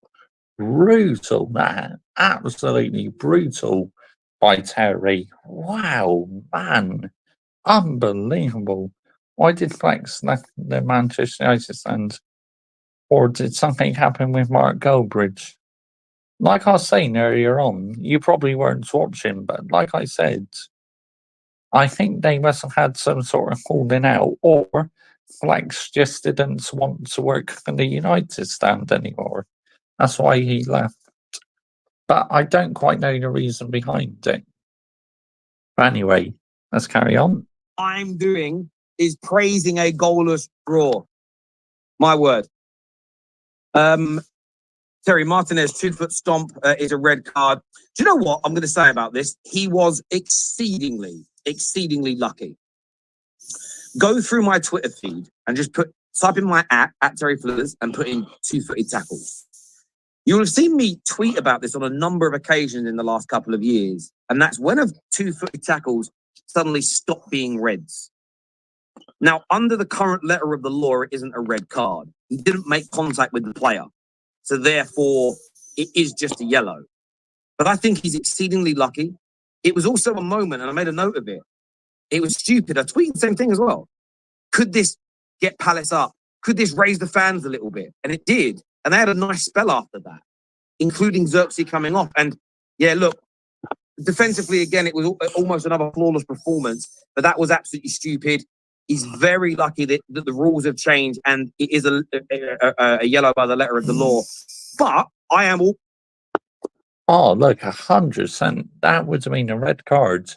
Brutal, man. Absolutely brutal by Terry. Wow, man. Unbelievable. Why did Flex left the Manchester United stand? Or did something happen with Mark Goldbridge? Like I was saying earlier on, you probably weren't watching, but like I said, I think they must have had some sort of holding out, or Flex just didn't want to work for the United stand anymore. That's why he left. But I don't quite know the reason behind it. But anyway, let's carry on. I'm doing is praising a goalless draw. My word. Terry Martinez, 2-foot stomp is a red card. Do you know what I'm going to say about this? He was exceedingly lucky. Go through my Twitter feed and just type in my at Terry Fleurs and put in 2-footed tackles. You'll have seen me tweet about this on a number of occasions in the last couple of years, and that's when of two-footed tackles suddenly stop being reds. Now, under the current letter of the law, it isn't a red card. He didn't make contact with the player, so therefore it is just a yellow. But I think he's exceedingly lucky. It was also a moment, and I made a note of it. It was stupid. I tweeted the same thing as well. Could this get Palace up? Could this raise the fans a little bit? And it did. And they had a nice spell after that, including Xerxes coming off. And yeah, look, defensively, again, it was almost another flawless performance, but that was absolutely stupid. He's very lucky that the rules have changed and it is a yellow by the letter of the law. But I am all... Oh, look, 100%. That would have been a red card.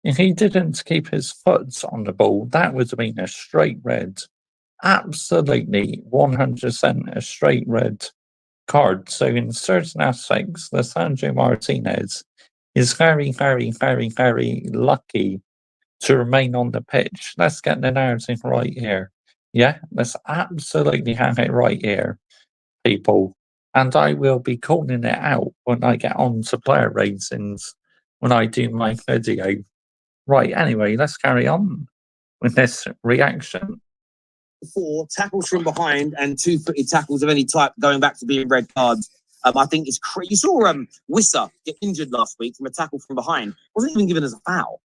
If he didn't keep his foot on the ball, that would have been a straight red. Absolutely 100% a straight red card. So in certain aspects, Lisandro Martinez is very, very, very, very lucky to remain on the pitch. Let's get the narrative right here. Yeah, let's absolutely have it right here, people. And I will be calling it out when I get on to player ratings when I do my video. Right, anyway, let's carry on with this reaction. 4 tackles from behind and two-footed tackles of any type going back to being red cards. I think it's crazy. You saw Wissa get injured last week from a tackle from behind. Wasn't even given as a foul.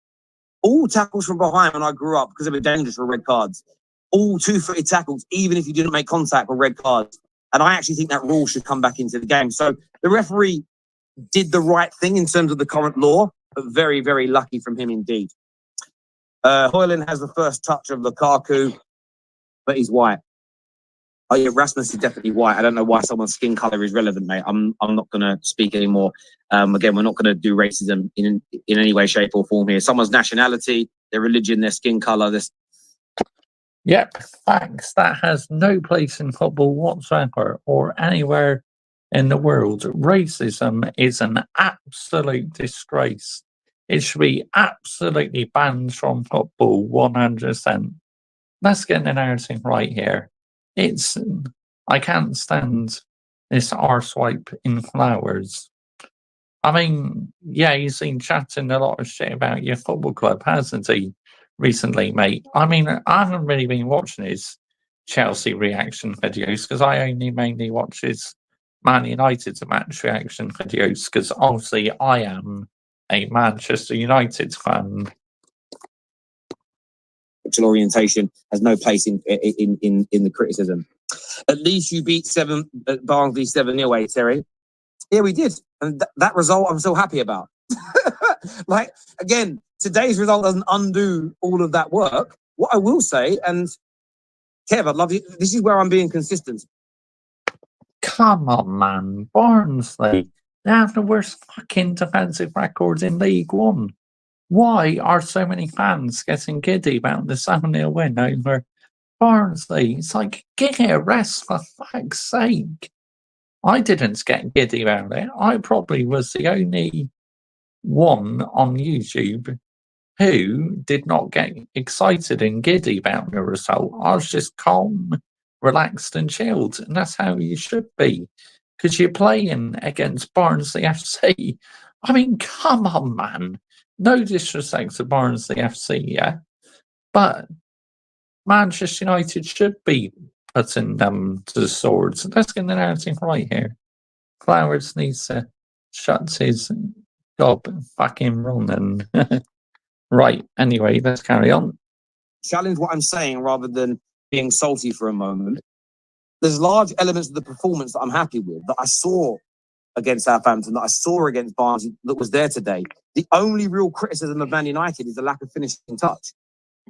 All tackles from behind when I grew up, because they were dangerous, for red cards. All two-footed tackles, even if you didn't make contact, were red cards. And I actually think that rule should come back into the game. So the referee did the right thing in terms of the current law, but very, very lucky from him indeed. Højlund has the first touch of Lukaku, but he's white. Oh yeah, Rasmus is definitely white. I don't know why someone's skin color is relevant, mate. I'm not going to speak anymore. Again, we're not going to do racism in any way, shape, or form here. Someone's nationality, their religion, their skin color. Yep, facts. That has no place in football whatsoever or anywhere in the world. Racism is an absolute disgrace. It should be absolutely banned from football 100%. Let's get the narrative right here. I can't stand this arsewipe in flowers. I mean, yeah, he's been chatting a lot of shit about your football club, hasn't he, recently, mate? I mean, I haven't really been watching his Chelsea reaction videos because I only mainly watch his Man United match reaction videos because obviously I am a Manchester United fan. Sexual orientation has no place in the criticism. At least you beat Barnsley 7-0, Terry. Yeah, we did. And that result I'm so happy about. Like, again, today's result doesn't undo all of that work. What I will say, and Kev, I'd love you, this is where I'm being consistent. Come on, man. Barnsley, they have the worst fucking defensive record in League One. Why are so many fans getting giddy about the 7-0 win over Barnsley? It's like, give it a rest for fuck's sake. I didn't get giddy about it. I probably was the only one on YouTube who did not get excited and giddy about the result. I was just calm, relaxed and chilled. And that's how you should be. Because you're playing against Barnsley FC. I mean, come on, man. No disrespect to Barnsley FC, yeah? But Manchester United should be putting them to the swords. Let's get the narrative right here. Flowers needs to shut his gob fucking running. Right, anyway, let's carry on. Challenge what I'm saying rather than being salty for a moment. There's large elements of the performance that I'm happy with, that I saw against Southampton, that I saw against Barnsley, that was there today. The only real criticism of Man United is the lack of finishing touch.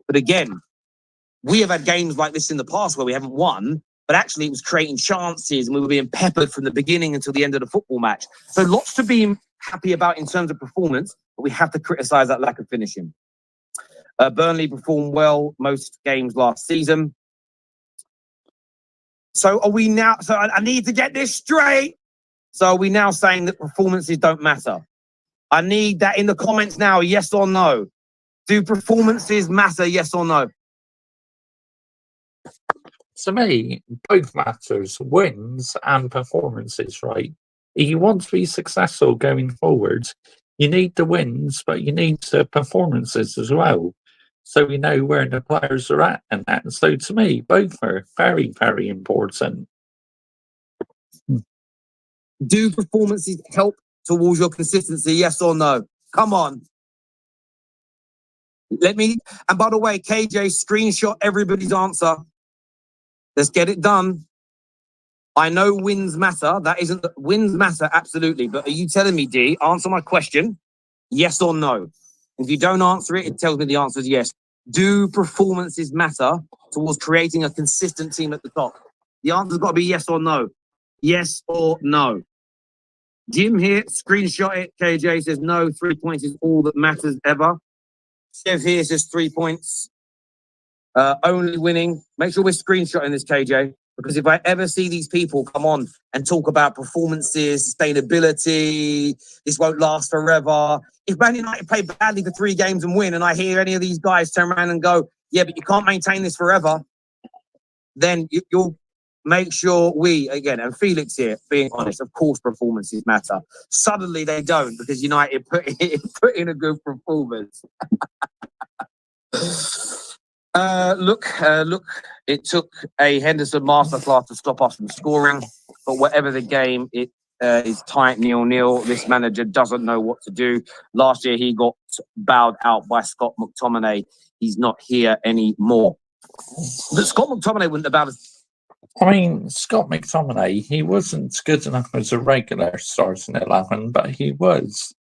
But again, we have had games like this in the past where we haven't won, but actually it was creating chances and we were being peppered from the beginning until the end of the football match. So lots to be happy about in terms of performance, but we have to criticise that lack of finishing. Burnley performed well most games last season. So are we now, so I need to get this straight. So are we now saying that performances don't matter? I need that in the comments now, yes or no. Do performances matter, yes or no? To me, both matters, wins and performances, right? If you want to be successful going forward, you need the wins, but you need the performances as well. So we know where the players are at and that. So to me, both are very, very important. Do performances help towards your consistency? Yes or no? Come on. And by the way, KJ, screenshot everybody's answer. Let's get it done. I know wins matter. Wins matter, absolutely. But are you telling me, D, answer my question? Yes or no? If you don't answer it, it tells me the answer is yes. Do performances matter towards creating a consistent team at the top? The answer's got to be yes or no. Yes or no. Jim here, screenshot it. KJ says no, 3 points is all that matters ever. Chev here says 3 points. Only winning. Make sure we're screenshotting this, KJ, because if I ever see these people come on and talk about performances, sustainability, this won't last forever. If Man United play badly for 3 games and win, and I hear any of these guys turn around and go, yeah, but you can't maintain this forever, then you'll make sure we, again, and Felix here, being honest, of course performances matter. Suddenly they don't, because United put in a good performance. Look, it took a Henderson masterclass to stop us from scoring, but whatever the game, it is tight 0-0. This manager doesn't know what to do. Last year, he got bowed out by Scott McTominay. He's not here anymore. But Scott McTominay wouldn't have bowed us. I mean, Scott McTominay, he wasn't good enough as a regular starting 11, but he was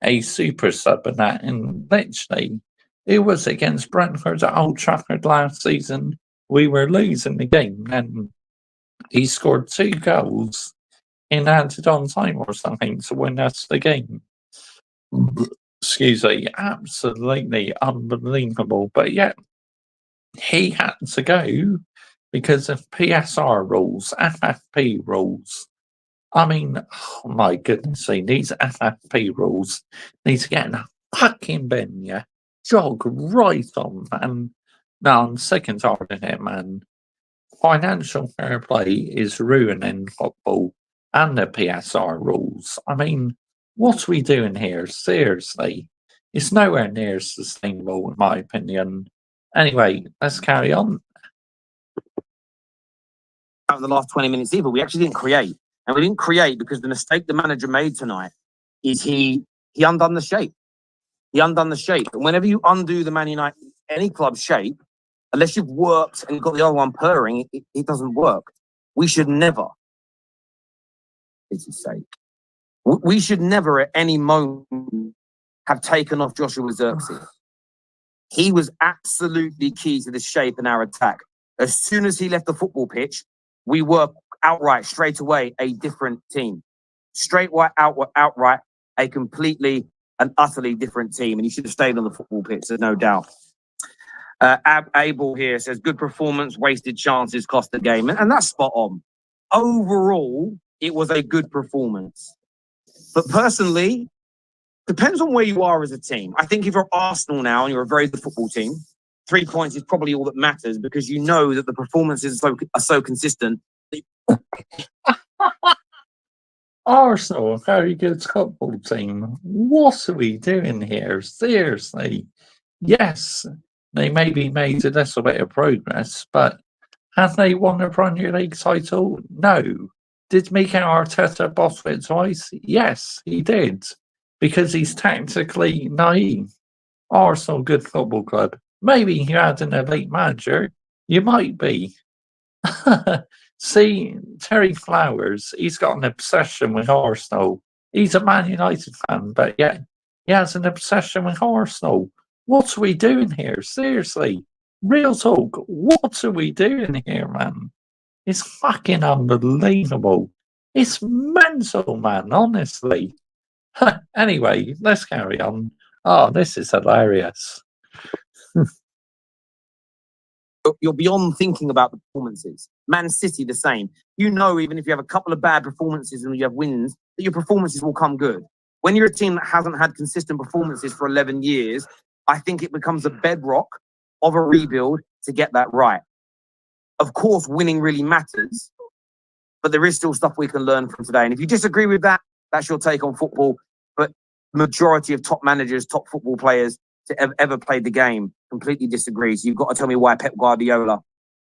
a super sub in that. And literally, it was against Brentford at Old Trafford last season. We were losing the game, and he scored 2 goals in added on time or something to win us the game. Excuse me, absolutely unbelievable. But yet, he had to go because of PSR rules, FFP rules. I mean, oh my goodness, these FFP rules need to get in a fucking bin, yeah? Jog right on, man. No, I'm sick and tired of it, man. Financial fair play is ruining football and the PSR rules. I mean, what are we doing here? Seriously. It's nowhere near sustainable, in my opinion. Anyway, let's carry on. Out in the last 20 minutes either, we actually didn't create. And we didn't create because the mistake the manager made tonight is he undone the shape. He undone the shape. And whenever you undo the Man United, any club shape, unless you've worked and got the other one purring, it doesn't work. We should never, it's his sake, we should never at any moment have taken off Joshua Zirkzee. He was absolutely key to the shape in our attack. As soon as he left the football pitch, we were outright, straight away, a different team. Outright, a completely and utterly different team. And he should have stayed on the football pitch, there's no doubt. Abel here says, good performance, wasted chances, cost the game. And that's spot on. Overall, it was a good performance. But personally, depends on where you are as a team. I think if you're Arsenal now and you're a very good football team, 3 points is probably all that matters because you know that the performances are so consistent. Arsenal, a very good football team. What are we doing here? Seriously. Yes, they maybe made a little bit of progress, but have they won the Premier League title? No. Did Mikel Arteta bottle it twice? Yes, he did. Because he's tactically naive. Arsenal, good football club. Maybe you had an elite manager. You might be. See, Terry Flowers, he's got an obsession with Arsenal. He's a Man United fan, but yet he has an obsession with Arsenal. What are we doing here? Seriously. Real talk. What are we doing here, man? It's fucking unbelievable. It's mental, man, honestly. Anyway, let's carry on. Oh, this is hilarious. You're beyond thinking about the performances. Man City, the same. You know, even if you have a couple of bad performances and you have wins, that your performances will come good. When you're a team that hasn't had consistent performances for 11 years, I think it becomes a bedrock of a rebuild to get that right. Of course, winning really matters, but there is still stuff we can learn from today. And if you disagree with that, that's your take on football. But majority of top managers, top football players to ever played the game completely disagree. So you've got to tell me why Pep Guardiola,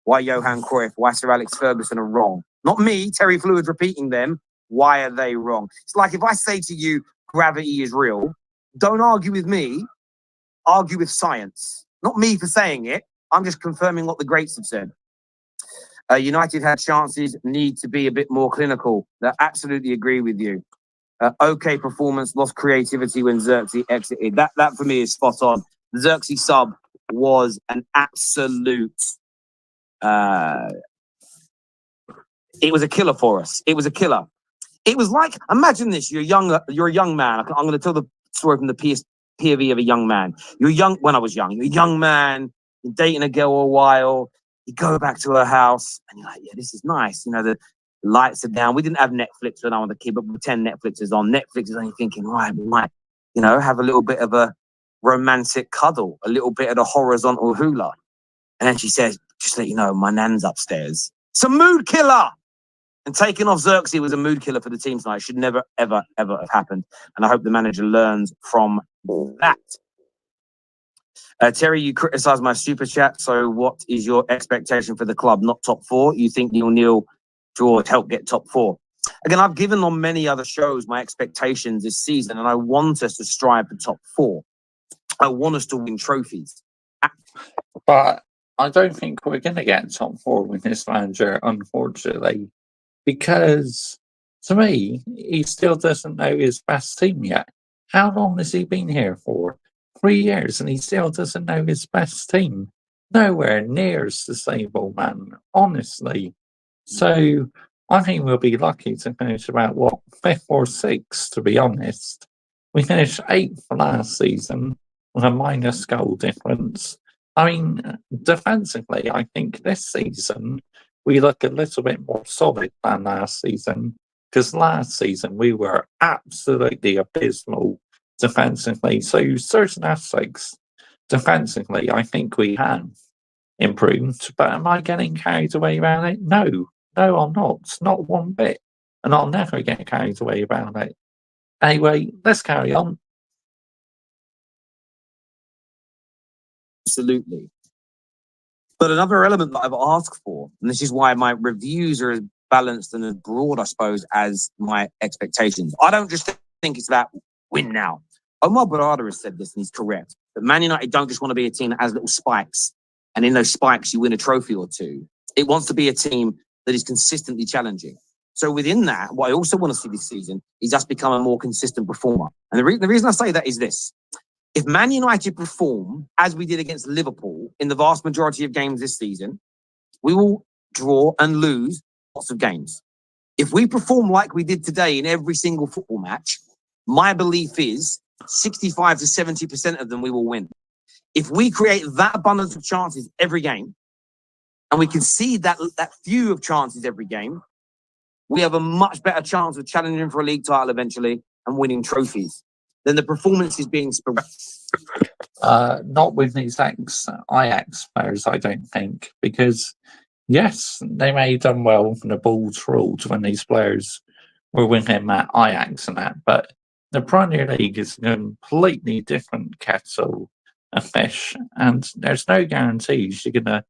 why Johan Cruyff, why Sir Alex Ferguson are wrong. Not me, Terry Fluid repeating them. Why are they wrong? It's like if I say to you, gravity is real, don't argue with me, argue with science. Not me for saying it. I'm just confirming what the greats have said. United had chances, need to be a bit more clinical. I absolutely agree with you. Okay performance, lost creativity when Xerxes exited. That for me is spot on. The Xerxes sub was an absolute... it was a killer for us. It was a killer. It was like, imagine this, you're a young man. I'm going to tell the story from the POV of a young man. You're young, when I was young, you're a young man, you're dating a girl a while, you go back to her house and you're like, yeah, this is nice. You know, the lights are down. We didn't have Netflix when I was a kid, but pretend Netflix is on. Netflix is on, you're thinking, right, we might, you know, have a little bit of a romantic cuddle, a little bit of the horizontal hula. And then she says, just to let you know, my nan's upstairs. It's a mood killer. And taking off Xerxes was a mood killer for the team tonight. It should never, ever, ever have happened. And I hope the manager learns from that. Terry, you criticised my super chat. So what is your expectation for the club? Not top four? You think Neil Neal draw would help get top four? Again, I've given on many other shows my expectations this season, and I want us to strive for top four. I want us to win trophies. But I don't think we're going to get top four with this manager, unfortunately. Because, to me, he still doesn't know his best team yet. How long has he been here for? 3 years, and he still doesn't know his best team. Nowhere near as stable, man. Honestly. So, I think we'll be lucky to finish about, 5th or 6th, to be honest. We finished 8th last season with a minus goal difference. I mean, defensively, I think this season we look a little bit more solid than last season, because last season we were absolutely abysmal defensively. So certain aspects defensively, I think we have improved. But am I getting carried away about it? No, I'm not one bit, and I'll never get carried away about it. Anyway, let's carry on. Absolutely. But another element that I've asked for, and this is why my reviews are as balanced and as broad, I suppose, as my expectations. I don't just think it's about win now. Omar Barada has said this, and he's correct. But Man United don't just want to be a team that has little spikes, and in those spikes you win a trophy or two. It wants to be a team that is consistently challenging. So within that, what I also want to see this season is us become a more consistent performer. And the reason I say that is this. If Man United perform as we did against Liverpool in the vast majority of games this season, we will draw and lose lots of games. If we perform like we did today in every single football match, my belief is 65 to 70% of them we will win. If we create that abundance of chances every game, and we concede that few of chances every game, we have a much better chance of challenging for a league title eventually and winning trophies. Then the performance is being sporadic. Not with these Ajax players, I don't think, because yes, they may have done well when the ball's ruled when these players were winning at Ajax and that, but the Premier League is a completely different kettle of fish, and there's no guarantees you're going to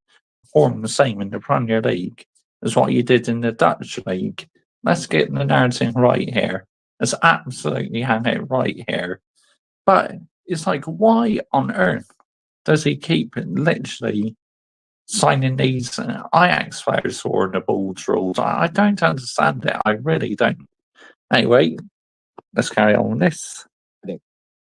perform the same in the Premier League as what you did in the Dutch league. Let's get the narrative right here. Let's absolutely have it right here. But it's like, why on earth does he keep literally signing these Ajax players for the ball's rules? I don't understand it. I really don't. Anyway, let's carry on with this.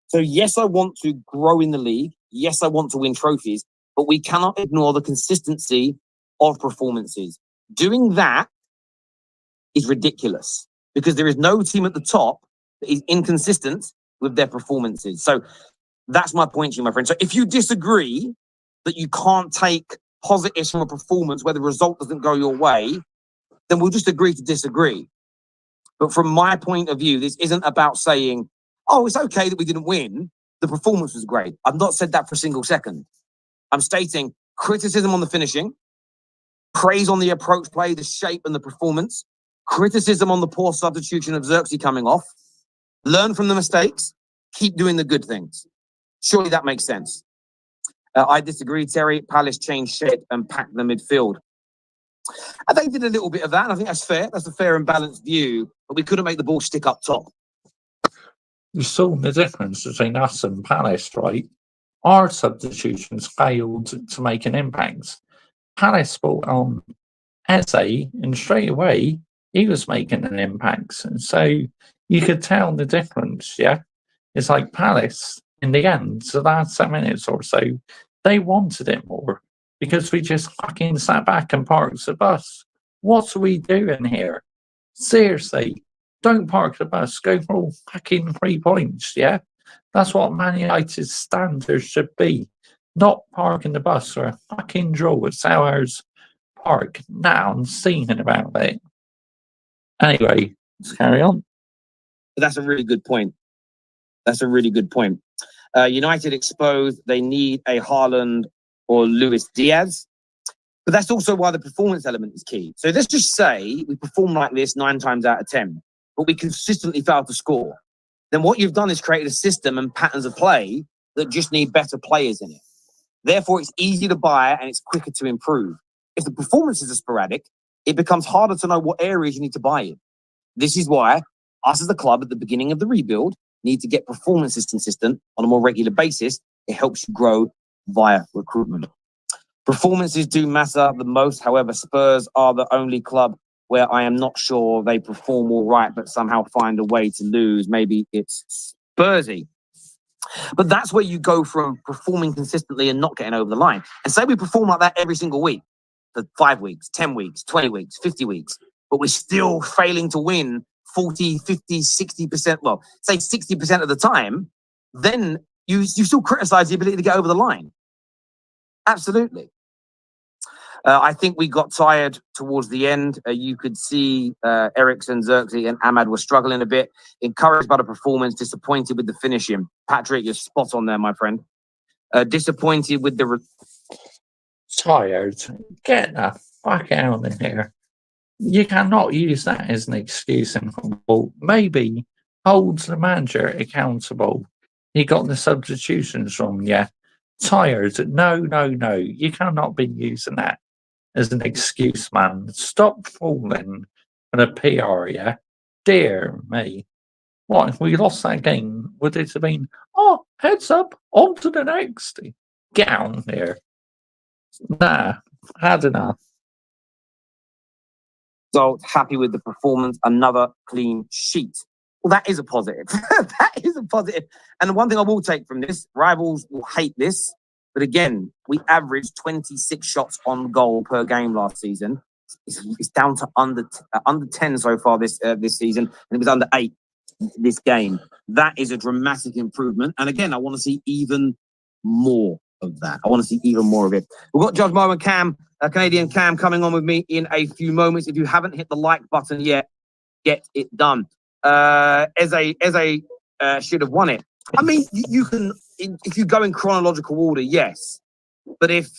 So yes, I want to grow in the league. Yes, I want to win trophies, but we cannot ignore the consistency of performances. Doing that is ridiculous because there is no team at the top that is inconsistent with their performances. So that's my point to you, my friend. So if you disagree that you can't take positives from a performance where the result doesn't go your way, then we'll just agree to disagree. But from my point of view, this isn't about saying, oh, it's okay that we didn't win. The performance was great. I've not said that for a single second. I'm stating criticism on the finishing, praise on the approach play, the shape and the performance, Criticism on the poor substitution of Xerxes coming off. Learn from the mistakes. Keep doing the good things. Surely that makes sense. I disagree, Terry. Palace changed shape and packed the midfield. And they did a little bit of that, and I think that's fair. That's a fair and balanced view, but we couldn't make the ball stick up top. You saw the difference between us and Palace, right? Our substitutions failed to make an impact. Palace brought on Eze, and straight away he was making an impact. And so you could tell the difference, yeah? It's like Palace, in the end, the last 7 minutes or so, they wanted it more because we just fucking sat back and parked the bus. What are we doing here? Seriously, don't park the bus. Go for all fucking 3 points, yeah? That's what Man United's standards should be. Not parking the bus or a fucking draw at Selhurst Park. Now I'm singing about it. Anyway, let's carry on. That's a really good point. That's a really good point. United exposed they need a Haaland or Luis Diaz. But that's also why the performance element is key. So let's just say we perform like this 9 times out of 10, but we consistently fail to score. Then what you've done is created a system and patterns of play that just need better players in it. Therefore, it's easy to buy and it's quicker to improve. If the performances are sporadic, it becomes harder to know what areas you need to buy in. This is why us as a club at the beginning of the rebuild need to get performances consistent on a more regular basis. It helps you grow via recruitment. Performances do matter the most. However, Spurs are the only club where I am not sure they perform all right, but somehow find a way to lose. Maybe it's Spursy. But that's where you go from performing consistently and not getting over the line. And say we perform like that every single week for 5 weeks, 10 weeks, 20 weeks, 50 weeks, but we're still failing to win 40, 50, 60%, well, say 60% of the time, then you still criticize the ability to get over the line. Absolutely. I think we got tired towards the end. You could see Eriksen, Xerxes, and Ahmad were struggling a bit. Encouraged by the performance, disappointed with the finishing. Patrick, you're spot on there, my friend. Disappointed with the... Tired. Get the fuck out of here. You cannot use that as an excuse in football. Maybe hold the manager accountable. He got the substitutions wrong, yeah. Tired. No. You cannot be using that as an excuse, man. Stop falling for the PR, yeah? Dear me. What, if we lost that game, would it have been, oh, heads up, on to the next? Get out there. Nah, had enough. So happy with the performance. Another clean sheet. Well, that is a positive. That is a positive. And the one thing I will take from this, rivals will hate this, but again, we averaged 26 shots on goal per game last season. It's down to under 10 so far this season, and it was under 8 this game. That is a dramatic improvement. And again, I want to see even more of that. I want to see even more of it. We've got Judge Mo and Cam, Canadian Cam, coming on with me in a few moments. If you haven't hit the like button yet, get it done. Eze should have won it. I mean, you can, if you go in chronological order, yes. But if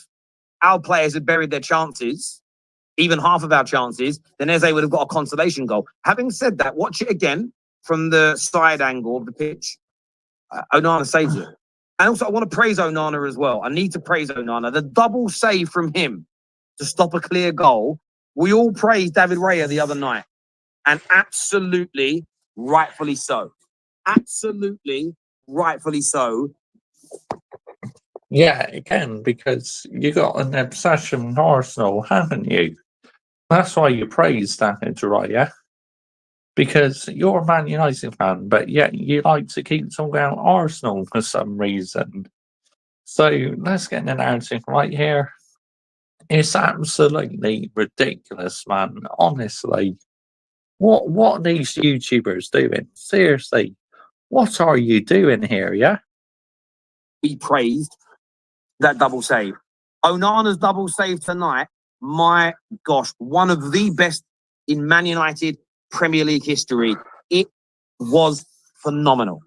our players had buried their chances, even half of our chances, then Eze would have got a consolation goal. Having said that, watch it again from the side angle of the pitch. Onana saves it. And also, I want to praise Onana as well. I need to praise Onana. The double save from him to stop a clear goal. We all praised David Raya the other night. And absolutely, rightfully so. Absolutely, rightfully so. Yeah, again, because you got an obsession with Arsenal, haven't you? That's why you praise David Raya. Because you're a Man United fan, but yet you like to keep talking about Arsenal for some reason. So let's get the narrative right here. It's absolutely ridiculous, man. Honestly. What are these YouTubers doing? Seriously. What are you doing here, yeah? We praised that double save. Onana's double save tonight, my gosh, one of the best in Man United Premier League history. It was phenomenal.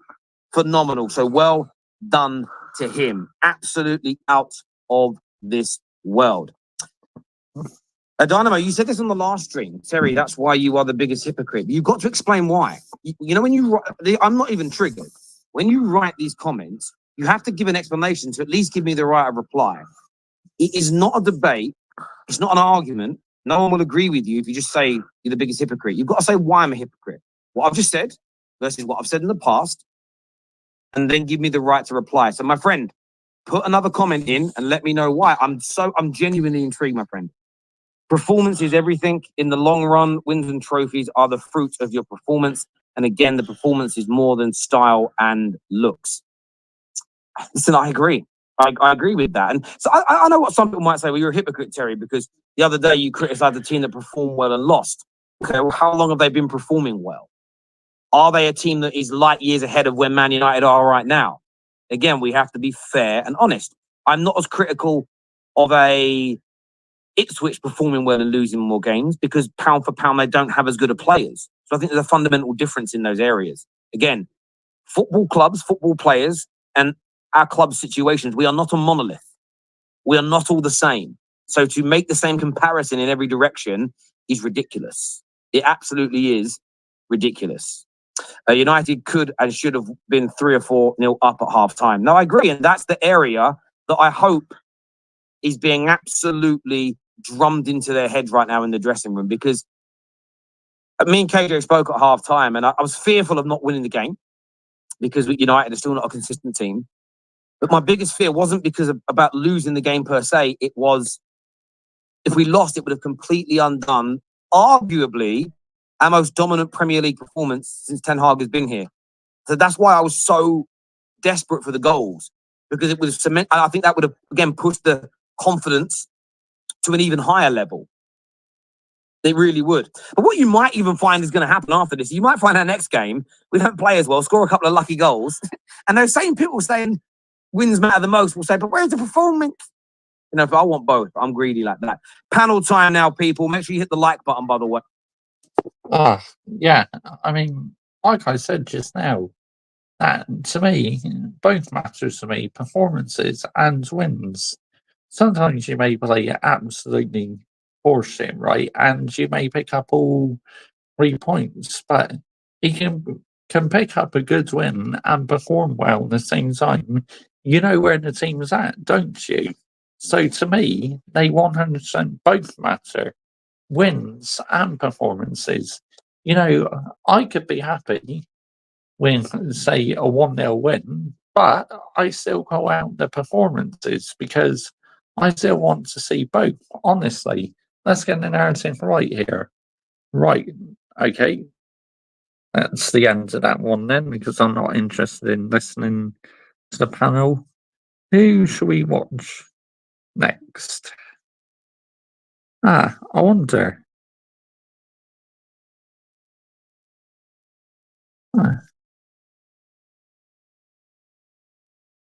Phenomenal. So well done to him. Absolutely out of this world. Dynamo, you said this on the last stream, Terry. That's why you are the biggest hypocrite. You've got to explain why. You know, when you write, I'm not even triggered. When you write these comments, you have to give an explanation to at least give me the right of reply. It is not a debate. It's not an argument. No one will agree with you if you just say you're the biggest hypocrite. You've got to say why I'm a hypocrite. What I've just said versus what I've said in the past, and then give me the right to reply. So, my friend, put another comment in and let me know why. I'm genuinely intrigued, my friend. Performance is everything. In the long run, wins and trophies are the fruit of your performance. And again, the performance is more than style and looks. Listen, I agree. I agree with that. And so I know what some people might say, well, you're a hypocrite, Terry, because the other day you criticized the team that performed well and lost. Okay, well, how long have they been performing well? Are they a team that is light years ahead of where Man United are right now? Again, we have to be fair and honest. I'm not as critical of a Ipswich performing well and losing more games because pound for pound, they don't have as good of players. So I think there's a fundamental difference in those areas. Again, football clubs, football players, and our club situations, we are not a monolith. We are not all the same. So to make the same comparison in every direction is ridiculous. It absolutely is ridiculous. United could and should have been 3 or 4-0 up at half time. Now, I agree, and that's the area that I hope is being absolutely drummed into their heads right now in the dressing room, because me and KJ spoke at half time, and I was fearful of not winning the game because United are still not a consistent team. But my biggest fear wasn't because about losing the game per se. It was, if we lost, it would have completely undone, arguably, our most dominant Premier League performance since Ten Hag has been here. So that's why I was so desperate for the goals, because it was cement. I think that would have, again, pushed the confidence to an even higher level. It really would. But what you might even find is going to happen after this, you might find our next game, we don't play as well, score a couple of lucky goals, and those same people saying wins matter the most will say, but where's the performance? You know, if I want both, I'm greedy like that. Panel time now, people. Make sure you hit the like button, by the way. Yeah. I mean, like I said just now, that to me, both matters to me, performances and wins. Sometimes you may play absolutely horseshit, right? And you may pick up all 3 points, but you can pick up a good win and perform well at the same time. You know where the team's at, don't you? So to me, they 100% both matter. Wins and performances. You know, I could be happy with, say, a 1-0 win, but I still go out the performances because I still want to see both. Honestly, let's get the narrative right here. Right, okay. That's the end of that one then, because I'm not interested in listening to the panel. Who should we watch next? I wonder.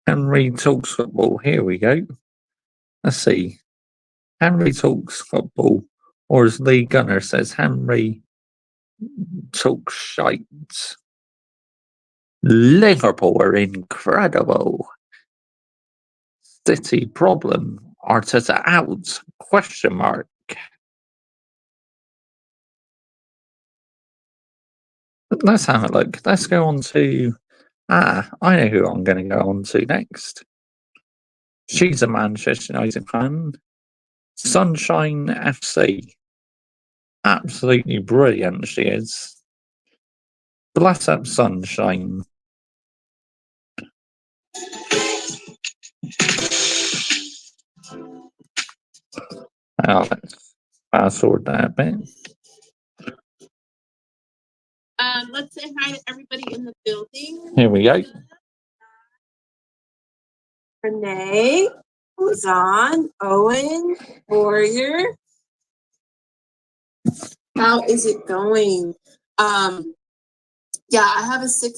Henry Talks Football. Here we go. Let's see. Henry Talks Football. Or as Lee Gunner says, Henry Talks Shite. Liverpool are incredible. City problem. Arteta out? Question mark. Let's have a look. Let's go on to... I know who I'm going to go on to next. She's a Manchester United fan. Sunshine FC. Absolutely brilliant she is. Bless up Sunshine. Let's fast forward that a bit. Let's say hi to everybody in the building. Here we go. Renee, Ozan, Owen, Warrior. How is it going? Yeah, I have a sick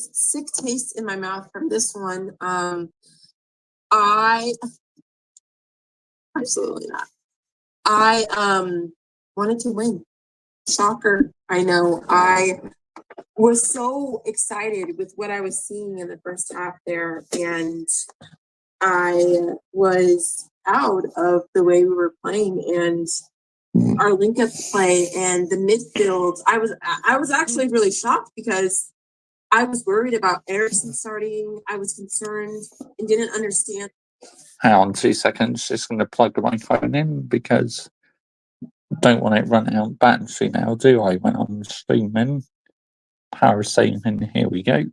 taste in my mouth from this one. I absolutely not. I wanted to win. Shocker. I know. I was so excited with what I was seeing in the first half there, and I was proud of the way we were playing, and our link up play and the midfield. I was actually really shocked because I was worried about Ericsson starting. I was concerned and didn't understand. Hang on 2 seconds. Just going to plug my phone in because don't want it running out battery now, do I? When I'm streaming, power saving. Here we go.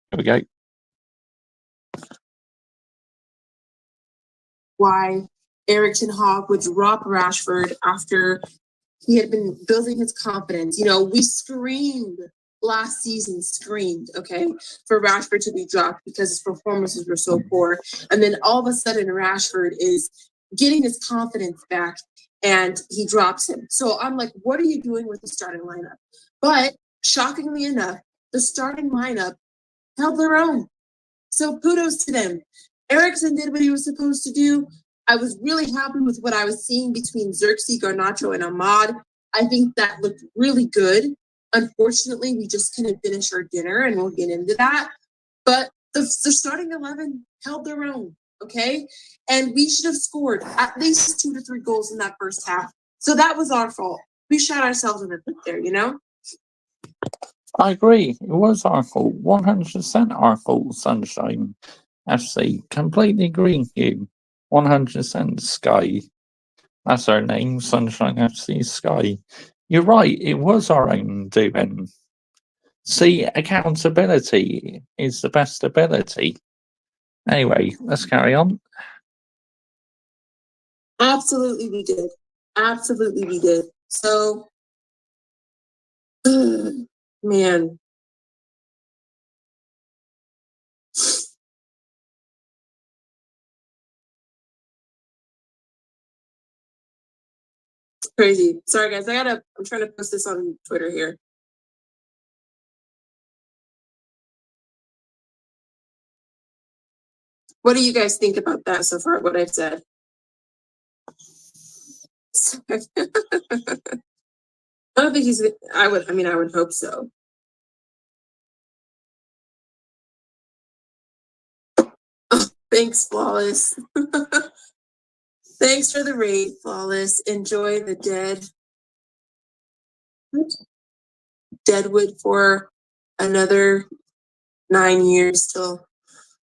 Here we go. Why Erik ten Hag would drop Rashford after he had been building his confidence. You know, we screamed last season, okay, for Rashford to be dropped because his performances were so poor. And then all of a sudden, Rashford is getting his confidence back and he drops him. So I'm like, what are you doing with the starting lineup? But shockingly enough, the starting lineup held their own. So kudos to them. Ericsson did what he was supposed to do. I was really happy with what I was seeing between Xerxes, Garnacho, and Ahmad. I think that looked really good. Unfortunately, we just couldn't finish our dinner, and we'll get into that. But the starting 11 held their own, okay? And we should have scored at least 2 to 3 goals in that first half. So that was our fault. We shot ourselves in the foot there, you know? I agree. It was our fault. 100% our fault, Sunshine FC. Completely agree with you. 100% Sky. That's our name, Sunshine FC Sky. You're right, it was our own doing. See, accountability is the best ability. Anyway, let's carry on. Absolutely, we did. Absolutely, we did. So, man. Crazy. Sorry, guys. I'm trying to post this on Twitter here. What do you guys think about that so far, what I've said? I don't think I would hope so. Oh, thanks, Flawless. Thanks for the raid, Flawless. Enjoy the Deadwood for another 9 years till.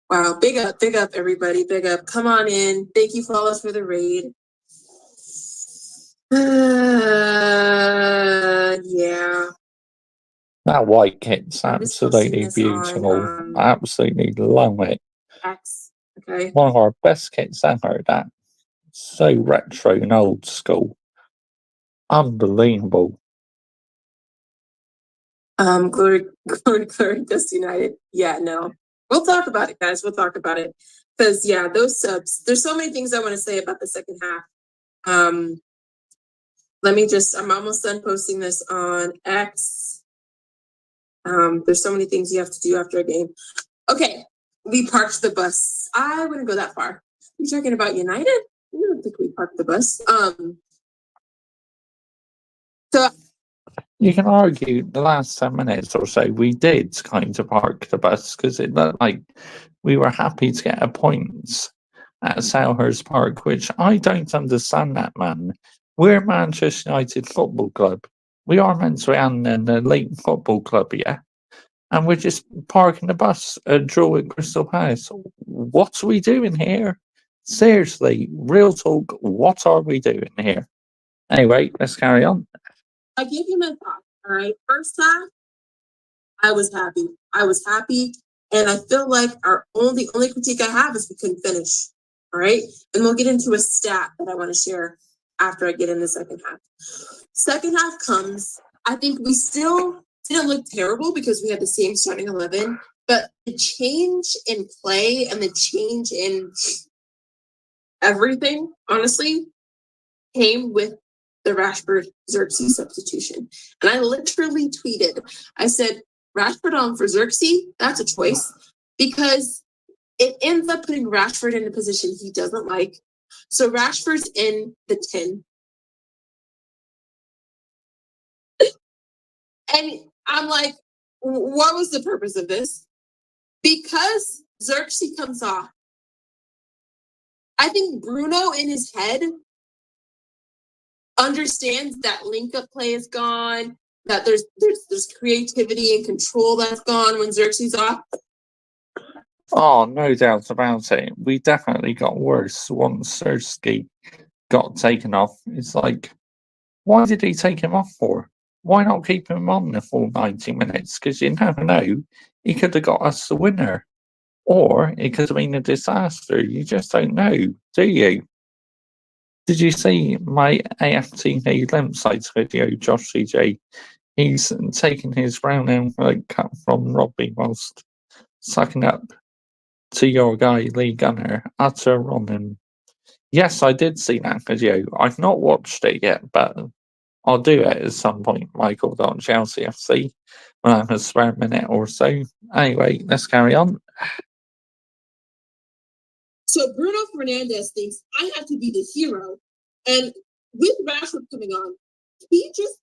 Wow, big up, everybody. Big up. Come on in. Thank you, Flawless, for the raid. Yeah. That white kit's absolutely beautiful. Absolutely love it. X. Okay. One of our best kits ever. That so retro and old school. Unbelievable. Glory, Dust United. Yeah, no. We'll talk about it, guys. We'll talk about it. Because yeah, those subs, there's so many things I want to say about the second half. I'm almost done posting this on X. There's so many things you have to do after a game. Okay, we parked the bus. I wouldn't go that far. You talking about United? I don't think we parked the bus. So you can argue the last 10 minutes or so we did kind of park the bus because it looked like we were happy to get a point at Selhurst Park, which I don't understand that, man. We're Manchester United Football Club. We are meant to be an elite football club, yeah? And we're just parking the bus and drawing Crystal Palace. What are we doing here? Seriously, real talk, what are we doing here? Anyway, let's carry on. I give you my thoughts, all right? First half, I was happy. And I feel like the only critique I have is we couldn't finish, all right? And we'll get into a stat that I want to share after I get in the second half. Second half comes, I think we still didn't look terrible because we had the same starting 11, but the change in play and the change in everything, honestly, came with the Rashford Xerxes substitution. And I literally tweeted, I said, Rashford on for Xerxes, that's a choice because it ends up putting Rashford in a position he doesn't like. So Rashford's in the 10. And I'm like, what was the purpose of this? Because Xerxes comes off. I think Bruno in his head understands that link up play is gone, that there's creativity and control that's gone when Xerxes off. Oh, no doubt about it. We definitely got worse once Sersky got taken off. It's like, why did he take him off for? Why not keep him on the full 90 minutes? Because you never know, he could have got us the winner. Or it could have been a disaster. You just don't know, do you? Did you see my AFTV Lempsites video, Josh CJ? He's taking his brown envelope cut from Robbie whilst sucking up to your guy Lee Gunner, utter Ronan. Yes, I did see that video. I've not watched it yet, but I'll do it at some point, Michael.Chelsea FC, when I have a spare minute or so. Anyway, let's carry on. So Bruno Fernandes thinks I have to be the hero. And with Rashford coming on, he just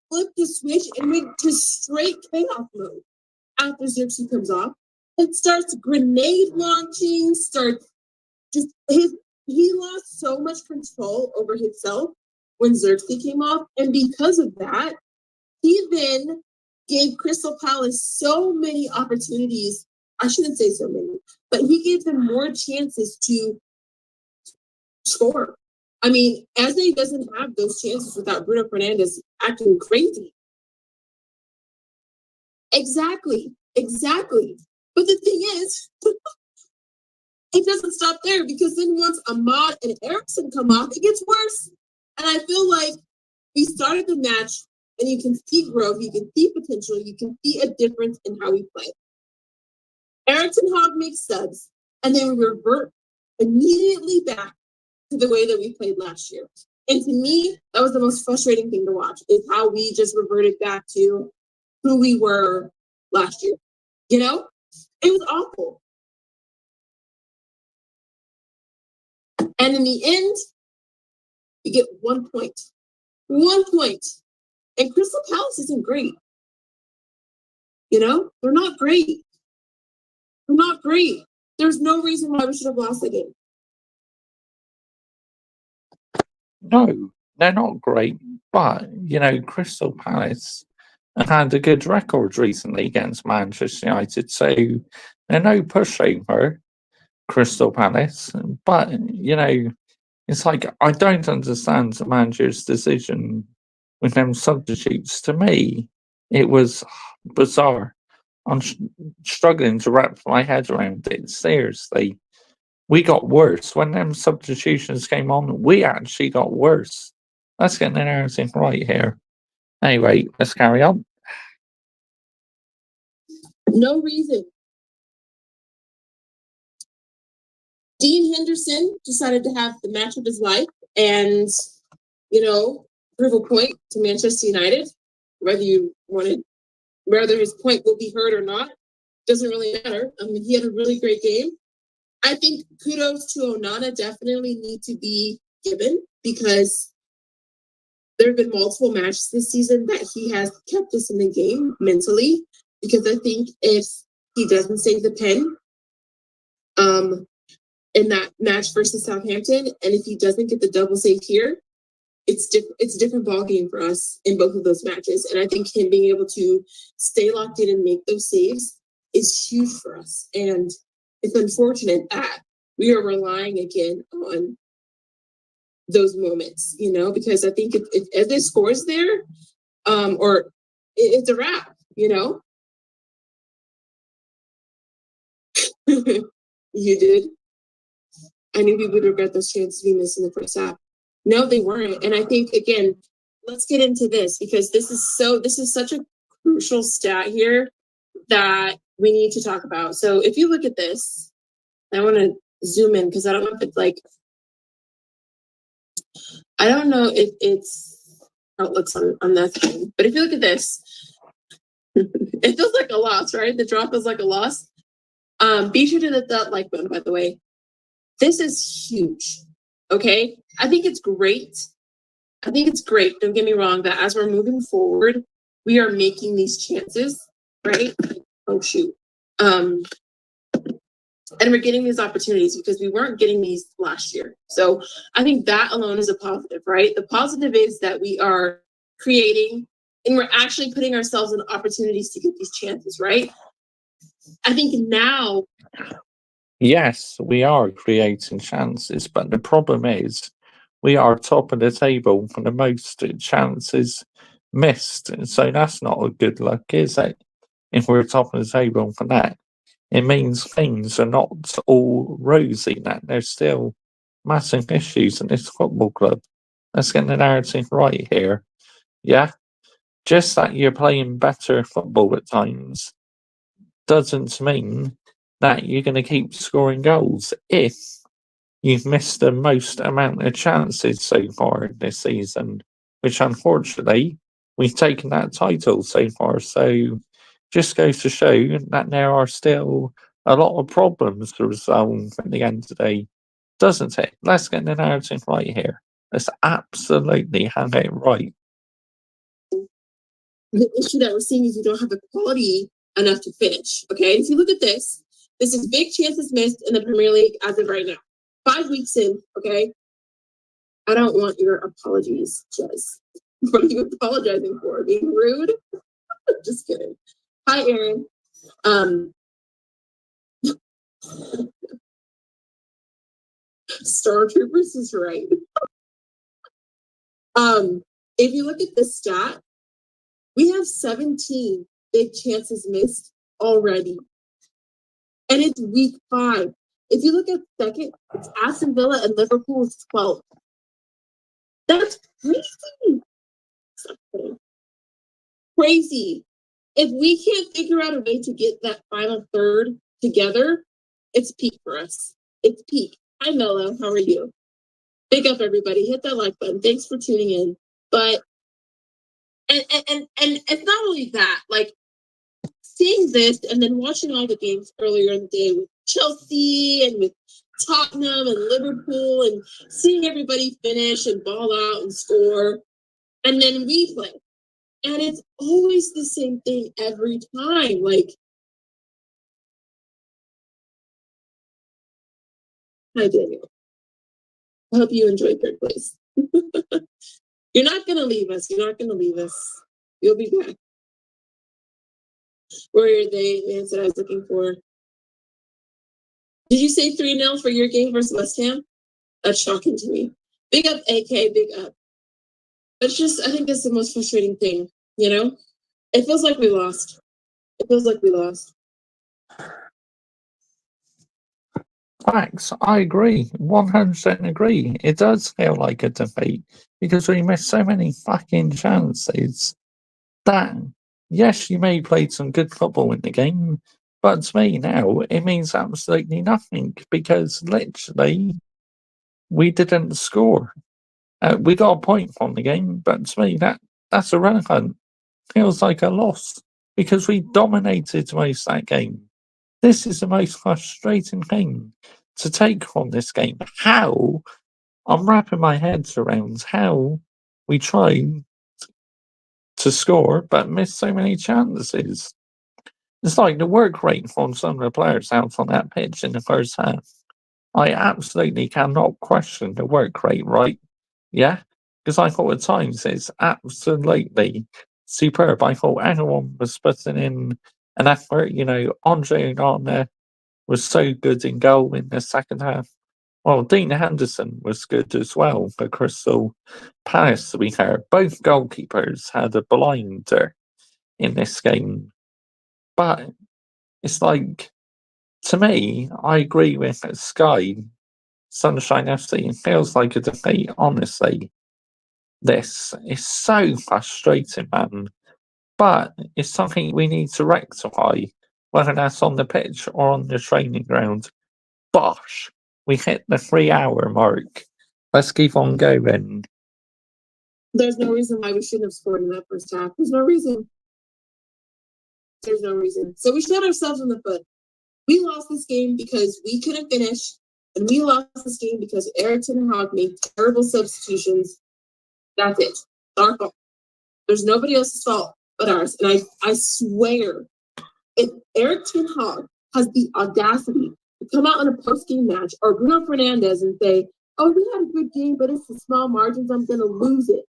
flipped the switch and went to straight chaos mode after Xerxes comes off. It starts grenade launching, he lost so much control over himself when Xerxes came off. And because of that, he then gave Crystal Palace so many opportunities. I shouldn't say so many, but he gave them more chances to score. I mean, Eze doesn't have those chances without Bruno Fernandes acting crazy. Exactly. But the thing is, it doesn't stop there, because then once Ahmad and Eriksen come off, it gets worse. And I feel like we started the match and you can see growth, you can see potential, you can see a difference in how we play. Eric Ten Hag makes subs, and then we revert immediately back to the way that we played last year. And to me, that was the most frustrating thing to watch, is how we just reverted back to who we were last year. You know? It was awful. And in the end, we get 1 point. 1 point. And Crystal Palace isn't great. You know? They're not great. They're not great. There's no reason why we should have lost the game. No, they're not great, but, Crystal Palace have had a good record recently against Manchester United, so they're no pushover, Crystal Palace. But, it's like, I don't understand the manager's decision with them substitutes. To me, it was bizarre. I'm struggling to wrap my head around it. Seriously. We got worse. When them substitutions came on, we actually got worse. Let's get the narrative right here. Anyway, let's carry on. No reason. Dean Henderson decided to have the match of his life and, prove a point to Manchester United. Whether his point will be heard or not, doesn't really matter. I mean, he had a really great game. I think kudos to Onana definitely need to be given, because there have been multiple matches this season that he has kept us in the game mentally, because I think if he doesn't save the pen in that match versus Southampton, and if he doesn't get the double save here, it's a different ball game for us in both of those matches. And I think him being able to stay locked in and make those saves is huge for us. And it's unfortunate that we are relying again on those moments, because I think if Eze scores there, or it's a wrap, You did. I knew we would regret those chances we missed in the first half. No, they weren't. And I think, again, let's get into this, because this is such a crucial stat here that we need to talk about. So if you look at this, I want to zoom in, because I don't know if it's I don't know if it's how it looks on that screen. But if you look at this, it feels like a loss, right? The draw feels like a loss. Be sure to hit that like button, by the way. This is huge. Okay? I think it's great. Don't get me wrong, that as we're moving forward, we are making these chances, right? Oh shoot. And we're getting these opportunities because we weren't getting these last year. So I think that alone is a positive, right? The positive is that we are creating and we're actually putting ourselves in opportunities to get these chances, right? I think now. Yes, we are creating chances, but the problem is we are top of the table for the most chances missed. So that's not a good luck, is it? If we're top of the table for that, it means things are not all rosy, that there's still massive issues in this football club. Let's get the narrative right here. Yeah? Just that you're playing better football at times doesn't mean that you're going to keep scoring goals if you've missed the most amount of chances so far this season, which unfortunately we've taken that title so far. So just goes to show that there are still a lot of problems to resolve at the end of the day, doesn't it? Let's get the narrative right here. Let's absolutely have it right. The issue that we're seeing is we don't have the quality enough to finish. Okay, and if you look at this is big chances missed in the Premier League as of right now. 5 weeks in, okay? I don't want your apologies, Jez. What are you apologizing for? Being rude? Just kidding. Hi, Aaron. Stormtroopers is right. If you look at the stat, we have 17 big chances missed already. And it's week 5. If you look at second, it's Aston Villa and Liverpool with 12. That's crazy. Crazy. If we can't figure out a way to get that final third together, it's peak for us. It's peak. Hi, Mello. How are you? Big up, everybody. Hit that like button. Thanks for tuning in. But and it's not only that, like seeing this and then watching all the games earlier in the day with Chelsea and with Tottenham and Liverpool and seeing everybody finish and ball out and score. And then we play. And it's always the same thing every time. Like, hi, Daniel. I hope you enjoyed third place. You're not going to leave us. You're not going to leave us. You'll be back. Where are they? The answer I was looking for. Did you say 3-0 for your game versus West Ham? That's shocking to me. Big up, AK, big up. It's just, I think that's the most frustrating thing, you know? It feels like we lost. It feels like we lost. Facts, I agree. 100% agree. It does feel like a defeat because we missed so many fucking chances that, yes, you may have played some good football in the game, but to me now, it means absolutely nothing because literally we didn't score. We got a point from the game, but to me, that's irrelevant. Feels like a loss because we dominated most of that game. This is the most frustrating thing to take from this game. How I'm wrapping my head around how we tried to score but missed so many chances. It's like the work rate from some of the players out on that pitch in the first half. I absolutely cannot question the work rate, right? Yeah? Because I thought at times it's absolutely superb. I thought everyone was putting in an effort. You know, Andre Onana was so good in goal in the second half. Well, Dean Henderson was good as well for Crystal Palace, to be fair. Both goalkeepers had a blinder in this game. But it's like, to me, I agree with Sky, Sunshine FC. It feels like a defeat, honestly. This is so frustrating, man. But it's something we need to rectify, whether that's on the pitch or on the training ground. Bosh! We hit the 3-hour mark. Let's keep on going. There's no reason why we shouldn't have scored in that first half. There's no reason. There's no reason. So we shot ourselves in the foot. We lost this game because we couldn't finish, and we lost this game because Erik ten Hag made terrible substitutions. That's it. It's our fault. There's nobody else's fault but ours. And I swear, if Erik ten Hag has the audacity come out in a post-game match, or Bruno Fernandes and say, oh, we had a good game, but it's the small margins, I'm going to lose it.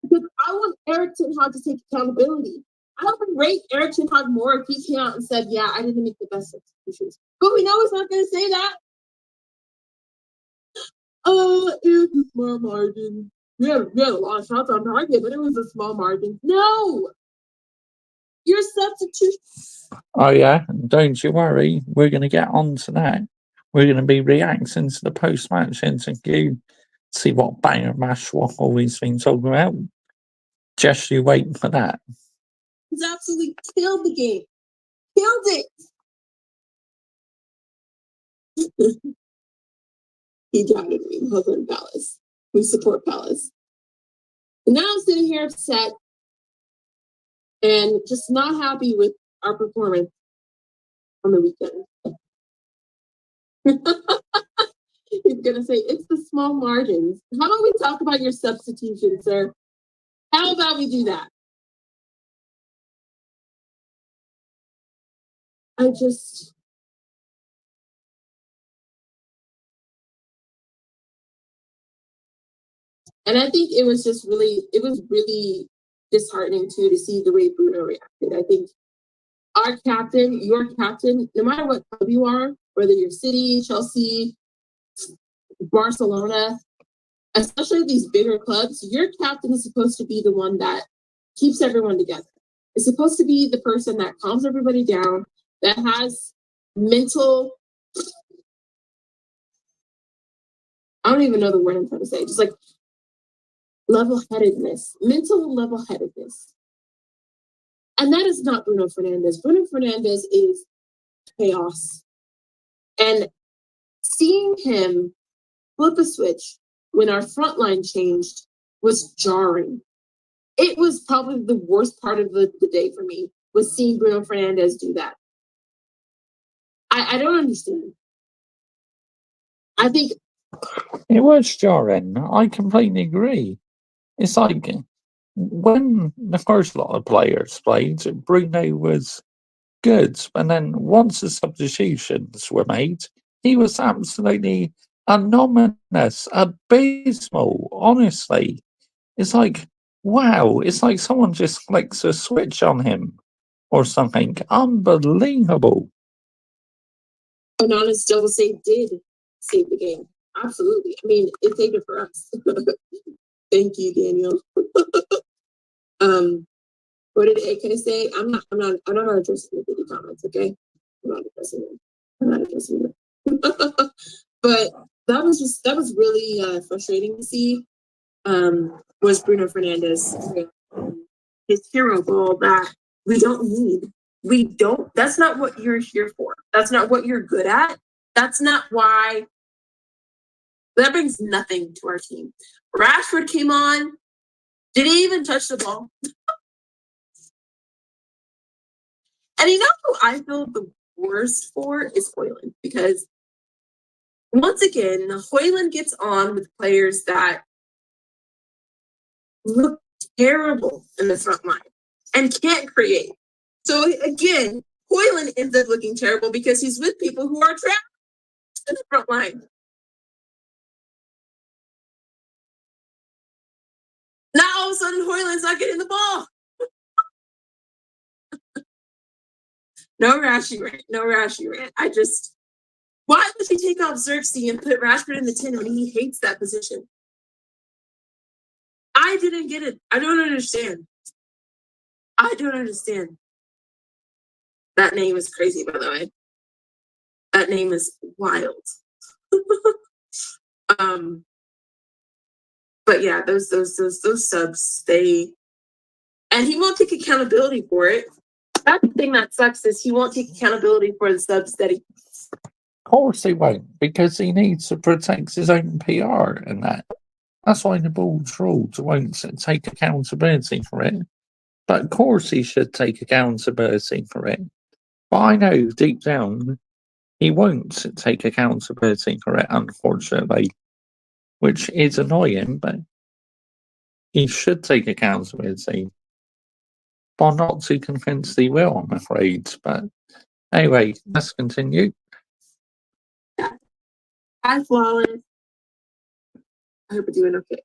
Because I want Erik ten Hag to take accountability. I would rate Erik ten Hag more if he came out and said, yeah, I didn't make the best substitutions. But we know he's not going to say that. Oh, it was a small margin. We had a lot of shots on target, but it was a small margin. No! Your substitution. Oh yeah, don't you worry. We're going to get on to that. We're going to be reacting to the post-match interview. See what banger mash waffle he's been talking about. Just you wait for that. He's absolutely killed the game. Killed it. He doubted me, Hoover Palace. We support Palace. And now I'm sitting here upset and just not happy with our performance on the weekend. He's gonna say it's the small margins. How about we talk about your substitution, sir? How about we do that? And I think it was really disheartening too to see the way Bruno reacted. I think our captain, your captain, no matter what club you are, whether you're City, Chelsea, Barcelona, especially these bigger clubs, your captain is supposed to be the one that keeps everyone together. It's supposed to be the person that calms everybody down, that has mental, I don't even know the word I'm trying to say, just like level-headedness, mental level-headedness. And that is not Bruno Fernandes. Bruno Fernandes is chaos. And seeing him flip a switch when our front line changed was jarring. It was probably the worst part of the day for me, was seeing Bruno Fernandes do that. I don't understand. I think it was jarring. I completely agree. It's like when the first lot of players played, Bruno was good, and then once the substitutions were made, he was absolutely anomalous, abysmal. Honestly, it's like wow. It's like someone just flicks a switch on him or something. Unbelievable. Onana still did save the game. Absolutely. I mean, it saved it for us. Thank you, Daniel. What did AK say? I'm not addressing the comments, okay? I'm not addressing them. But that was really frustrating to see. Was Bruno Fernandes, his hero goal that we don't need. That's not what you're here for. That's not what you're good at. That's not why. That brings nothing to our team. Rashford came on, didn't even touch the ball. And you know who I feel the worst for is Højlund, because once again, Højlund gets on with players that look terrible in the front line and can't create. So again, Højlund ends up looking terrible because he's with people who are trapped in the front line. Now all of a sudden, Højlund's not getting the ball. No Rashi rant. Why would he take off Xerxes and put Rashford in the 10 when he hates that position? I didn't get it. I don't understand. That name is crazy, by the way. That name is wild. But yeah, those subs, and he won't take accountability for it. That's the thing that sucks, is he won't take accountability for the subs that he. Of course he won't, because he needs to protect his own PR and that. That's why the board's rules won't take accountability for it. But of course he should take accountability for it. But I know deep down he won't take accountability for it, unfortunately. Which is annoying, but he should take accountability. But I'm not too convinced he will, I'm afraid. But anyway, let's continue. Hi, Flawless. I hope you're doing okay.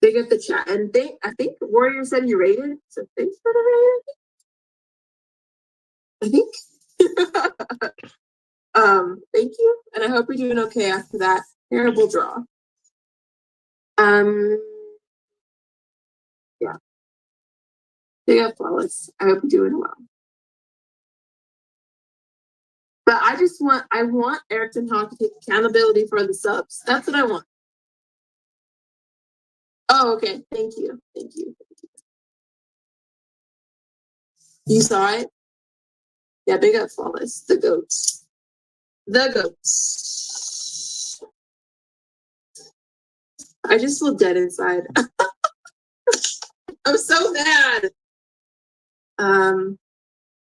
Big up the chat. And I think Warrior said you rated. So thanks for the rating. I think. Thank you. And I hope you're doing okay after that terrible draw. Yeah. Big up, Flawless. I hope you're doing well. But I want Erik ten Hag to take accountability for the subs. That's what I want. Oh, okay. Thank you. Thank you. You saw it? Yeah, big up, Flawless. The goats. The goats. I just feel dead inside. I'm so mad.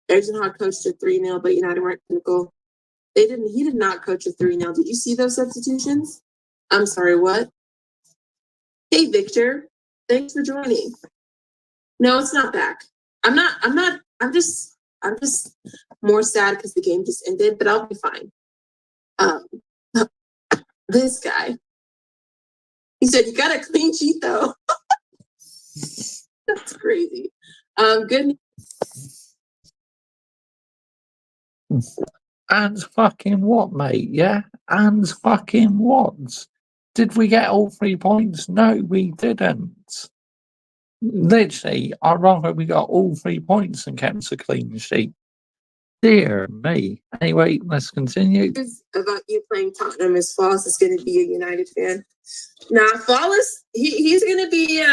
Erik ten Hag coached a 3-0, but United weren't clinical. He did not coach a 3-0. Did you see those substitutions? I'm sorry, what? Hey, Victor. Thanks for joining. No, it's not back. I'm just more sad because the game just ended, but I'll be fine. This guy. He said, you got a clean sheet though. That's crazy. Good. And fucking what, mate? Yeah? And fucking what? Did we get all 3 points? No, we didn't. Literally, I'd rather we got all 3 points and kept a clean sheet. Dear me. Anyway, let's continue. About you playing Tottenham as Flawless is going to be a United fan. Nah, Flawless, he's going to be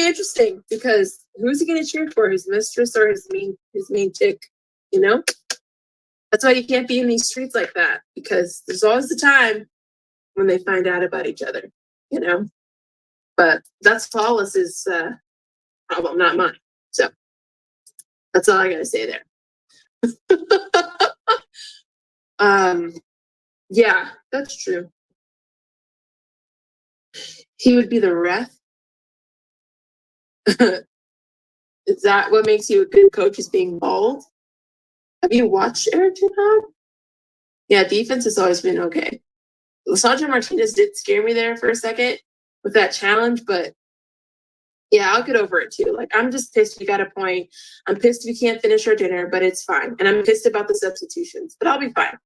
interesting because who's he going to cheer for? His mistress or his main chick? You know? That's why you can't be in these streets like that because there's always the time when they find out about each other, you know? But that's Flawless's problem, not mine. So that's all I got to say there. Yeah, that's true. He would be the ref. Is that what makes you a good coach? Is being bald? Have you watched Erik ten Hag? Yeah, defense has always been okay. Lisandro Martinez did scare me there for a second with that challenge, but yeah, I'll get over it too. Like, I'm just pissed we got a point. I'm pissed we can't finish our dinner, but it's fine. And I'm pissed about the substitutions, but I'll be fine.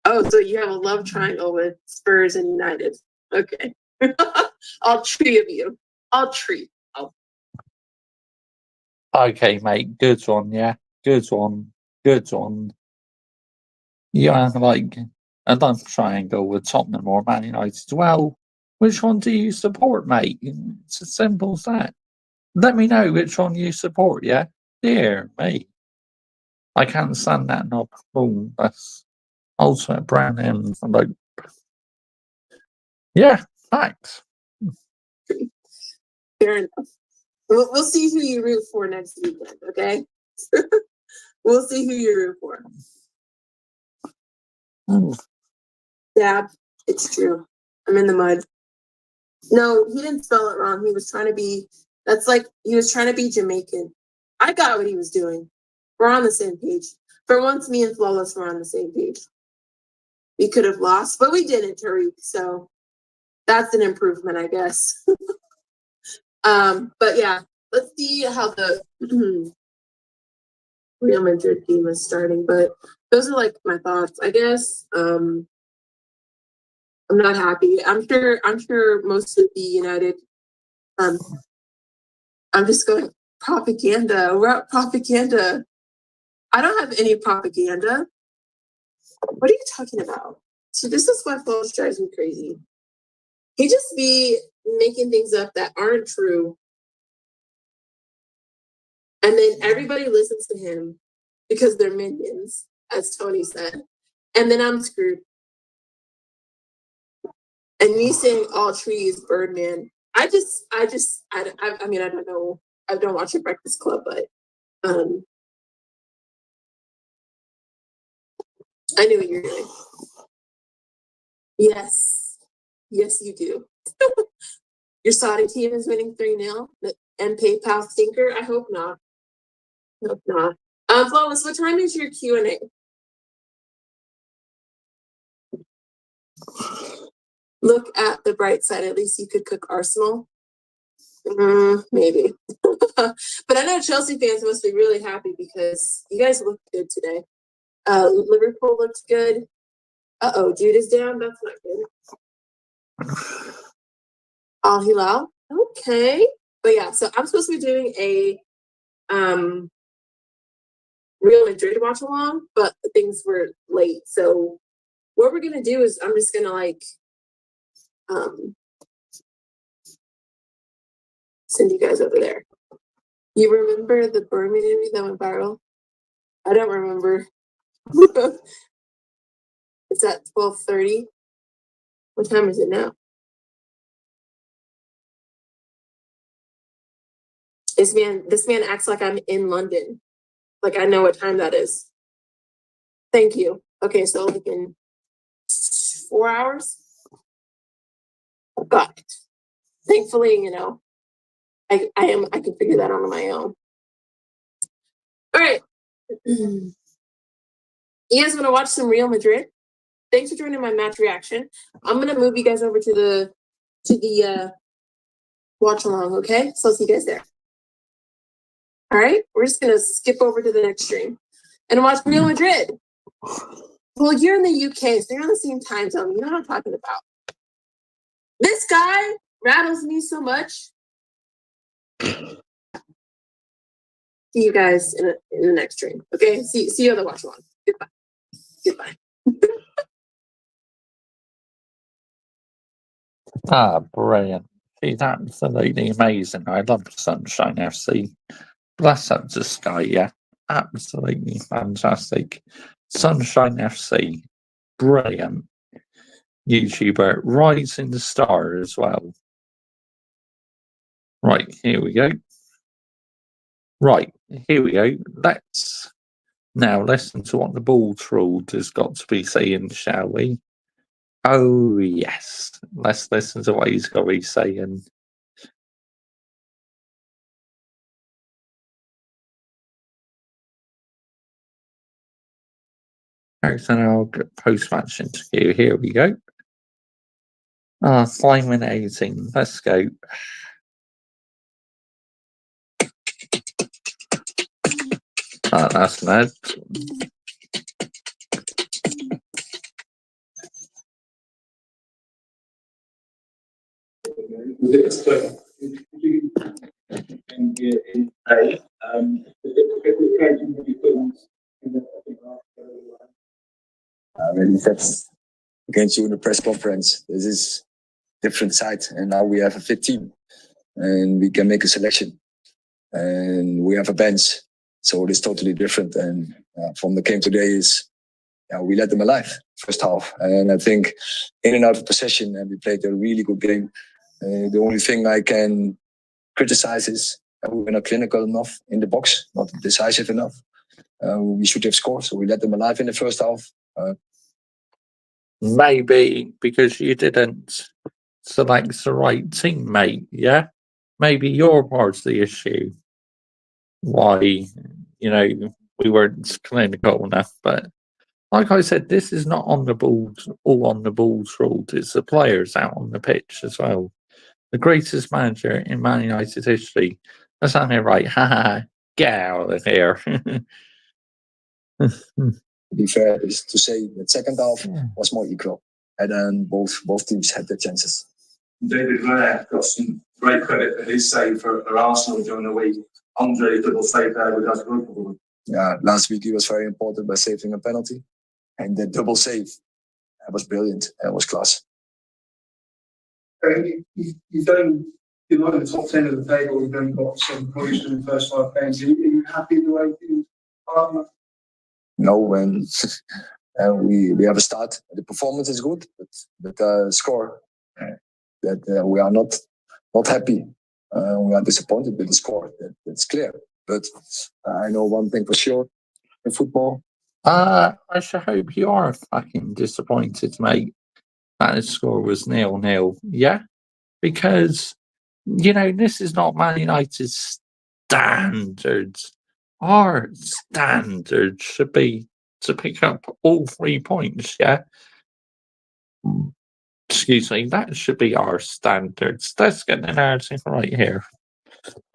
Oh, so you have a love triangle with Spurs and United. Okay. All 3 of you. All 3. Oh. Okay, mate. Good one, yeah. Good one. Good one. You have like a love triangle with Tottenham or Man United. Well, which one do you support, mate? It's as simple as that. Let me know which one you support, yeah? Dear me. I can't stand that knob. Oh, that's ultimate brand name. Like, yeah, thanks. Fair enough. We'll see who you root for next weekend, okay? We'll see who you root for. Dab, it's true. I'm in the mud. No, he didn't spell it wrong. He was trying to be, he was trying to be Jamaican. I got what he was doing. We're on the same page. For once, me and Flawless were on the same page. We could have lost, but we didn't, Tariq. So that's an improvement, I guess. But yeah, let's see how the Real Madrid team is starting. But those are like my thoughts, I guess. I'm not happy. I'm sure most of the United. I'm just going propaganda. We're at propaganda. I don't have any propaganda. What are you talking about? So this is why Flawless drives me crazy. He just be making things up that aren't true. And then everybody listens to him because they're minions, as Tony said. And then I'm screwed. And me saying all trees, Birdman. I mean, I don't know. I don't watch The Breakfast Club, but I knew what you were doing. Yes. Yes, you do. Your Saudi team is winning 3-0 and PayPal stinker? I hope not. Hope not. Flawless, what time is your Q&A? Look at the bright side. At least you could cook Arsenal. Maybe. But I know Chelsea fans must be really happy because you guys looked good today. Liverpool looked good. Uh-oh, Jude is down. That's not good. Al Hilal. Okay. But yeah, so I'm supposed to be doing a Real Madrid watch along, but things were late. So what we're gonna do is I'm just gonna like send you guys over there. You remember the Burma movie that went viral? I don't remember. It's at 12:30. What time is it now? This man acts like I'm in London. Like I know what time that is. Thank you. Okay, so like in 4 hours. Got it. Thankfully, you know, I can figure that out on my own. All right. You guys want to watch some Real Madrid? Thanks for joining my match reaction. I'm gonna move you guys over to the watch along, okay? So I'll see you guys there. All right, we're just gonna skip over to the next stream and watch Real Madrid. Well, you're in the UK, so you're on the same time zone. You know what I'm talking about. This guy rattles me so much. See you guys in the next stream. Okay, see you on the watch along. Goodbye. Brilliant. She's absolutely amazing. I love Sunshine FC. Bless up to Sky, yeah. Absolutely fantastic. Sunshine FC. Brilliant. YouTuber. Rising star as well. Right, here we go. Right, here we go. Let's now listen to what the ball trolled has got to be saying, shall we? Oh, yes. Let's listen to what he's got to be saying. Arsenal post-match interview. Here we go. Simon 18. Let's go. That's mad. I already said against you in the press conference, this is different side, and now we have a fit team, and we can make a selection, and we have a bench, so it is totally different. And from the game today is, we let them alive first half, and I think in and out of possession, and we played a really good game. The only thing I can criticize is we were not clinical enough in the box, not decisive enough. We should have scored, so we let them alive in the first half. Maybe because you didn't select the right teammate, yeah? Maybe you're part of the issue. Why, we weren't clinical enough. But like I said, this is not on the ball, all on the ball's ruled. It's the players out on the pitch as well. The greatest manager in Man United history. That's not right. Haha, get out of here. To be fair, is to say that second half was more equal, and then both teams had their chances. David Raya got some great credit for his save for Arsenal during the week. Andre double save there with us. Yeah, last week he was very important by saving a penalty, and the double save that was brilliant. That was class. You're not in the top 10 of the table. You've only got 7 points in the first 5 games. Are you happy the way things are? No, when we have a start. The performance is good, but the score that we are not happy. We are disappointed with the score. That's clear. But I know one thing for sure in football. I should hope you are fucking disappointed, mate. That the score was 0-0. Yeah, because this is not Man United's standards our standard should be to pick up all 3 points, yeah? Excuse me, that should be our standards. Let's get the narrative right here.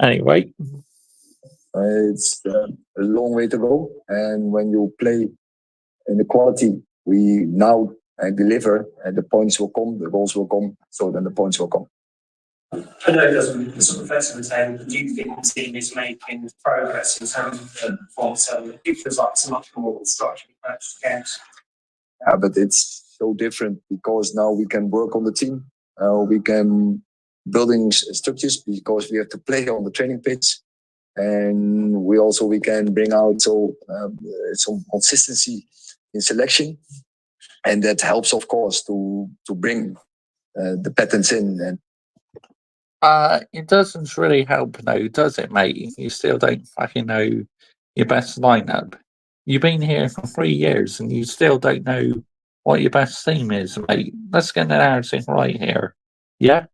Anyway, It's a long way to go, and when you play in the quality we now deliver, the points will come, the goals will come, so then the points will come. I know it doesn't sort of affect the team, but do you think the team is making progress in terms of the performance? It feels like it's a much more structured approach to games. Yeah, but it's so different because now we can work on the team. We can building structures because we have to play on the training pitch, and we can bring out some consistency in selection, and that helps, of course, to bring the patterns in. And it doesn't really help though, does it, mate? You still don't fucking know your best lineup. You've been here for 3 years and you still don't know what your best team is, mate. Let's get the narrative right here. Yeah?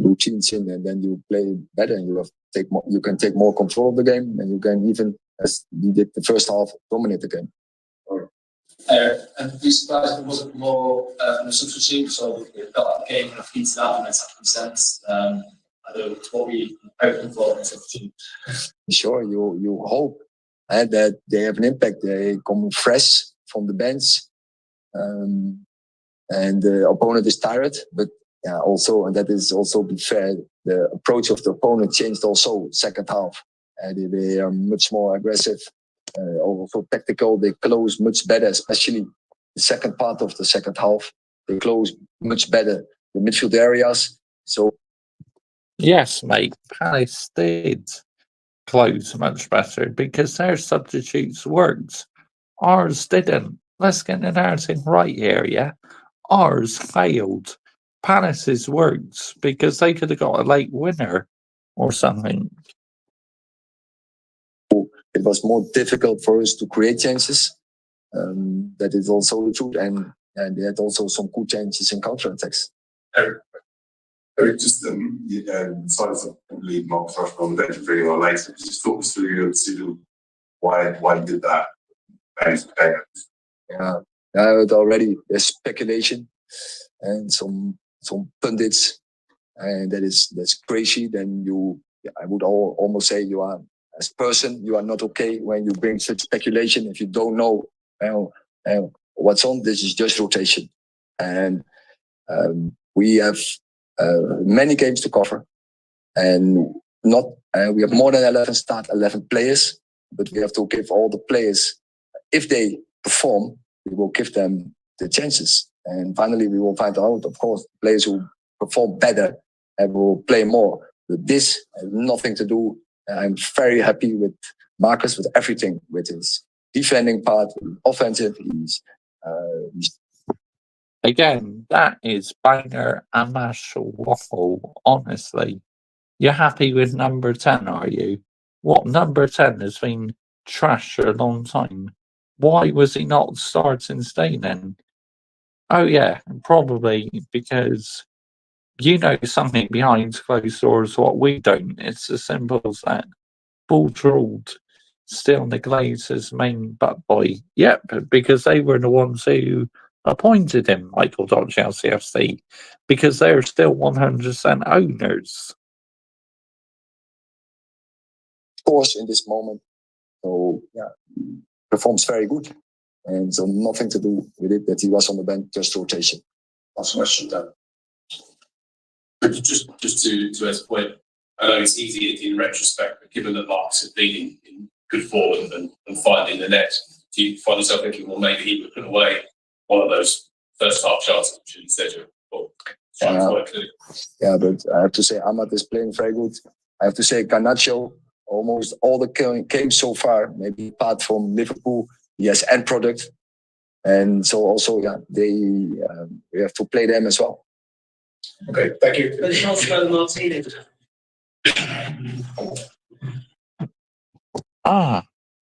routines in, and then you play better, and you can take more control of the game, and you can even, as we did the first half, dominate the game. And be surprised if it wasn't more from a substitute, so it felt like the game kind of heated up in that sense. I don't know what we hoping for in a substitute. Sure, you hope that they have an impact. They come fresh from the bench, and the opponent is tired. But yeah, also, and that is also be fair, the approach of the opponent changed also second half. They are much more aggressive, also tactical. They close much better, especially the second part of the second half. They close much better the midfield areas. So yes, mate, Palace did close much better because their substitutes worked. Ours didn't. Let's get the narrative right here, yeah? Ours failed. Palace's worked because they could have got a late winner or something. It was more difficult for us to create chances. That is also the truth, and they had also some good chances in counter-attacks. Eric, just sorry to leave Mark Rushmore on the bench and bring him on later. Just talk us through your decision. Why you did that? Yeah, it already there's speculation and some pundits, and that's crazy. Then I would almost say you are, as a person, you are not okay when you bring such speculation if you don't know what's on. This is just rotation, and we have many games to cover, and we have more than 11 players, but we have to give all the players, if they perform, we will give them the chances, and finally we will find out, of course, players who perform better and will play more. But this has nothing to do. I'm very happy with Marcus, with everything, with his defending part, offensive. Again, that is banger and mash waffle, honestly. You're happy with number 10, are you? What, number 10 has been trash for a long time? Why was he not starting today then? Oh yeah, probably because you know something behind closed doors what we don't. It's as simple as that. Bull drawled. Still the Glazers' main butt boy. Yep, because they were the ones who appointed him, Michael Chelsea FC, because they're still 100% owners. Of course, in this moment, so yeah, performs very good, and so nothing to do with it that he was on the bench, just rotation. Last question, Dan. Just to Ed's point, I know it's easy in retrospect, but given that Marcus has been in good form and finding the net, do you find yourself thinking, well, maybe he would put away one of those first half chances, which instead yeah, but I have to say Ahmad is playing very good. I have to say Garnacho, almost all the games so far, maybe apart from Liverpool, he has end product, and so also we have to play them as well. Okay, thank you. But it's not Martinez.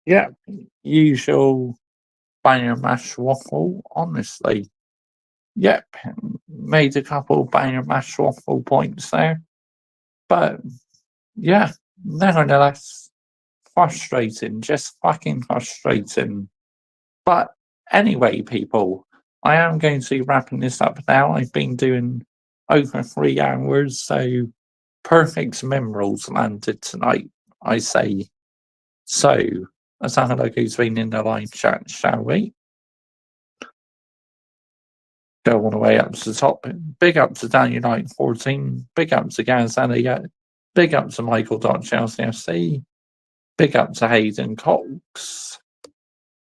Yeah, usual banger mash waffle, honestly. Yep, made a couple banger mash waffle points there. But yeah, nevertheless, frustrating, just fucking frustrating. But anyway, people, I am going to be wrapping this up now. I've been doing over 3 hours, so perfect minerals landed tonight, I say. So, let's have a look who's been in the live chat, shall we? Go all the way up to the top. Big up to Daniel Knight 14. Big up to Gaz Elliott. Big up to Michael Chelsea FC. Big up to Hayden Cox.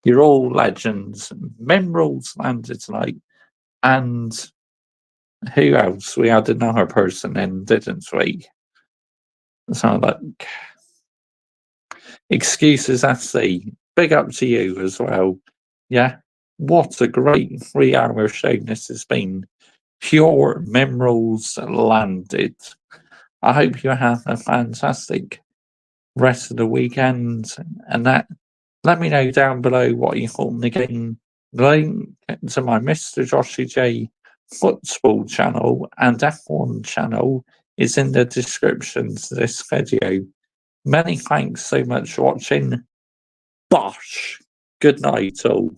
You're all legends. Minerals landed tonight. And who else? We had another person in, didn't we? So, like, Excuses FC. Big up to you as well. Yeah. What a great 3-hour show this has been. Pure minerals landed. I hope you have a fantastic rest of the weekend. And that, let me know down below what you thought in the game. Link to my Mr. Joshy J football channel and F1 channel is in the description to this video. Many thanks so much for watching. Bosh. Good night all.